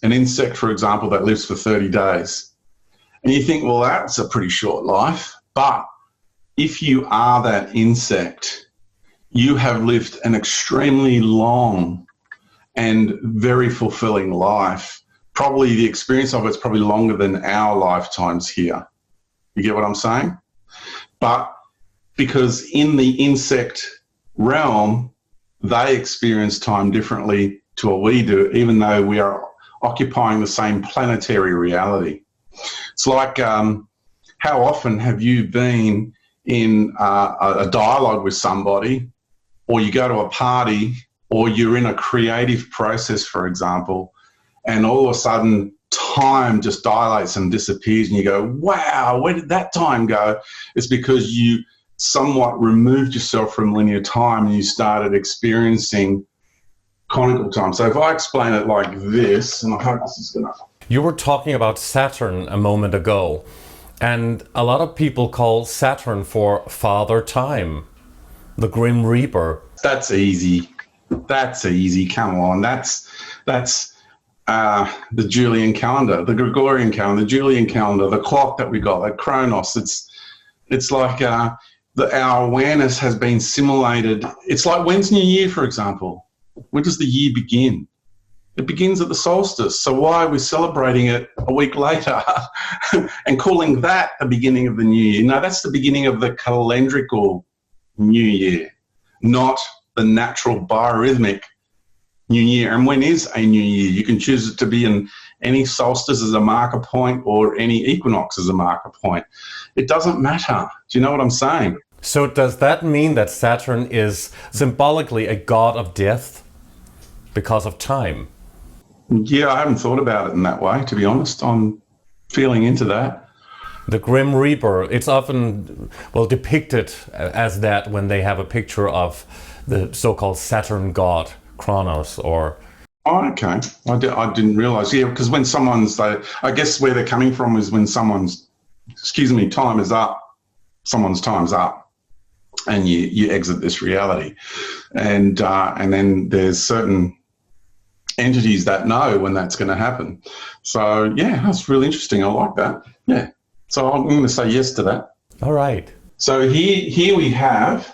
insect, for example, that lives for 30 days, and you think, well, that's a pretty short life. But if you are that insect, you have lived an extremely long and very fulfilling life. Probably the experience of it's probably longer than our lifetimes here. You get what I'm saying? But because in the insect realm, they experience time differently to what we do, even though we are occupying the same planetary reality. It's like, how often have you been in a dialogue with somebody, or you go to a party, or you're in a creative process, for example, and all of a sudden time just dilates and disappears, and you go, wow, where did that time go? It's because you somewhat removed yourself from linear time and you started experiencing conical time. So if I explain it like this, and I hope this is gonna... You were talking about Saturn a moment ago, and a lot of people call Saturn for Father Time, the Grim Reaper. That's easy. That's easy. Come on. That's the Julian calendar, the Gregorian calendar, the Julian calendar, the clock that we got, that Chronos. It's like our awareness has been simulated. It's like, when's New Year, for example? When does the year begin? It begins at the solstice. So why are we celebrating it a week later and calling that the beginning of the new year? No, that's the beginning of the calendrical new year, not the natural biorhythmic new year. And when is a new year? You can choose it to be in any solstice as a marker point or any equinox as a marker point. It doesn't matter. Do you know what I'm saying? So does that mean that Saturn is symbolically a god of death because of time? Yeah, I haven't thought about it in that way, to be honest. I'm feeling into that. The Grim Reaper, it's often, well, depicted as that when they have a picture of the so-called Saturn god, Kronos, or... Oh, okay. I didn't realise. Yeah, because when I guess where they're coming from is when someone's, time is up, someone's time's up, and you exit this reality. And then there's certain entities that know when that's going to happen. So, yeah, that's really interesting. I like that. Yeah. So I'm going to say yes to that. All right. So here we have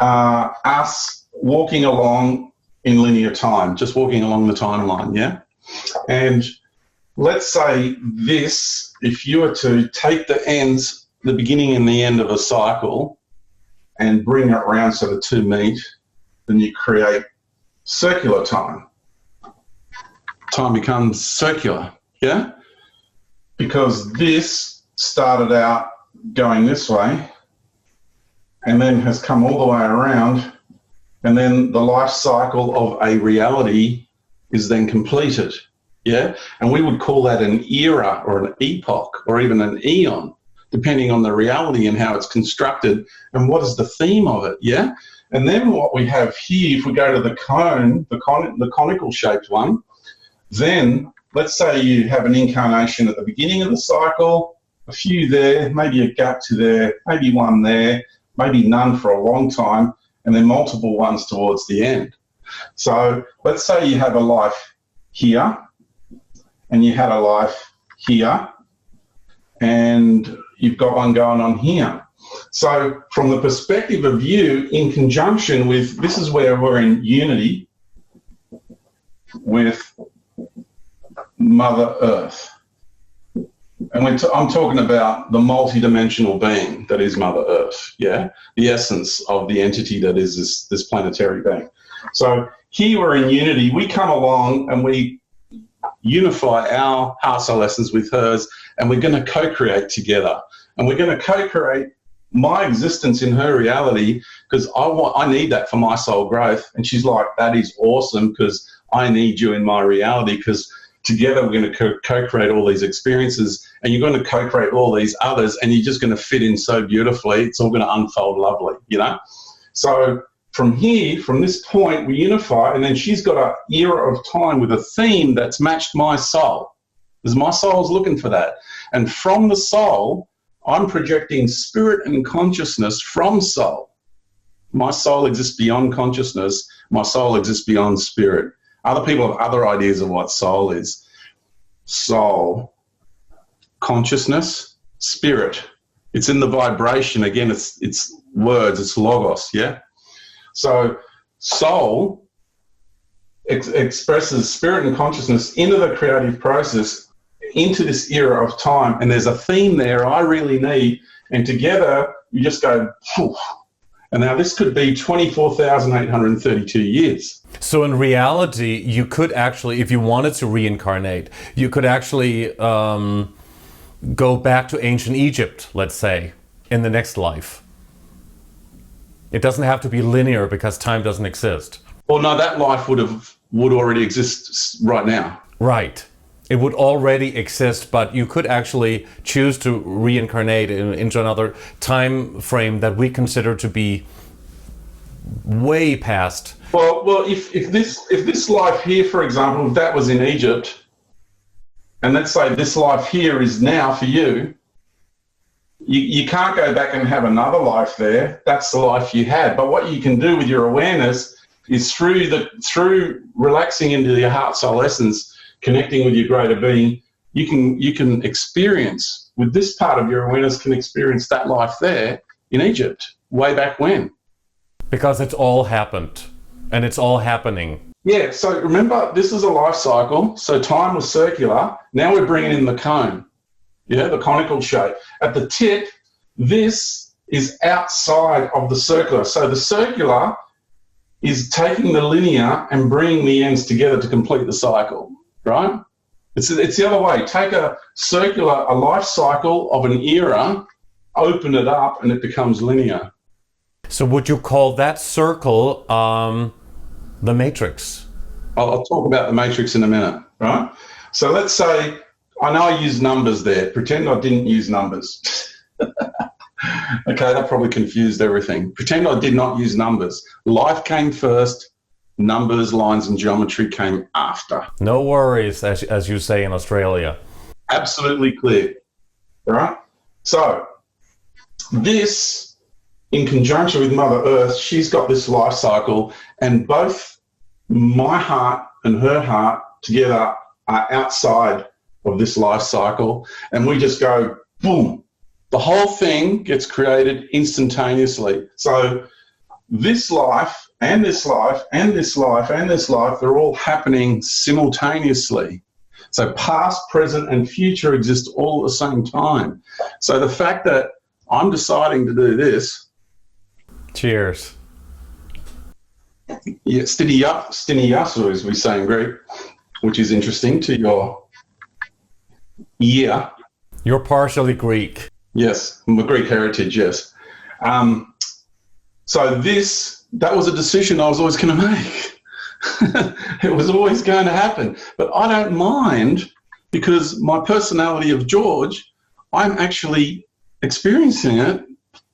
us walking along in linear time, just walking along the timeline, yeah? And let's say this, if you were to take the ends, the beginning and the end of a cycle, and bring it around so the two meet, then you create circular time. Time becomes circular, yeah? Because this started out going this way and then has come all the way around, and then the life cycle of a reality is then completed, yeah? And we would call that an era or an epoch or even an eon, depending on the reality and how it's constructed and what is the theme of it, yeah? And then what we have here, if we go to the cone, the conical shaped one, then let's say you have an incarnation at the beginning of the cycle, a few there, maybe a gap to there, maybe one there, maybe none for a long time, and then multiple ones towards the end. So let's say you have a life here, and you had a life here, and you've got one going on here. So from the perspective of you, in conjunction with, this is where we're in unity with Mother Earth. And I'm talking about the multi-dimensional being that is Mother Earth, yeah? The essence of the entity that is this planetary being. So here we're in unity. We come along and we unify our heart soul essence with hers, and we're going to co-create together. And we're going to co-create my existence in her reality, because I need that for my soul growth. And she's like, that is awesome, because I need you in my reality, because together we're going to co-create all these experiences, and you're going to co-create all these others, and you're just going to fit in so beautifully. It's all going to unfold lovely, you know? So from here, from this point, we unify, and then she's got an era of time with a theme that's matched my soul, because my soul's looking for that. And from the soul, I'm projecting spirit and consciousness from soul. My soul exists beyond consciousness. My soul exists beyond spirit. Other people have other ideas of what soul is. Soul, consciousness, spirit. It's in the vibration. Again, it's words, it's logos, yeah? So soul expresses spirit and consciousness into the creative process, into this era of time, and there's a theme there I really need, and together you just go, phew. And now this could be 24,832 years. So in reality, you could actually, if you wanted to reincarnate, you could actually go back to ancient Egypt, let's say, in the next life. It doesn't have to be linear because time doesn't exist. Well, no, that life would already exist right now. Right. It would already exist, but you could actually choose to reincarnate into another time frame that we consider to be way past. Well, if this life here, for example, if that was in Egypt, and let's say this life here is now for you, you can't go back and have another life there. That's the life you had. But what you can do with your awareness is through relaxing into your heart soul essence, connecting with your greater being, you can experience, with this part of your awareness, can experience that life there in Egypt, way back when. Because it's all happened, and it's all happening. Yeah, so remember, this is a life cycle, so time was circular, now we're bringing in the cone, yeah, the conical shape. At the tip, this is outside of the circular, so the circular is taking the linear and bringing the ends together to complete the cycle. Right? It's the other way. Take a life cycle of an era, open it up, and it becomes linear. So would you call that circle the matrix? I'll talk about the matrix in a minute, right? So let's say, I know I used numbers there. Pretend I didn't use numbers. Okay, that probably confused everything. Pretend I did not use numbers. Life came first. Numbers, lines, and geometry came after. No worries, as you say in Australia. Absolutely clear. All right? So, this, in conjunction with Mother Earth, she's got this life cycle, and both my heart and her heart together are outside of this life cycle, and we just go, boom. The whole thing gets created instantaneously. So, this life, and this life, and this life, and this life, they're all happening simultaneously. So past, present, and future exist all at the same time. So the fact that I'm deciding to do this... Cheers. Yeah, stiniasu, as we say in Greek, which is interesting to your ear. You're partially Greek. Yes, I'm a Greek heritage, yes. So that was a decision I was always going to make. It was always going to happen. But I don't mind, because my personality of George, I'm actually experiencing it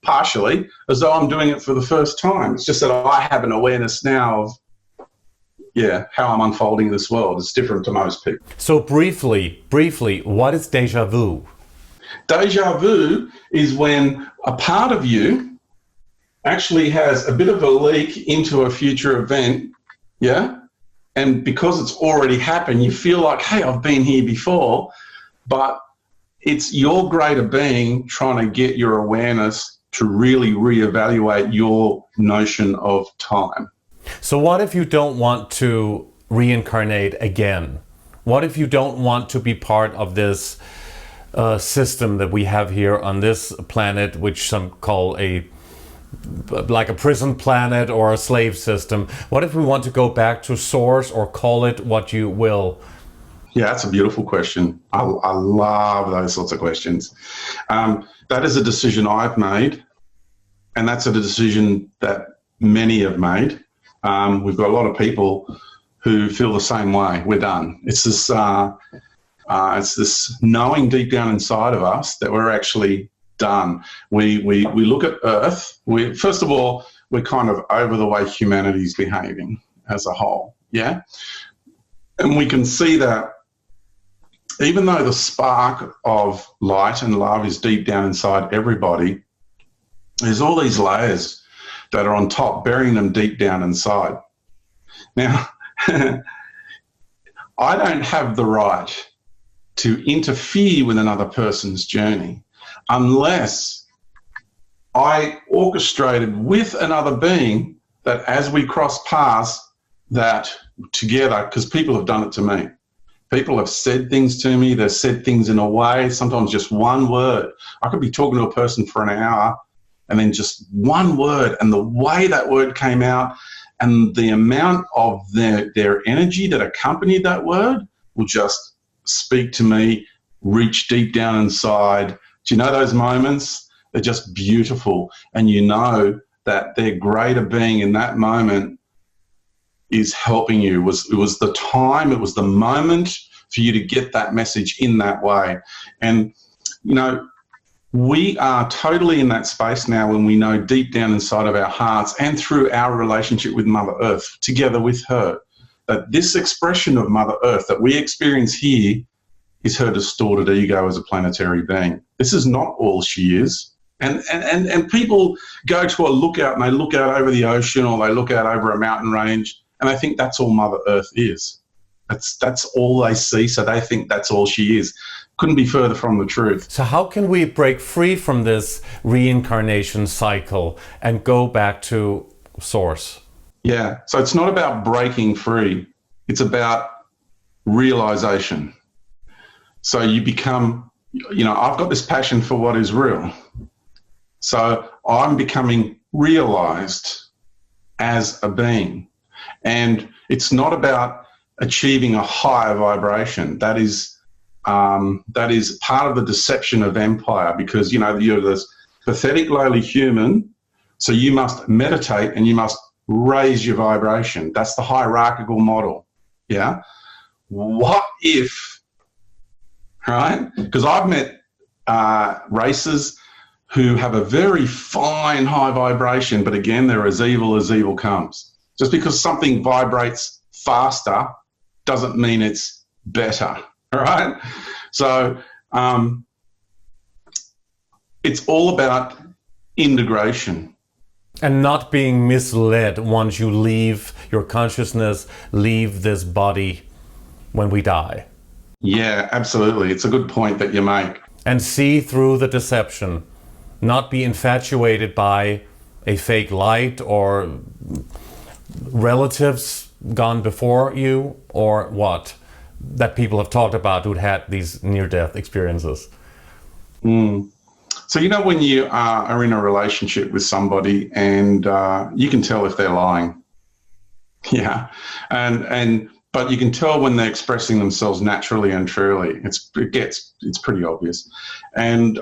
partially as though I'm doing it for the first time. It's just that I have an awareness now of, how I'm unfolding this world. It's different to most people. So briefly, what is déjà vu? Déjà vu is when a part of you actually has a bit of a leak into a future event, yeah? And because it's already happened, you feel like, hey, I've been here before, but it's your greater being trying to get your awareness to really reevaluate your notion of time. So what if you don't want to reincarnate again? What if you don't want to be part of this system that we have here on this planet, which some call like a prison planet or a slave system. What if we want to go back to source, or call it what you will? Yeah, that's a beautiful question. I love those sorts of questions. That is a decision I've made, and that's a decision that many have made. We've got a lot of people who feel the same way. We're done. It's this knowing deep down inside of us that we're actually done. We look at Earth. First of all, we're kind of over the way humanity's behaving as a whole. Yeah, and we can see that even though the spark of light and love is deep down inside everybody, there's all these layers that are on top, burying them deep down inside. Now, I don't have the right to interfere with another person's journey unless I orchestrated with another being that as we cross paths, that together, because people have done it to me. People have said things to me. They've said things in a way, sometimes just one word. I could be talking to a person for an hour and then just one word, and the way that word came out and the amount of their energy that accompanied that word will just speak to me, reach deep down inside. Do you know those moments? They're just beautiful. And you know that their greater being in that moment is helping you. It was the time, it was the moment for you to get that message in that way. And, you know, we are totally in that space now when we know deep down inside of our hearts and through our relationship with Mother Earth, together with her, that this expression of Mother Earth that we experience here is her distorted ego as a planetary being. This is not all she is. And people go to a lookout and they look out over the ocean, or they look out over a mountain range, and they think that's all Mother Earth is. That's all they see, so they think that's all she is. Couldn't be further from the truth. So how can we break free from this reincarnation cycle and go back to source? Yeah, so it's not about breaking free. It's about realization. So you become, you know, I've got this passion for what is real. So I'm becoming realized as a being. And it's not about achieving a higher vibration. That is part of the deception of empire, because, you know, you're this pathetic, lowly human, so you must meditate and you must raise your vibration. That's the hierarchical model, yeah? What if, right? Because I've met races who have a very fine, high vibration, but again, they're as evil comes. Just because something vibrates faster doesn't mean it's better, all right? So it's all about integration. And not being misled once you leave your consciousness, leave this body when we die. Yeah, absolutely. It's a good point that you make. And see through the deception. Not be infatuated by a fake light or relatives gone before you, or what that people have talked about who'd had these near-death experiences. So, you know, when you are in a relationship with somebody and you can tell if they're lying. Yeah. But you can tell when they're expressing themselves naturally and truly. It's pretty obvious. And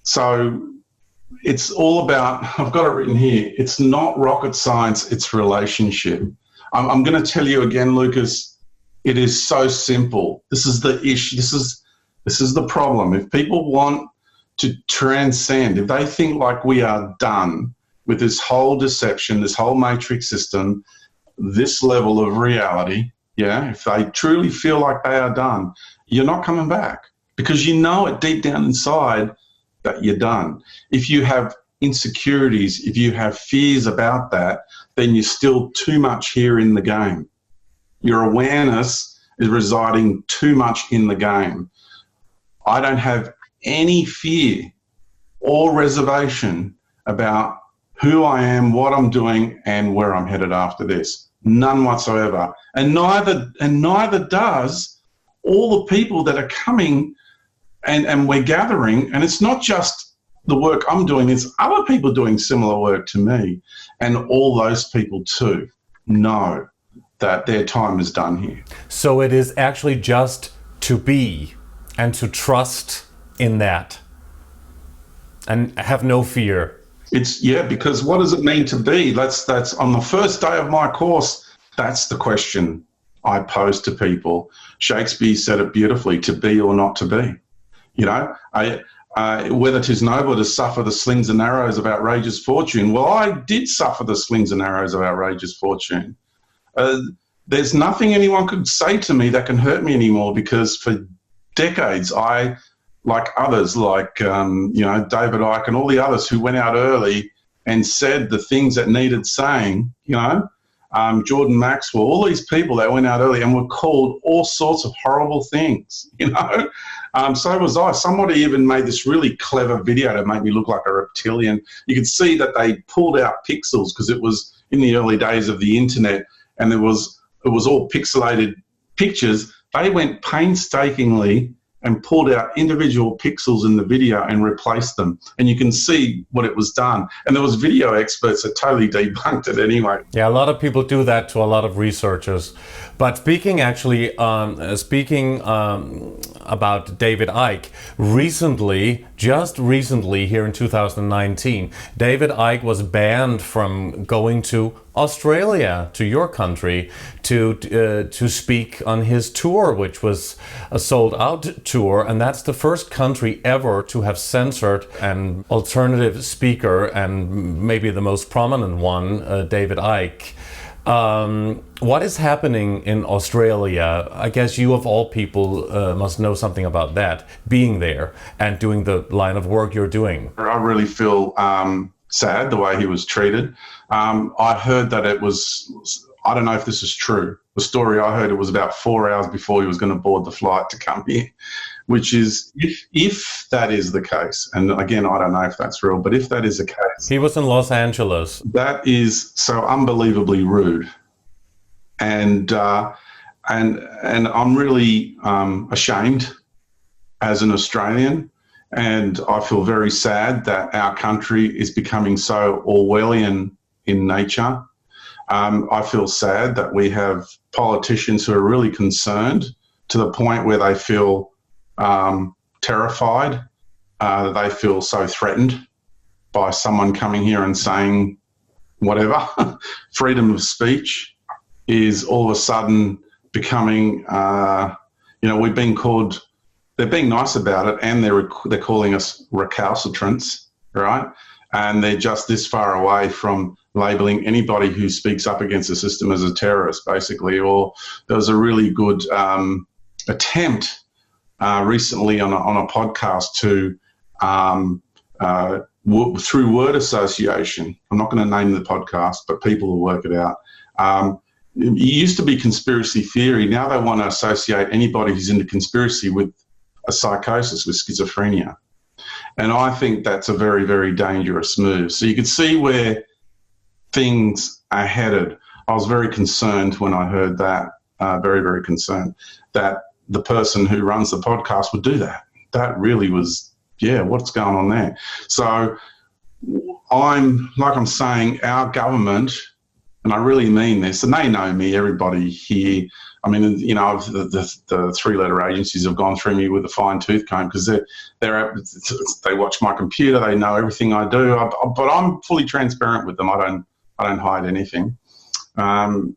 so it's all about, I've got it written here, it's not rocket science, it's relationship. I'm going to tell you again, Lucas, it is so simple. This is the issue. This is the problem. If people want to transcend, if they think like we are done with this whole deception, this whole matrix system, this level of reality, yeah, if they truly feel like they are done, you're not coming back, because you know it deep down inside that you're done. If you have insecurities, if you have fears about that, then you're still too much here in the game. Your awareness is residing too much in the game. I don't have any fear or reservation about who I am, what I'm doing, and where I'm headed after this. None whatsoever. And neither does all the people that are coming and we're gathering, and it's not just the work I'm doing, it's other people doing similar work to me, and all those people too know that their time is done here. So it is actually just to be and to trust in that and have no fear. It's, yeah, because what does it mean to be? That's on the first day of my course, that's the question I pose to people. Shakespeare said it beautifully, to be or not to be. You know, whether 'tis noble to suffer the slings and arrows of outrageous fortune. Well, I did suffer the slings and arrows of outrageous fortune. There's nothing anyone could say to me that can hurt me anymore, because for decades I, like others, like David Icke and all the others who went out early and said the things that needed saying, Jordan Maxwell, all these people that went out early and were called all sorts of horrible things, so was I. Somebody even made this really clever video to make me look like a reptilian. You could see that they pulled out pixels because it was in the early days of the internet, and it was all pixelated pictures. They went painstakingly and pulled out individual pixels in the video and replaced them. And you can see what it was done. And there was video experts that totally debunked it anyway. Yeah, a lot of people do that to a lot of researchers. But speaking about David Icke, just recently here in 2019, David Icke was banned from going to Australia, to your country, to speak on his tour, which was a sold-out tour, and that's the first country ever to have censored an alternative speaker, and maybe the most prominent one, David Icke. What is happening in Australia? I guess you of all people must know something about that, being there and doing the line of work you're doing. I really feel sad the way he was treated. I heard that it was, I don't know if this is true, the story I heard, it was about 4 hours before he was going to board the flight to come here, which is, if that is the case, and again, I don't know if that's real, but if that is the case. He was in Los Angeles. That is so unbelievably rude. And I'm really ashamed as an Australian, and I feel very sad that our country is becoming so Orwellian in nature. I feel sad that we have politicians who are really concerned to the point where they feel terrified, they feel so threatened by someone coming here and saying whatever. Freedom of speech is all of a sudden becoming, we've been called, they're being nice about it, and they're calling us recalcitrants, right? And they're just this far away from labeling anybody who speaks up against the system as a terrorist, basically. Or there was a really good attempt recently on a podcast to, through word association, I'm not going to name the podcast, but people will work it out. It used to be conspiracy theory. Now they want to associate anybody who's into conspiracy with a psychosis, with schizophrenia. And I think that's a very, very dangerous move. So you can see where things are headed. I was very concerned when I heard that, very, very concerned that the person who runs the podcast would do that. That really was, what's going on there? So I'm saying, our government, and I really mean this, and they know me, everybody here. I mean, the three-letter agencies have gone through me with a fine-tooth comb because they watch my computer, they know everything I do. But I'm fully transparent with them. I don't hide anything. And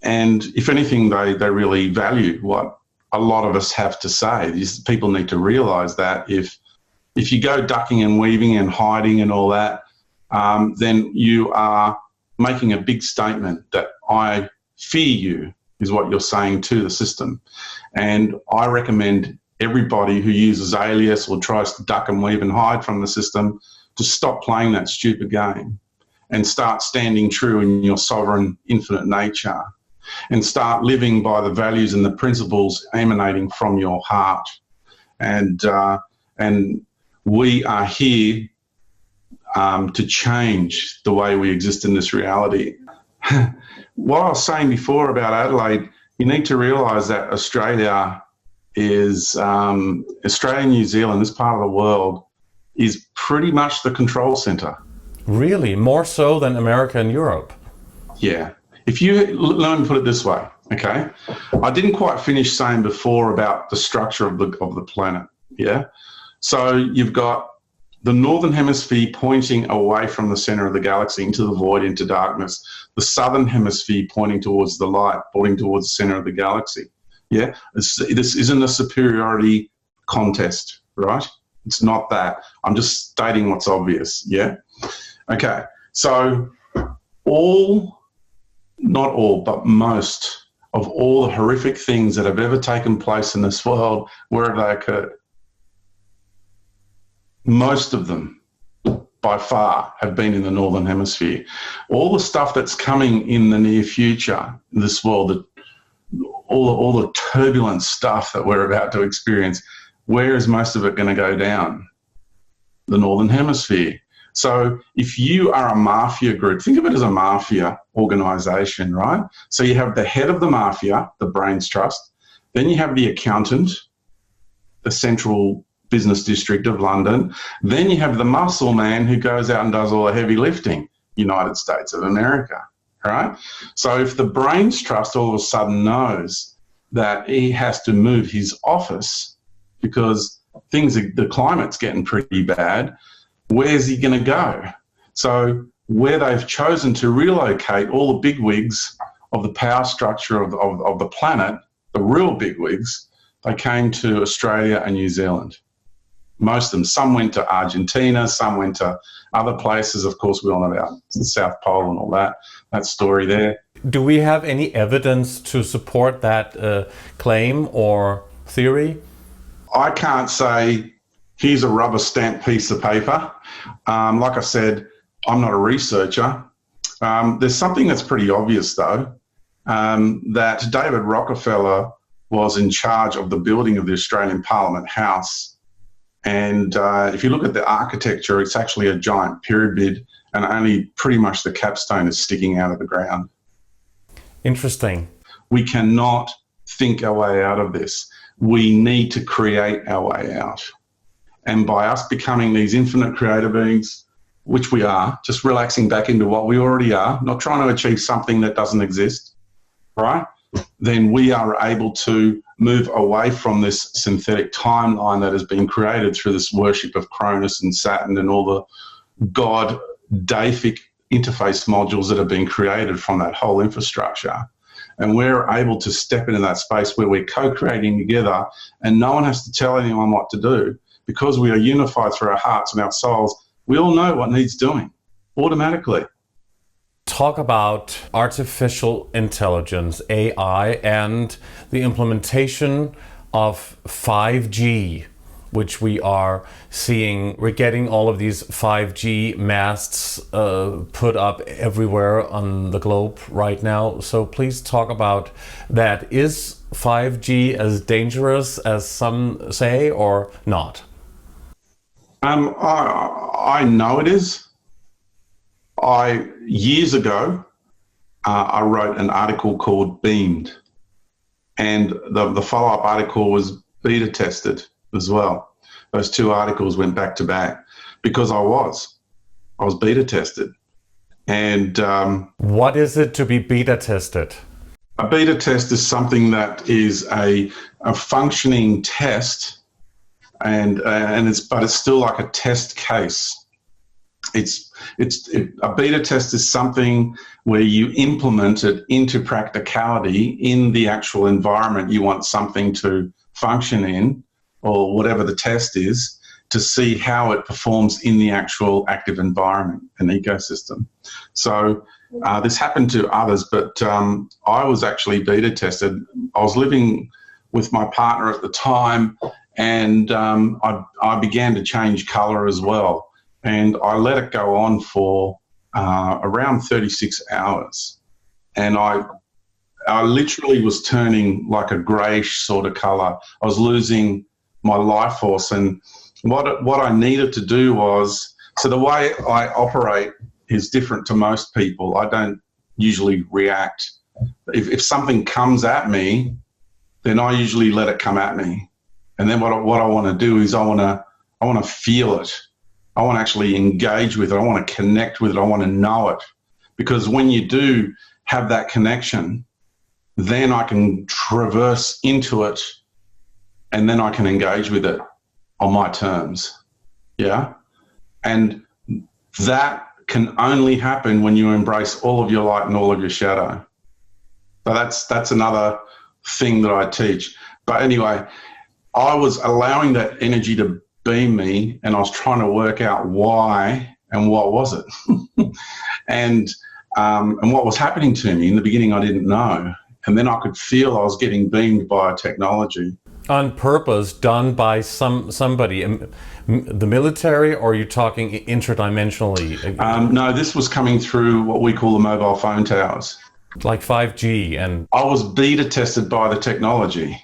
if anything, they really value what a lot of us have to say. These people need to realise that if you go ducking and weaving and hiding and all that, then you are making a big statement that I fear you, is what you're saying to the system. And I recommend everybody who uses alias or tries to duck and weave and hide from the system to stop playing that stupid game and start standing true in your sovereign, infinite nature, and start living by the values and the principles emanating from your heart. And we are here to change the way we exist in this reality. What I was saying before about Adelaide, you need to realise that Australia is Australia and New Zealand, this part of the world, is pretty much the control center. Really? More so than America and Europe? Yeah. Let me put it this way, okay? I didn't quite finish saying before about the structure of the planet, yeah? So you've got the northern hemisphere pointing away from the center of the galaxy into the void, into darkness. The southern hemisphere pointing towards the light, pointing towards the center of the galaxy. Yeah, this isn't a superiority contest, right? It's not that. I'm just stating what's obvious, yeah? Okay, so not all, but most of all the horrific things that have ever taken place in this world, where have they occurred? Most of them, by far, have been in the northern hemisphere. All the stuff that's coming in the near future in this world, all the turbulent stuff that we're about to experience, where is most of it going to go down? The northern hemisphere. So if you are a mafia group, think of it as a mafia organization, right? So you have the head of the mafia, the brains trust, then you have the accountant, the central business district of London. Then you have the muscle man who goes out and does all the heavy lifting, United States of America, right? So if the brains trust all of a sudden knows that he has to move his office because the climate's getting pretty bad, where's he going to go? So where they've chosen to relocate all the bigwigs of the power structure of the planet, the real bigwigs, they came to Australia and New Zealand. Most of them. Some went to Argentina, some went to other places. Of course, we all know about the South Pole and all that story there. Do we have any evidence to support that claim or theory? I can't say, here's a rubber stamp piece of paper. Like I said, I'm not a researcher. There's something that's pretty obvious, though, that David Rockefeller was in charge of the building of the Australian Parliament House. And if you look at the architecture, it's actually a giant pyramid, and only pretty much the capstone is sticking out of the ground. Interesting. We cannot think our way out of this. We need to create our way out. And by us becoming these infinite creator beings, which we are, just relaxing back into what we already are, not trying to achieve something that doesn't exist, right? Then we are able to move away from this synthetic timeline that has been created through this worship of Cronus and Saturn and all the god deific interface modules that have been created from that whole infrastructure. And we're able to step into that space where we're co-creating together and no one has to tell anyone what to do, because we are unified through our hearts and our souls. We all know what needs doing automatically. Talk about artificial intelligence, AI, and the implementation of 5G, which we are seeing. We're getting all of these 5G masts put up everywhere on the globe right now. So please talk about that. Is 5G as dangerous as some say or not? I know it is. Years ago, I wrote an article called Beamed, and the follow-up article was beta tested as well. Those two articles went back to back because I was beta tested. And what is it to be beta tested? A beta test is something that is a functioning test, and it's still like a test case. A beta test is something where you implement it into practicality in the actual environment you want something to function in, or whatever the test is, to see how it performs in the actual active environment and ecosystem. So this happened to others, but I was actually beta tested. I was living with my partner at the time, and I began to change colour as well. And I let it go on for around 36 hours. And I literally was turning like a greyish sort of colour. I was losing my life force. And what I needed to do was, so the way I operate is different to most people. I don't usually react. If something comes at me, then I usually let it come at me. And then what I want to do is I want to feel it. I want to actually engage with it. I want to connect with it. I want to know it. Because when you do have that connection, then I can traverse into it, and then I can engage with it on my terms. Yeah? And that can only happen when you embrace all of your light and all of your shadow. So that's another thing that I teach. But anyway, I was allowing that energy to beam me, and I was trying to work out why and what was it. and what was happening to me. In the beginning, I didn't know. And then I could feel I was getting beamed by a technology. On purpose, done by somebody, the military, or are you talking interdimensionally? No, this was coming through what we call the mobile phone towers. Like 5G, and I was beta tested by the technology.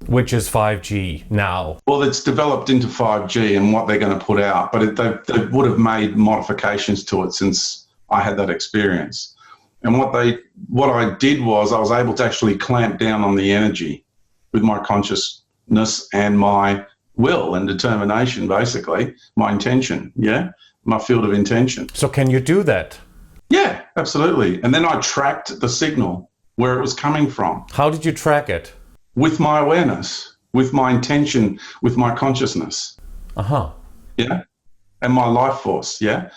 Which is 5G now? Well, it's developed into 5G and what they're going to put out, but they would have made modifications to it since I had that experience. And what I did was I was able to actually clamp down on the energy with my consciousness and my will and determination, basically, my intention, my field of intention. So can you do that? Yeah, absolutely. And then I tracked the signal, where it was coming from. How did you track it? With my awareness, with my intention, with my consciousness. Uh-huh. Yeah. And my life force. Yeah.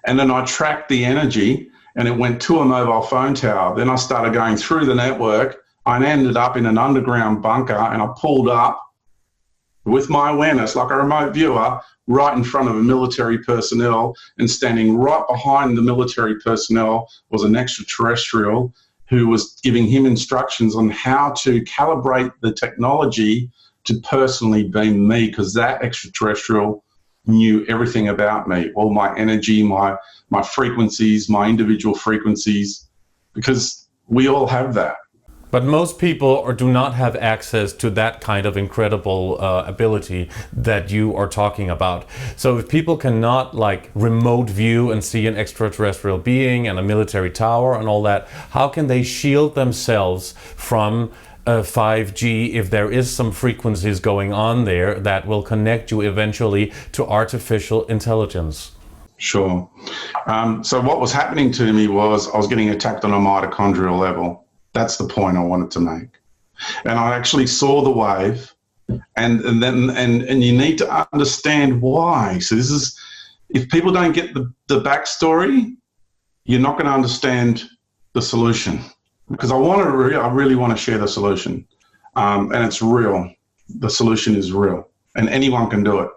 And then I tracked the energy, and it went to a mobile phone tower. Then I started going through the network. I ended up in an underground bunker, and I pulled up with my awareness, like a remote viewer, right in front of a military personnel, and standing right behind the military personnel was an extraterrestrial who was giving him instructions on how to calibrate the technology to personally beam me, because that extraterrestrial knew everything about me, all my energy, my frequencies, my individual frequencies, because we all have that. But most people do not have access to that kind of incredible ability that you are talking about. So if people cannot like remote view and see an extraterrestrial being and a military tower and all that, how can they shield themselves from 5G if there is some frequencies going on there that will connect you eventually to artificial intelligence? Sure. So what was happening to me was I was getting attacked on a mitochondrial level. That's the point I wanted to make. And I actually saw the wave, and you need to understand why. So this is, if people don't get the backstory, you're not going to understand the solution. Because I really want to share the solution. And it's real. The solution is real. And anyone can do it.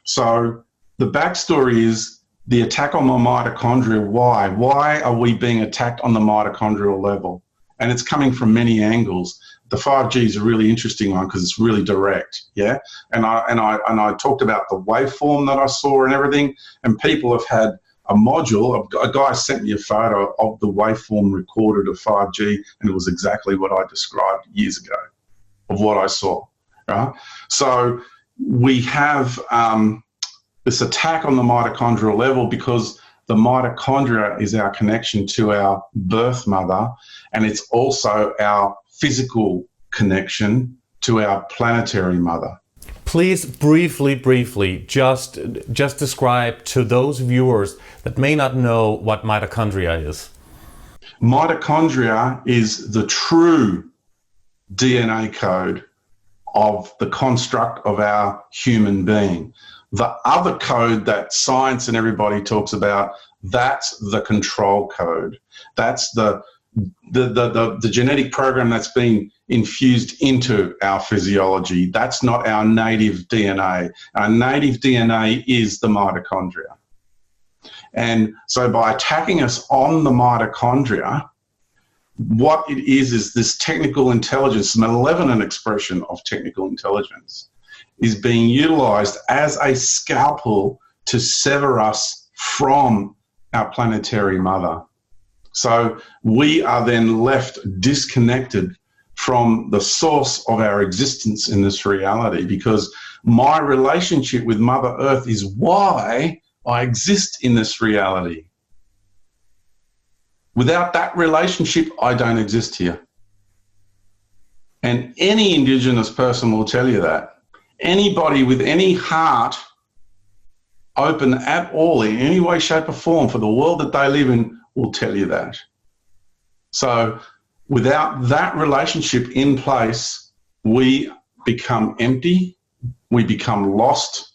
So the backstory is the attack on my mitochondria. Why? Why are we being attacked on the mitochondrial level? And it's coming from many angles. The 5G is a really interesting one because it's really direct, yeah. And I talked about the waveform that I saw and everything. And people have had a module. A guy sent me a photo of the waveform recorded of 5G, and it was exactly what I described years ago of what I saw. Right. So we have this attack on the mitochondrial level because the mitochondria is our connection to our birth mother, and it's also our physical connection to our planetary mother. Please briefly just describe to those viewers that may not know what mitochondria is. Mitochondria is the true DNA code of the construct of our human being. The other code that science and everybody talks about, that's the control code. That's the genetic program that's been infused into our physiology. That's not our native DNA. Our native DNA is the mitochondria. And so by attacking us on the mitochondria, what it is this technical intelligence, malevolent expression of technical intelligence, is being utilized as a scalpel to sever us from our planetary mother. So we are then left disconnected from the source of our existence in this reality, because my relationship with Mother Earth is why I exist in this reality. Without that relationship, I don't exist here. And any Indigenous person will tell you that. Anybody with any heart open at all in any way, shape or form for the world that they live in will tell you that. So without that relationship in place, we become empty, we become lost,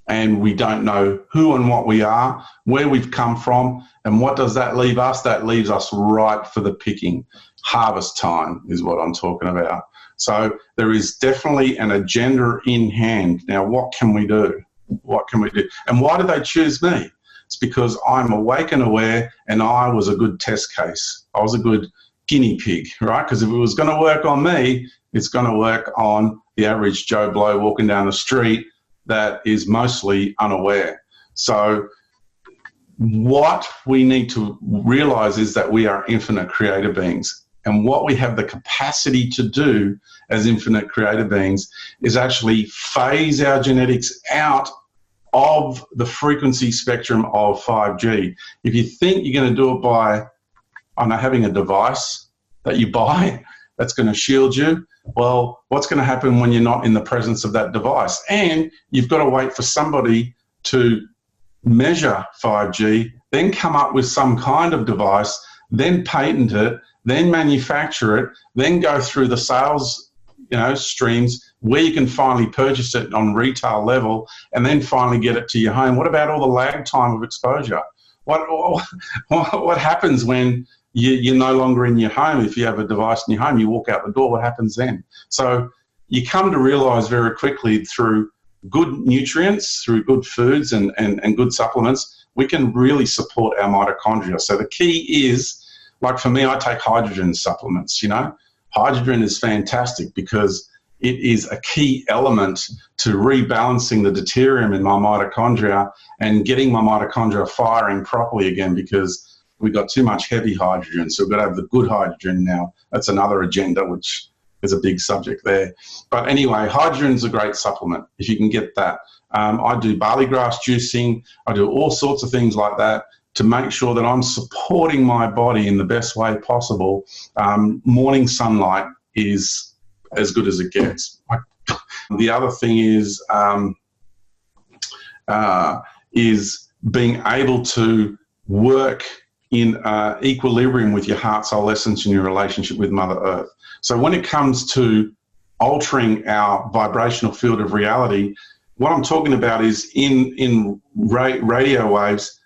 and we don't know who and what we are, where we've come from, and what does that leave us? That leaves us ripe for the picking. Harvest time is what I'm talking about. So there is definitely an agenda in hand. Now, what can we do? What can we do? And why did they choose me? It's because I'm awake and aware, and I was a good test case. I was a good guinea pig, right? Because if it was going to work on me, it's going to work on the average Joe Blow walking down the street that is mostly unaware. So what we need to realize is that we are infinite creator beings. And what we have the capacity to do as infinite creator beings is actually phase our genetics out of the frequency spectrum of 5G. If you think you're going to do it by, I know, having a device that you buy that's going to shield you, well, what's going to happen when you're not in the presence of that device? And you've got to wait for somebody to measure 5G, then come up with some kind of device, then patent it, then manufacture it, then go through the sales, streams where you can finally purchase it on retail level, and then finally get it to your home. What about all the lag time of exposure? What happens when you're no longer in your home? If you have a device in your home, you walk out the door, what happens then? So you come to realize very quickly through good nutrients, through good foods and good supplements, we can really support our mitochondria. So the key is, like for me, I take hydrogen supplements, Hydrogen is fantastic because it is a key element to rebalancing the deuterium in my mitochondria and getting my mitochondria firing properly again, because we've got too much heavy hydrogen. So we've got to have the good hydrogen now. That's another agenda, which is a big subject there. But anyway, hydrogen is a great supplement if you can get that. I do barley grass juicing. I do all sorts of things like that to make sure that I'm supporting my body in the best way possible. Morning sunlight is as good as it gets. The other thing is being able to work in equilibrium with your heart, soul essence, and your relationship with Mother Earth. So when it comes to altering our vibrational field of reality, what I'm talking about is in radio waves,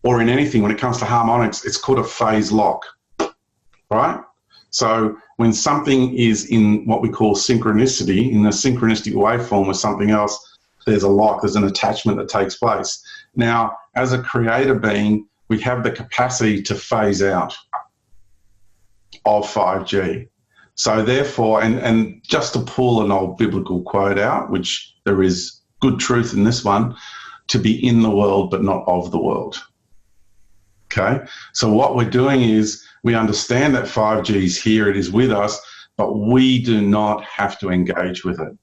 or in anything, when it comes to harmonics, it's called a phase lock, right? So when something is in what we call synchronicity, in a synchronistic waveform with something else, there's a lock, there's an attachment that takes place. Now, as a creator being, we have the capacity to phase out of 5G. So therefore, and just to pull an old biblical quote out, which there is good truth in this one, to be in the world but not of the world. Okay, so what we're doing is we understand that 5G is here, it is with us, but we do not have to engage with it.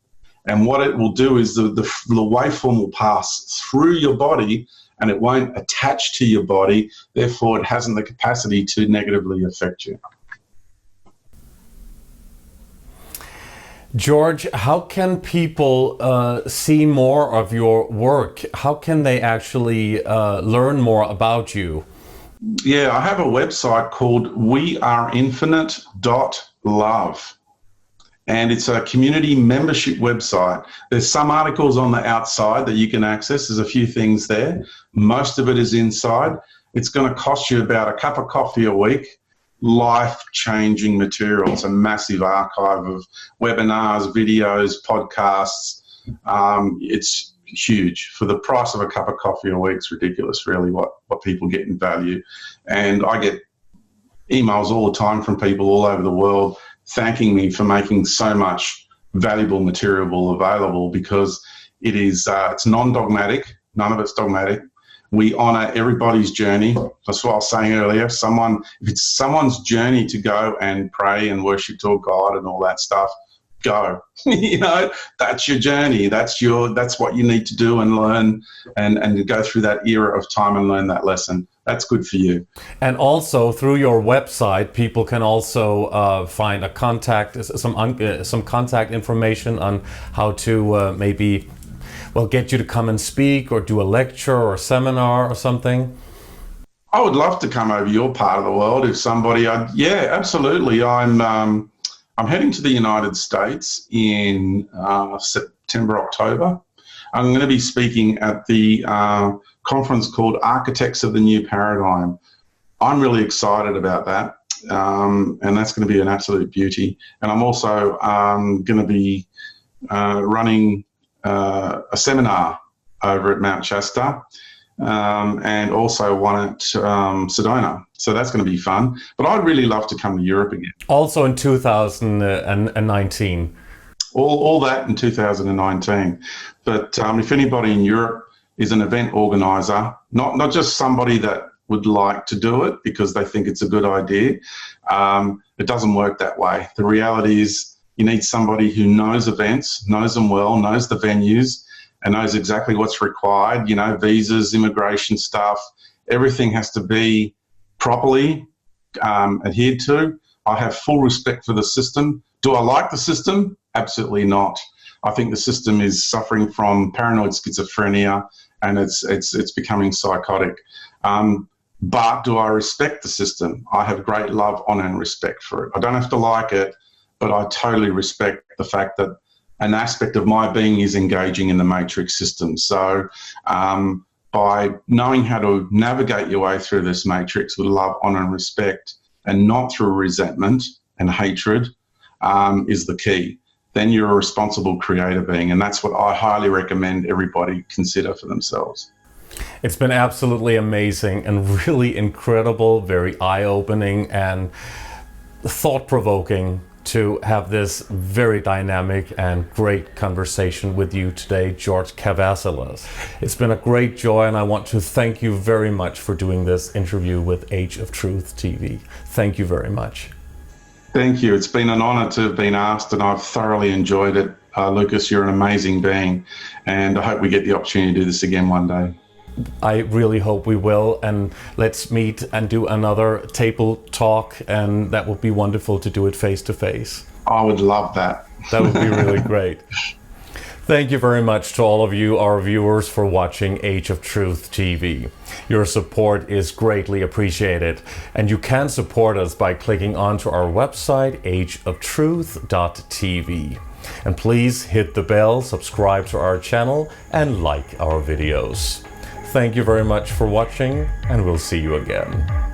And what it will do is the waveform will pass through your body and it won't attach to your body, therefore it hasn't the capacity to negatively affect you. George, how can people see more of your work? How can they actually learn more about you? Yeah, I have a website called weareinfinite.love, and it's a community membership website. There's some articles on the outside that you can access. There's a few things there. Most of it is inside. It's going to cost you about a cup of coffee a week. Life-changing material. It's a massive archive of webinars, videos, podcasts. It's huge. For the price of a cup of coffee a week, it's ridiculous, really, what people get in value. And I get emails all the time from people all over the world thanking me for making so much valuable material available, because it is it's non-dogmatic. None of it's dogmatic. We honour everybody's journey. That's what I was saying earlier. If it's someone's journey to go and pray and worship to a God and all that stuff, go. You know, that's your journey. That's what you need to do and learn, and go through that era of time and learn that lesson. That's good for you. And also through your website, people can also find a contact, some contact information on how to maybe, well, get you to come and speak or do a lecture or a seminar or something. I would love to come over your part of the world if somebody. Yeah, absolutely. I'm heading to the United States in September, October. I'm going to be speaking at the conference called Architects of the New Paradigm. I'm really excited about that, and that's going to be an absolute beauty. And I'm also going to be running a seminar over at Mount Shasta, and also one at Sedona. So that's going to be fun. But I'd really love to come to Europe again. Also in 2019. All that in 2019. But if anybody in Europe is an event organizer, not just somebody that would like to do it because they think it's a good idea, it doesn't work that way. The reality is you need somebody who knows events, knows them well, knows the venues, and knows exactly what's required, you know, visas, immigration stuff. Everything has to be properly adhered to. I have full respect for the system. Do I like the system? Absolutely not. I think the system is suffering from paranoid schizophrenia, and it's becoming psychotic. But do I respect the system? I have great love, honor, and respect for it. I don't have to like it, but I totally respect the fact that an aspect of my being is engaging in the matrix system. So by knowing how to navigate your way through this matrix with love, honor, and respect, and not through resentment and hatred, is the key. Then you're a responsible creator being, and that's what I highly recommend everybody consider for themselves. It's been absolutely amazing and really incredible, very eye-opening and thought-provoking to have this very dynamic and great conversation with you today, George KavaSSILAS. It's been a great joy, and I want to thank you very much for doing this interview with Age of Truth TV. Thank you very much. Thank you. It's been an honor to have been asked, and I've thoroughly enjoyed it. Lucas, you're an amazing being, and I hope we get the opportunity to do this again one day. I really hope we will, and let's meet and do another table talk, and that would be wonderful to do it face to face. I would love that. That would be really great. Thank you very much to all of you, our viewers, for watching Age of Truth TV. Your support is greatly appreciated, and you can support us by clicking onto our website, ageoftruth.tv. And please hit the bell, subscribe to our channel, and like our videos. Thank you very much for watching, and we'll see you again.